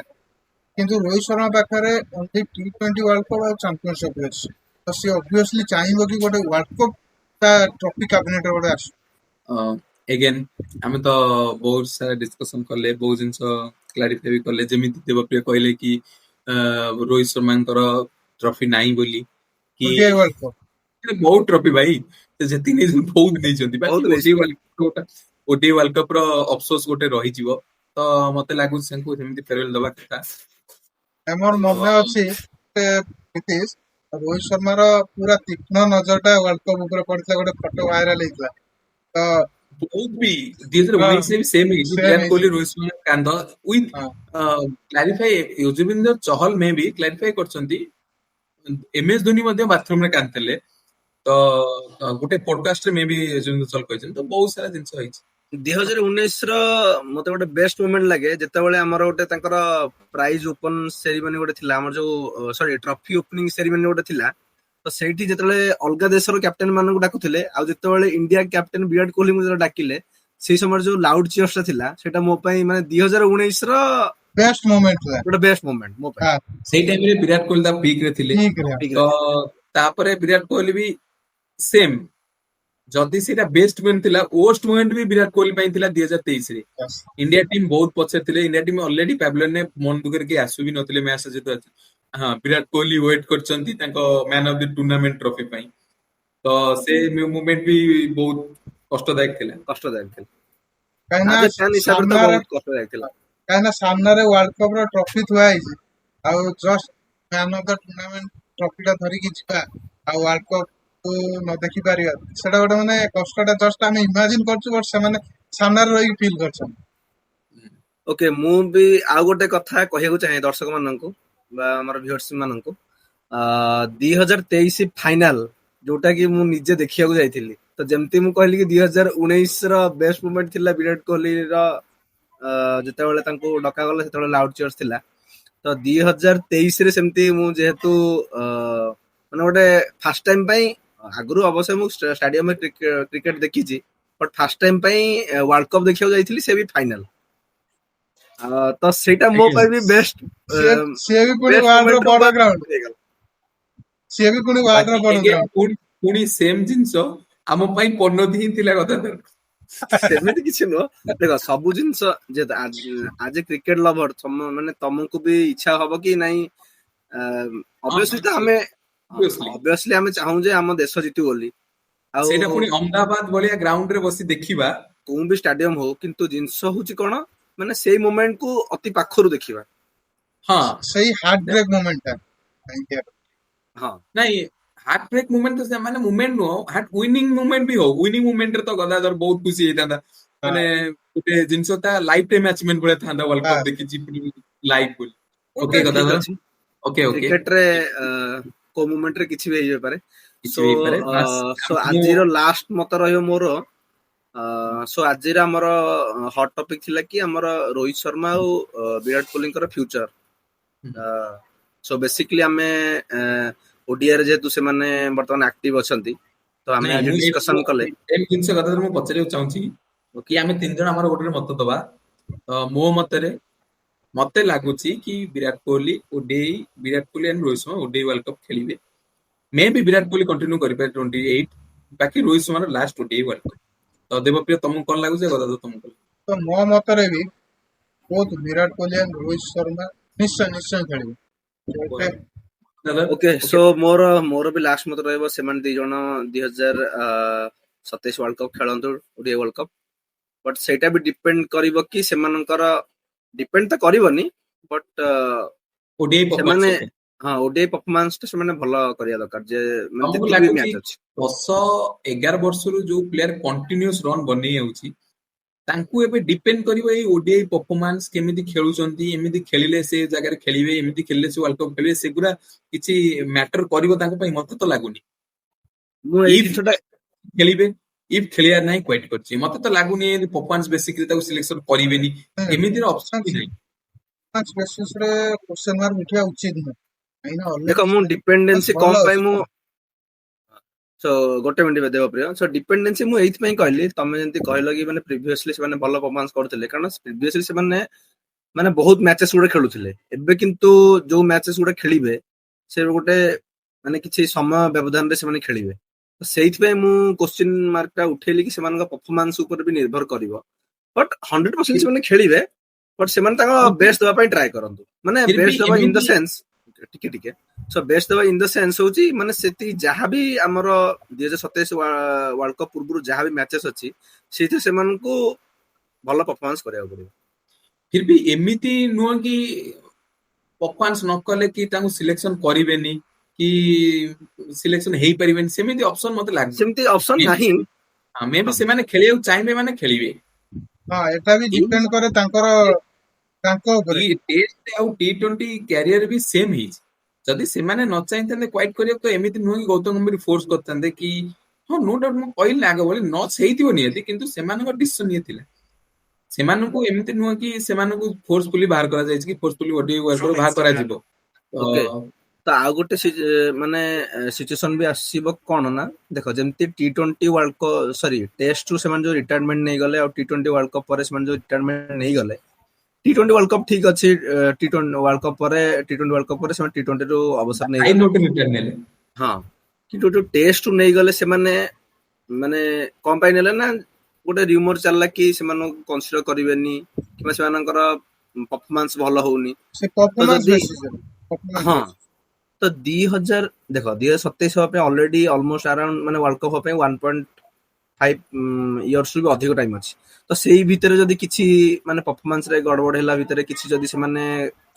କିନ୍ତୁ ରୋହିତ ଶର୍ମା ପାଖରେ ଓନ୍ଲି T20 ୱାର୍ଲଡ କପ୍ ଆଉ ଚାମ୍ପିୟନ୍ସ ଟ୍ରଫି ଅଛି ତ ସିଏ ଅବଭିୟସଲି ଚାହିଁବ କି ଗୋଟେ ୱାର୍ଲଡ କପ୍ ତା ଟ୍ରଫି କ୍ୟାବିନେଟ୍ ଗୋଟେ ଆସୁ ଏଗେନ୍ ଆମେ ତ ବହୁତ ସାରା ଡିସ୍କସନ କଲେ ବହୁତ ଜିନିଷ କ୍ଲାରିଫାଇ ବି କଲେ ଯେମିତି ଦେବପ୍ରିୟ କହିଲେ କି ରୋହିତ ଶର୍ମାଙ୍କର ଟ୍ରଫି ନାହିଁ ବୋଲି କି ଓଡିଆଇ ୱାର୍ଲଡ କପ୍ ବହୁତ ଟ୍ରଫି ଭାଇ ସେ ଯେତିକି ନେଇଛନ୍ତି ବହୁତ ନେଇଛନ୍ତି ବାକି ବହୁତ ଓଡିଆଇ ୱାର୍ଲଡ କପ୍ ର ଅଫସୋସ ଗୋଟେ ରହିଯିବ ତ ମତେ ଲାଗୁଛି ତାଙ୍କୁ ସେମିତି ଫେରୱେଲ ଦବା କଥା ମୋର ମନେ ଅଛି ନୀତିଶ ରୋହିତ ଶର୍ମାର ପୁରା ତୀକ୍ଷ୍ଣ ନଜରଟା ୱାର୍ଲଡ କପ୍ ଉପରେ ପଡିଥିଲା ଗୋଟେ ଫଟୋ ଭାଇରାଲ ହେଇଥିଲା ତ ବହୁତ ବି 2019 ରେ ବି ସେମ୍ ହେଇଛି ସେମ୍ ବିରାଟ ହେଇଛି କୋହଲି ରୋହିତ ଶର୍ମା କାନ୍ଧ ୱିଥ୍ ହଁ କ୍ଲାରିଫାଇ ୟୁଜବେନ୍ଦ୍ର ଚହଲ ମେ ବି କ୍ଲାରିଫାଇ କରିଛନ୍ତି ଏମ ଏସ୍ ଧୋନି ମଧ୍ୟ ବାଥରୁମ ରେ କାନ୍ଦିଥିଲେ ତ ଗୋଟେ ପଡକାଷ୍ଟରେ ମେ ବି ୟୁଜବେନ୍ଦ୍ର ଚହଲ କହିଛନ୍ତି ତ ବହୁତ ସାରା ଜିନିଷ ହେଇଛି 2019 ର ମତେ ଗୋଟେ ବେଷ୍ଟ ମୋମେଣ୍ଟ ଲାଗେ ଯେତେବେଳେ ଆମର ଗୋଟେ ତାଙ୍କର ପ୍ରାଇଜ ଓପନ ସେରିମନି ଗୋଟେ ଥିଲା ଆମର ଯୋଉ ସରି ଟ୍ରଫି ଓପନିଂ ସେରିମନି ଗୋଟେ ଥିଲା ତ ସେଇଠି ଯେତେବେଳେ ଅଲଗା ଦେଶର କ୍ୟାପ୍ଟେନ ମାନଙ୍କୁ ଡାକୁଥିଲେ ଆଉ ଯେତେବେଳେ ଇଣ୍ଡିଆ କ୍ୟାପ୍ଟେନ ବିରାଟ କୋହଲିଙ୍କୁ ଯେତେବେଳେ ଡାକିଲେ ସେଇ ସମୟରେ ଯୋଉ ଲାଉଡ ଚିୟର୍ସ ଟା ଥିଲା ସେଇଟା ମୋ ପାଇଁ ମାନେ 2019 ର ବେଷ୍ଟ ମୋମେଣ୍ଟ ଥିଲା ଗୋଟେ ବେଷ୍ଟ ମୋମେଣ୍ଟ ମୋ ପାଇଁ ସେଇ ଟାଇମରେ ବିରାଟ କୋହଲି ତା ପିକ୍ ରେ ଥିଲେ ଠିକ ରେ ଠିକ ତ ଅଛି ତାପରେ ବିରାଟ କୋହଲି ବି ସେମ୍ ଯଦି ସେଇଟା ବେଷ୍ଟ ମୁମେଣ୍ଟ ଥିଲା ୱର୍ଷ୍ଟ ମୁମେଣ୍ଟ ବି ବିରାଟ କୋହଲି ପାଇଁ ଥିଲା 2023 ରେ ଇଣ୍ଡିଆ ଟିମ୍ ବହୁତ ପଛରେ ଥିଲେ ଇଣ୍ଡିଆ ଟିମ୍ ଅଲରେଡି ପ୍ୟାଭିଲିୟନରେ ମନ ଦୁଃଖରେ କେହି ଆସୁ ବି ନଥିଲେ ମ୍ୟାଚ୍ ଯେହେତୁ ଅଛି ହଁ ବିରାଟ କୋହଲି ୱେଟ୍ କରିଛନ୍ତି ତାଙ୍କ man of the tournament trophy ପାଇଁ ତ ସେ ମୁମେଣ୍ଟ ବି ବହୁତ କଷ୍ଟଦାୟକ ଥିଲା କଷ୍ଟଦାୟକ ଥିଲା କାହିଁକିନା ଆଜ ଏ ଫ୍ୟାନ ହିସାବରେ ତ ସାମ୍ନାରେ ବହୁତ କଷ୍ଟଦାୟକ ଥିଲା କାହିଁକିନା ସାମ୍ନାରେ ୱାର୍ଲଡ କପ୍ ର ଟ୍ରଫି ଥୁଆ ହେଇଛି ଆଉ just man of the tournament ଟ୍ରଫିଟା ଧରିକି ଯିବା ଆଉ ୱାର୍ଲଡ କପ୍ କୁ ନ ଦେଖି ପାରିବା ସେଟା ଗୋଟେ ମାନେ କଷ୍ଟଟା ଜଷ୍ଟ ଆମେ ଇମାଜିନ କରୁଛୁ ବଟ ସେମାନେ ସାମ୍ନାରେ ରହିକି ଫିଲ୍ କରୁଛନ୍ତି ଓକେ ମୁଁ ବି ଆଉ ଗୋଟେ କଥା କହିବାକୁ ଚାହେଁ ଦର୍ଶକ ମାନଙ୍କୁ ବା ଆମର ଭିଉଅର୍ସ ମାନଙ୍କୁ 2023 ଫାଇନାଲ ଯୋଉଟା କି ମୁଁ ନିଜେ ଦେଖିବାକୁ ଯାଇଥିଲି ତ ଯେମିତି ମୁଁ କହିଲି କି 2019 ର ବେଷ୍ଟ ମୋମେଣ୍ଟ ଥିଲା ବିରାଟ କୋହଲିର ଯେତେବେଳେ ତାଙ୍କୁ ଡକାଗଲା ସେତେବେଳେ ଲାଉଡ ଚିୟର୍ସ ଥିଲା ତ 2023 ରେ ସେମିତି ମୁଁ ଯେହେତୁ ମାନେ ଗୋଟେ ଫାର୍ଷ୍ଟ ଟାଇମ ପାଇଁ ଆଗରୁ ଅବଶ୍ୟ ମୁଁ ଷ୍ଟାଡିୟମରେ କ୍ରିକେଟ ଦେଖିଛି ବଟ୍ ଫାର୍ଷ୍ଟ ଟାଇମ ପାଇଁ ୱାର୍ଲଡ କପ୍ ଦେଖିବାକୁ ଯାଇଥିଲି ସେ ବି ଫାଇନାଲ ତ ସେଇଟା ମୋ ପାଇଁ ବି ବେଷ୍ଟ ସିଏ ବି ପୁଣି ବେଷ୍ଟ ୱାର୍ଲଡ ର ମୋମେଣ୍ଟ ବଡ ଗ୍ରାଉଣ୍ଡ ହେଇଗଲା ସିଏ ବି ପୁଣି ୱାର୍ଲଡ ର ବାକି ବଡ again ଗ୍ରାଉଣ୍ଡ ପୁଣି ସେମ୍ ଜିନିଷ ଆମ ପାଇଁ ପନୋତି ହିଁ ଥିଲା କଥା ତ। ସେମିତି କିଛି ନୁହଁ। ଦେଖ ସବୁ ଜିନିଷ ଯେ ଆଜ କ୍ରିକେଟ ଲଭର ମାନେ ତମକୁ ବି ଇଚ୍ଛା ହବ କି ନାଇଁ, ଅବଭିୟସଲି ତ ଆମେ Obviously। ଅବଭିୟସଲି ଆମେ ଚାହୁଁ ଯେ ଆମ ଦେଶ ଜିତୁ ବୋଲି। ଆଉ ସେଇଟା ପୁଣି ଅହମ୍ମଦାବାଦ ଭଳିଆ ଗ୍ରାଉଣ୍ଡ ରେ ବସି ଦେଖିବା। କୋଉ ବି ଷ୍ଟାଡିୟମ ହଉ, କିନ୍ତୁ ଜିନିଷ ହଉଛି କଣ, ମାନେ ସେଇ ମୋମେଣ୍ଟ କୁ ଅତି ପାଖରୁ ଦେଖିବା। ହଁ ସେଇ ହାର୍ଟ ବ୍ରେକ୍ ମୋମେଣ୍ଟ ଟା ହଁ ନାଇଁ, ହାର୍ଟ ବ୍ରେକ୍ ମୁଭମେଣ୍ଟ ତ ସେମାନେ ମୁଭମେଣ୍ଟ ନୁହଁ, ହାର୍ଟ ୱିନିଂ ମୁଭମେଣ୍ଟ ବି ହଉ। ୱିନିଂ ମୁଭମେଣ୍ଟରେ ତ ଗଦାଧର ବହୁତ ଖୁସି ହେଇଥାନ୍ତା। ମାନେ ଗୋଟେ ଜିନିଷ ତା ଲାଇଫ ଟାଇମ ଆଚିଭମେଣ୍ଟ ଭଳିଆ ଥାନ୍ତା, ୱାର୍ଲଡ କପ୍ ଦେଖିଛି ଲାଇଭ ବୋଲି। ଓକେ ଠିକ ଗଦାଧର, ଅଛି। ଓକେ ଓକେ, କ୍ରିକେଟରେ କୋଉ ମୋମେଣ୍ଟରେ କିଛି ବି ହେଇଯାଇପାରେ। କିଛି ସୋ ବି ହେଇପାରେ। ବାସ୍ ସୋ ମୁଁ ଆଜିର ଲାଷ୍ଟ ମତ ରହିବ ମୋର। ସୋ ଆଜିର ଆମର ହଟ୍ ଟପିକ ଥିଲା କି ଆମର ରୋହିତ ଶର୍ମା ଆଉ ବିରାଟ କୋହଲିଙ୍କର ଫ୍ୟୁଚର। ସୋ ବେସିକଲି ଆମେ ଓଡିଆରେ ଯେହେତୁ ସେମାନେ ବର୍ତ୍ତମାନ ଆକ୍ଟିଭ ଅଛନ୍ତି, ତ ଆମେ ନାଇଁ ଆଜି ମୁଁ ଡିସ୍କସନ କଲେ। ଏଇ ଜିନିଷ କଥା ମୁଁ ପଚାରିବାକୁ ଚାହୁଁଛି କି ଆମେ ତିନି ଜଣ ଆମର ଗୋଟେ ମତ ଦବା। ତ ମୋ ମତରେ ମତେ ଲାଗୁଛି କି Virat Kohli ODI, Virat Kohli and Rohit Sharma ODI world cup ଖେଳିବେ। Maybe Virat Kohli continue କରିପାରେ 28, ବାକି ରୋହିତ ଶର୍ମାର ଲାଷ୍ଟ ଓଡିଆଇ ୱାର୍ଲଡ କପ୍। ତ ଦେବପ୍ରିୟ ତମକୁ କଣ ଲାଗୁଛି, ଗଦାଧର ତମକୁ? ତ ମୋ ମତରେ ବି ବହୁତ ବିରାଟ କୋହଲି ଆଉ ରୋହିତ ଶର୍ମା ନିଶ୍ଚୟ ଖେଳିବେ। ଗୋଟେ ଓକେ, ଓକେ ସୋ ମୋର ବି ଲାଷ୍ଟ ମତ ରହିବ, ସେମାନେ ଦି ଜଣ 2027 ୱାର୍ଲଡ କପ୍ ଖେଳନ୍ତୁ, ଓଡିଆଇ ୱାର୍ଲଡ କପ୍। ବଟ୍ ସେଇଟା ବି ଡିପେଣ୍ଡ କରିବ କି ସେମାନଙ୍କର, ଡିପେଣ୍ଡ ତ କରିବନି, ବଟ୍ ଓଡିଆଇ ପରଫର୍ମାନ୍ସ ସେମାନେ, ଉପରେ ହଁ ଓଡିଆଇ ପରଫରମାନ୍ସ ଟା ସେମାନେ ଭଲ କରିବା ଦରକାର, ଯେ ମାନେ ତମକୁ ଯେତିକି ବି ଲାଗୁଛି ମ୍ୟାଚ୍ ଅଛି। 10-11 ବର୍ଷରୁ ଯୋଉ ପ୍ଲେୟାର କଣ୍ଟିନ୍ୟୁଅସ ରନ୍ ବନେଇ ଯାଉଛି, ତାଙ୍କୁ ଏବେ ଡିପେଣ୍ଡ କରିବ ଏଇ ଓଡିଆଇ ପରଫରମାନ୍ସ, କେମିତି ଖେଳୁଛନ୍ତି, ଏମିତି ଖେଳିଲେ ସେ ଜାଗାରେ ଖେଳିବେ, ଏମିତି ଖେଳିଲେ ସେ ୱାର୍ଲଡ କପ୍ ଖେଳିବେ, ସେଗୁରା କିଛି ମ୍ୟାଟର କରିବ ତାଙ୍କ ପାଇଁ? ମତେ ତ ଲାଗୁନି। ମୁଁ ଏଇ ଇଫ୍ ଜିନିଷଟା ଖେଳିବେ, ଇଫ୍ ଖେଳିବାର ନାହିଁ କ୍ୱାଇଟ କରିଛି, ମତେ ତ ଲାଗୁନି ପରଫରମାନ୍ସ ବେସିକଲି ତାକୁ ସିଲେକ୍ସନ କରିବେନି, ଏମିତିର ଅପସନ ବି ନାହିଁ। ବେସିସରେ କ୍ୱେଶ୍ଚନ ମାର୍କ ଉଠିବା ଉଚିତ ନୁହେଁ। କାହିଁକିନା ଦେଖ, ମୁଁ ଅଲରେଡି ଡିପେଣ୍ଡେନ୍ସି ଭଲ କମ ପାଇଁ ଅଛି। ମୁଁ ଗୋଟେ ମିନିଟ୍ ଦେବପ୍ରିୟ। ସୋ ଡିପେଣ୍ଡେନ୍ସି ମୁଁ ଏଇଥିପାଇଁ କହିଲି, ତମେ ଯେମିତି କହିଲ କି ମାନେ ପ୍ରିଭିୟସଲି ସେମାନେ ଭଲ ପରଫରମାନ୍ସ କରୁଥିଲେ, କାରଣ ପ୍ରିଭିୟସଲି ସେମାନେ ମାନେ ବହୁତ ମ୍ୟାଚେସ୍ ଗୁଡେ ଖେଳୁଥିଲେ। ଏବେ କିନ୍ତୁ ଯୋଉ ମ୍ୟାଚେସ୍ ଗୁଡେ ଖେଳିବେ, ସେ ଗୋଟେ ମାନେ କିଛି ସମୟ ବ୍ୟବଧାନରେ ସେମାନେ ଖେଳିବେ। ସେଇଥିପାଇଁ ମୁଁ କ୍ୱେଶ୍ଚିନ ମାର୍କ ଟା ଉଠେଇଲି କି ସେମାନଙ୍କ ପରଫରମାନ୍ସ ଉପରେ ବି ନିର୍ଭର କରିବ। ବଟ୍ 100% ସେମାନେ ଖେଳିବେ, ବଟ୍ ସେମାନେ ତାଙ୍କ ବେଷ୍ଟ ଦେବା ପାଇଁ ଟ୍ରାଏ କରନ୍ତୁ। ମାନେ ଫିର ବି ବେଷ୍ଟ ଦେବା ଇନ୍ ଦ ଏମିତି ସେନ୍ସ, ଟିକେ ସୋ ବେଷ୍ଟ ଦେବା ଇନ୍ ଦ ସେନ୍ସ ହଉଛି ମାନେ ସେତିକି ଯାହାବି ଆମର 2027 ୱାର୍ଲଡ କପ୍ ପୂର୍ବରୁ ଯାହାବି ମ୍ୟାଚେସ୍ ଅଛି, ସେଇଥିରେ ସେମାନଙ୍କୁ ଭଲ ପରଫରମାନ୍ସ କରିବାକୁ ପଡିବ। ଫିର ବି ଏମିତି ନୁହଁ କି ପରଫରମାନ୍ସ ନ କଲେ କି ତାଙ୍କୁ ସିଲେକ୍ସନ କରିବେନି କି ସିଲେକ୍ସନ ହେଇପାରିବେନି, ସେମିତି ଅପସନ ମତେ ଲାଗୁନି। ସେମିତି ଅପସନ ନାହିଁ। ମେ ବି ହଁ ସେମାନେ ଖେଳିବାକୁ ଚାହିଁବେ ମାନେ ଖେଳିବେ। ହଁ, ଏଟା ବି ଡିପେଣ୍ଡ କରେ ତାଙ୍କ ଉପରେ। ଟେଷ୍ଟ ଆଉ T20 କ୍ୟାରିୟର ବି ସେମ୍ ହେଇଛି। ଯଦି ସେମାନେ ନ ଚାହିଁଥାନ୍ତେ କ୍ୱାଇଟ କରିବାକୁ, ତ ଏମିତି ନୁହଁ କି ଗୌତମ ଗମ୍ଭୀର ଫୋର୍ସ କରିଥାନ୍ତେ କି, ହଁ ନୋ ଡାଉଟ ମୁଁ କହିଲି ଆଗ ଭଳି ନଚ୍ ହେଇଥିବ ନିହାତି, କିନ୍ତୁ ସେମାନଙ୍କ ଡିସିସନ ଇଏ ଥିଲା। ସେମାନଙ୍କୁ ଏମିତି ନୁହଁ କି ସେମାନଙ୍କୁ ଫୋର୍ସଫୁଲି ବାହାର କରାଯାଇଛି କି ଫୋର୍ସଫୁଲି ଓଡିଆଇ ୱାର୍ଲଡ ବାହାର କରାଯିବ। ଓକେ, ତ ଆଉ ଗୋଟେ ମାନେ ସିଚୁଏସନ ବି ଆସିବ କଣ ନା, ଦେଖ ଯେମିତି T20 ୱାର୍ଲଡ କପ୍, ସରି ଟେଷ୍ଟରୁ ସେମାନେ ଯୋଉ ରିଟାୟାରମେଣ୍ଟ ନେଇଗଲେ, ଆଉ T20 ୱାର୍ଲଡ କପ୍ ପରେ ସେମାନେ ଯୋଉ ରିଟାୟାରମେଣ୍ଟ ନେଇଗଲେ, T20 ୱାର୍ଲଡ କପ୍ ଠିକ ଅଛି, T20 ୱାର୍ଲଡ କପ୍ ପରେ ସେମାନେ T20 ରୁ ଅବସର ହାଇ ନେଇଗଲେ। ନୋଟ ରିଟର୍ନ ନେଲେ। ହଁ, କିନ୍ତୁ ଯୋଉ ଟେଷ୍ଟ ରୁ ନେଇଗଲେ ସେମାନେ, ମାନେ କଣ ପାଇଁ ନେଲେ ନା, ଗୋଟେ ରିମର ଚାଲିଲା କି ସେମାନଙ୍କୁ କନସିଡର କରିବେନି, କିମ୍ବା ସେମାନଙ୍କର ପରଫରମାନ୍ସ ଭଲ ହଉନି। ସେ ତ ପରଫରମାନ୍ସ ଯଦି, ବେସିସରେ ହଁ, ତ ଦେଖ 2027 ହବା ପାଇଁ ଅଲରେଡି ଅଲମୋଷ୍ଟ ଆରାଉଣ୍ଡ ମାନେ ୱାର୍ଲଡ କପ୍ ହବା ପାଇଁ 1.5 ଇୟର୍ସ ରୁ ବି ଅଧିକ ଟାଇମ ଅଛି। ତ ସେଇ ଭିତରେ ଯଦି କିଛି ମାନେ ପରଫରମାନ୍ସ ରେ ଗଡବଡ ହେଲା ଭିତରେ କିଛି ଯଦି ସେମାନେ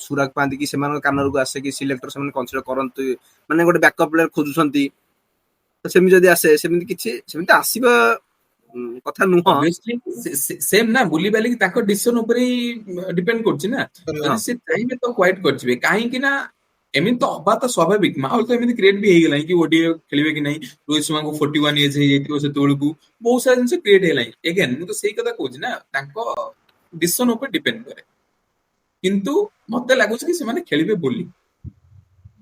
ସୁରାଗ ପାଆନ୍ତି କି ସେମାନଙ୍କ କାନକୁ ଆସେ କି ସିଲେକ୍ଟର ସେମାନେ କନସିଡର କରନ୍ତି, ମାନେ ଗୋଟେ ବ୍ୟାକଅପ୍ ପ୍ଲେୟାର ଖୋଜୁଛନ୍ତି, ତ ସେମିତି ଯଦି ଆସେ, ସେମିତି କିଛି ସେମିତି ଆସିବା କଥା ନୁହଁ। ଅବଭିୟସଲି ସେମ ନା, ବୁଲି ବାଲିକି ତାଙ୍କ ଡିସିସନ ଉପରେ ଡିପେଣ୍ଡ କରୁଛି ନା। ହଁ ଯଦି ସେ ଚାହିଁବେ ତ କ୍ୱାଇଟ କରିଯିବେ, କାହିଁକି ନା ଏମିତି ତ ହବା ତ ସ୍ୱାଭାବିକ। ମାହୋଲ ତ ଏମିତି କ୍ରିଏଟ ବି ହେଇଗଲାଣି କି ଓଡିଆଇ ଖେଳିବେ କି ନାହିଁ, ରୋହିତ ଶର୍ମାଙ୍କୁ 41 ଏଜ ହେଇଯାଇଥିବ ସେତେବେଳକୁ, ବହୁତ ସାରା ଜିନିଷ କ୍ରିଏଟ ହେଇଗଲାଣି। ଏଗେନ୍ ମୁଁ ତ ସେଇ କଥା କହୁଛି ନା, ତାଙ୍କ ଡିସିସନ ଉପରେ ଡିପେଣ୍ଡ କରେ, କିନ୍ତୁ ମତେ ଲାଗୁଛି କି ସେମାନେ ଖେଳିବେ ବୋଲି।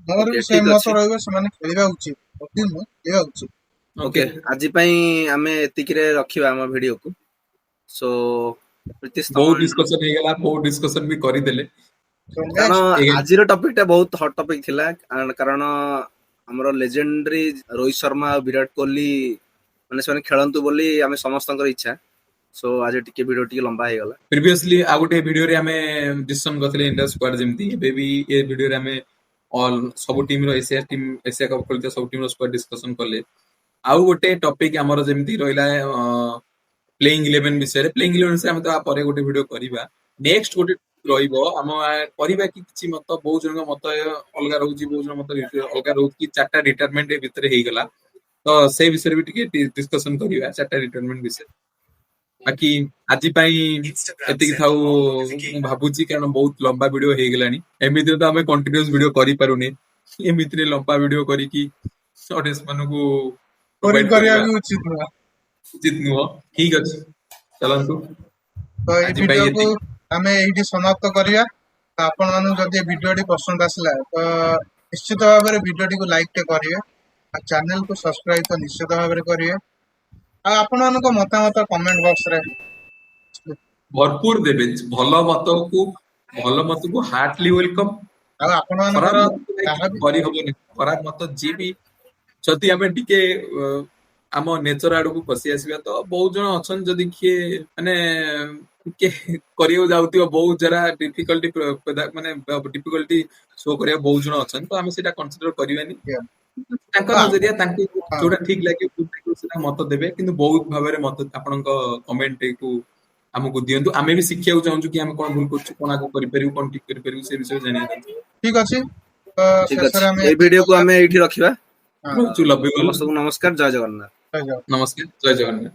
ମୋର ଓକେ, ବି ସେ ଠିକ ଅଛି। ମତ ରହିବ, ସେମାନେ ଖେଳିବା ଉଚିତ, ଖେଳିବା ଉଚିତ। ଓକେ, ଆଜି ପାଇଁ ଆମେ ଏତିକିରେ ରଖିବା ଆମ ଭିଡିଓକୁ। ସୋ ପ୍ରୀତିଶ, ତମ ବହୁତ ଡିସ୍କସନ ହେଇଗଲା, ବହୁତ ଡିସ୍କସନ ବି କରିଦେଲେ। So କାରଣ next, ଆଜିର ଟପିକ ଟା ବହୁତ ହଟ ଟପିକ ଥିଲା, କାରଣ ଆମର ଲେଜେଣ୍ଡରୀ ରୋହିତ ଶର୍ମା ଆଉ ବିରାଟ କୋହଲି ମାନେ ସେମାନେ ଖେଳନ୍ତୁ ବୋଲି ଆମେ ସମସ୍ତଙ୍କର ଇଚ୍ଛା। ସୋ ଆଜି ଟିକେ ଭିଡିଓ ଟିକେ ଲମ୍ବା ହେଇଗଲା। ପ୍ରିଭିୟସଲି ଆଉ ଗୋଟେ ଭିଡିଓରେ ଆମେ ଡିସ୍କସନ କରିଥିଲେ ଇଣ୍ଡିଆ ସ୍କ୍ୱାଡ ଯେମିତି, ଏବେ ବି ଏ ଭିଡିଓରେ ଆମେ ଅଲ୍ ସବୁ ଟିମର ଏସିଆ କପ୍ ଖେଳୁଥିବା ସବୁ ଟିମର ସ୍କ୍ୱାଡ ଡିସ୍କସନ କଲେ। ଆଉ ଗୋଟେ ଟପିକ ଆମର ଯେମିତି ରହିଲା ପ୍ଲେଇଂ 11 ବିଷୟରେ। ପ୍ଲେଇଂ 11 ବିଷୟରେ ଆମେ ତ ଆ ପରେ ଗୋଟେ ଭିଡିଓ କରିବା। ନେକ୍ସଟ ଗୋଟେ ରହିବ ଆମ କରିବା କି କିଛି ମତ, ବହୁତ ଜଣଙ୍କ ମତ ଅଲଗା ରହୁଛି, ବହୁତ ଜଣଙ୍କ ମତ ଅଲଗା ରହୁଛି କି 4ଟା ରିଟାୟାରମେଣ୍ଟ ଏ ଭିତରେ ହେଇଗଲା, ତ ସେଇ ବିଷୟରେ ବି ଟିକେ ଡିସ୍କସନ କରିବା 4ଟା ରିଟାୟାରମେଣ୍ଟ ବିଷୟରେ। ବାକି ଆଜି ପାଇଁ ଏତିକି ଥାଉ ମୁଁ ଭାବୁଛି, କାରଣ ବହୁତ ଲମ୍ବା ଭିଡିଓ ହେଇଗଲାଣି। ଏମିତିରେ ତ ଆମେ କଣ୍ଟିନ୍ୟୁଅସ ଭିଡିଓ କରିପାରୁନି, ଏମିତିରେ ଲମ୍ବା ଭିଡିଓ କରିକି ଅଡିଏନ୍ସ ମାନଙ୍କୁ ବୋରିଂ ପ୍ରୋଭାଇଡ କରିବା କରିବା ବି ଉଚିତ ନୁହଁ। ଉଚିତ ନୁହଁ। ଠିକ ଅଛି, ଚାଲନ୍ତୁ ତ ଏଇ ଆଜି ପାଇଁ ଭିଡିଓକୁ ଏତିକି। ଆମେ ଏଇଠି ସମାପ୍ତ କରିବା। ତ ଆପଣମାନଙ୍କୁ ଯଦି ଏ ଭିଡିଓଟି ପସନ୍ଦ ଆସିଲା ତ ନିଶ୍ଚିତ ଭାବରେ ଭିଡିଓଟିକୁ ଲାଇକ୍ ଟେ କରିବେ, ଆଉ ଚ୍ୟାନେଲକୁ ସବସ୍କ୍ରାଇବ ତ ନିଶ୍ଚିତ ଭାବରେ କରିବେ, ଆଉ ଆପଣମାନଙ୍କ ମତାମତ କମେଣ୍ଟ ବକ୍ସରେ ଭରପୁର ଦେବେ। ଭଲ ମତକୁ ହାର୍ଟଲି ୱେଲକମ୍। ଆଉ ଖରାପ ଆପଣମାନଙ୍କର ମତକୁ ନେଇ କିଛି ଯାହାବି କରିହବନି। ଖରାପ ମତ ଯିଏ ବି, ଯଦି ଆମେ ଟିକେ ଆମ ନେଚର ଆଡକୁ ପଶି ଆସିବା, ତ ବହୁତ ଜଣ ଅଛନ୍ତି ଯଦି କିଏ ମାନେ ଟିକେ କରିବାକୁ ଯାଉଥିବ, ବହୁତ ସାରା ମାନେ ଡିଫିକଲ୍ଟି ଶୋ କରିବାକୁ ବହୁତ ଜଣ ଅଛନ୍ତି, ତ ଆମେ ସେଇଟା କନସିଡର କରିବାନି। ତାଙ୍କ ତ ନଜରିଆ, ତାଙ୍କୁ ହଁ, ଯୋଉଟା ଠିକ ଲାଗିବ ସେଟା ମତ ଦେବେ, କିନ୍ତୁ ବହୁତ ଭାବରେ ମତ ଆପଣଙ୍କ କମେଣ୍ଟ କୁ ଆମକୁ ଦିଅନ୍ତୁ। ଆମେ ବି ଶିଖିବାକୁ ଚାହୁଁଛୁ କି ଆମେ କଣ ଭୁଲ କରୁଛୁ, କଣ ଆଗକୁ କରିପାରିବୁ, କଣ ଠିକ କରିପାରିବୁ, ସେ ବିଷୟରେ ଜାଣିବାକୁ ଚାହୁଁଛୁ। ଠିକ ଅଛି। ତ ଠିକ ଅଛି, ଶେଷରେ ଆମେ ଏଇ ଏତିକି ଭିଡିଓକୁ କହିବା। ଆମେ ଏଇଠି ରଖିବା। ହଁ, ରହୁଛୁ, ଲଭ୍ ୟୁ ଅଲ୍। ସମସ୍ତଙ୍କୁ ନମସ୍କାର, ଜୟ ଜଗନ୍ନାଥ। ଜୟ ଜଗନ୍ନାଥ। ନମସ୍କାର, ଜୟ ଜଗନ୍ନାଥ।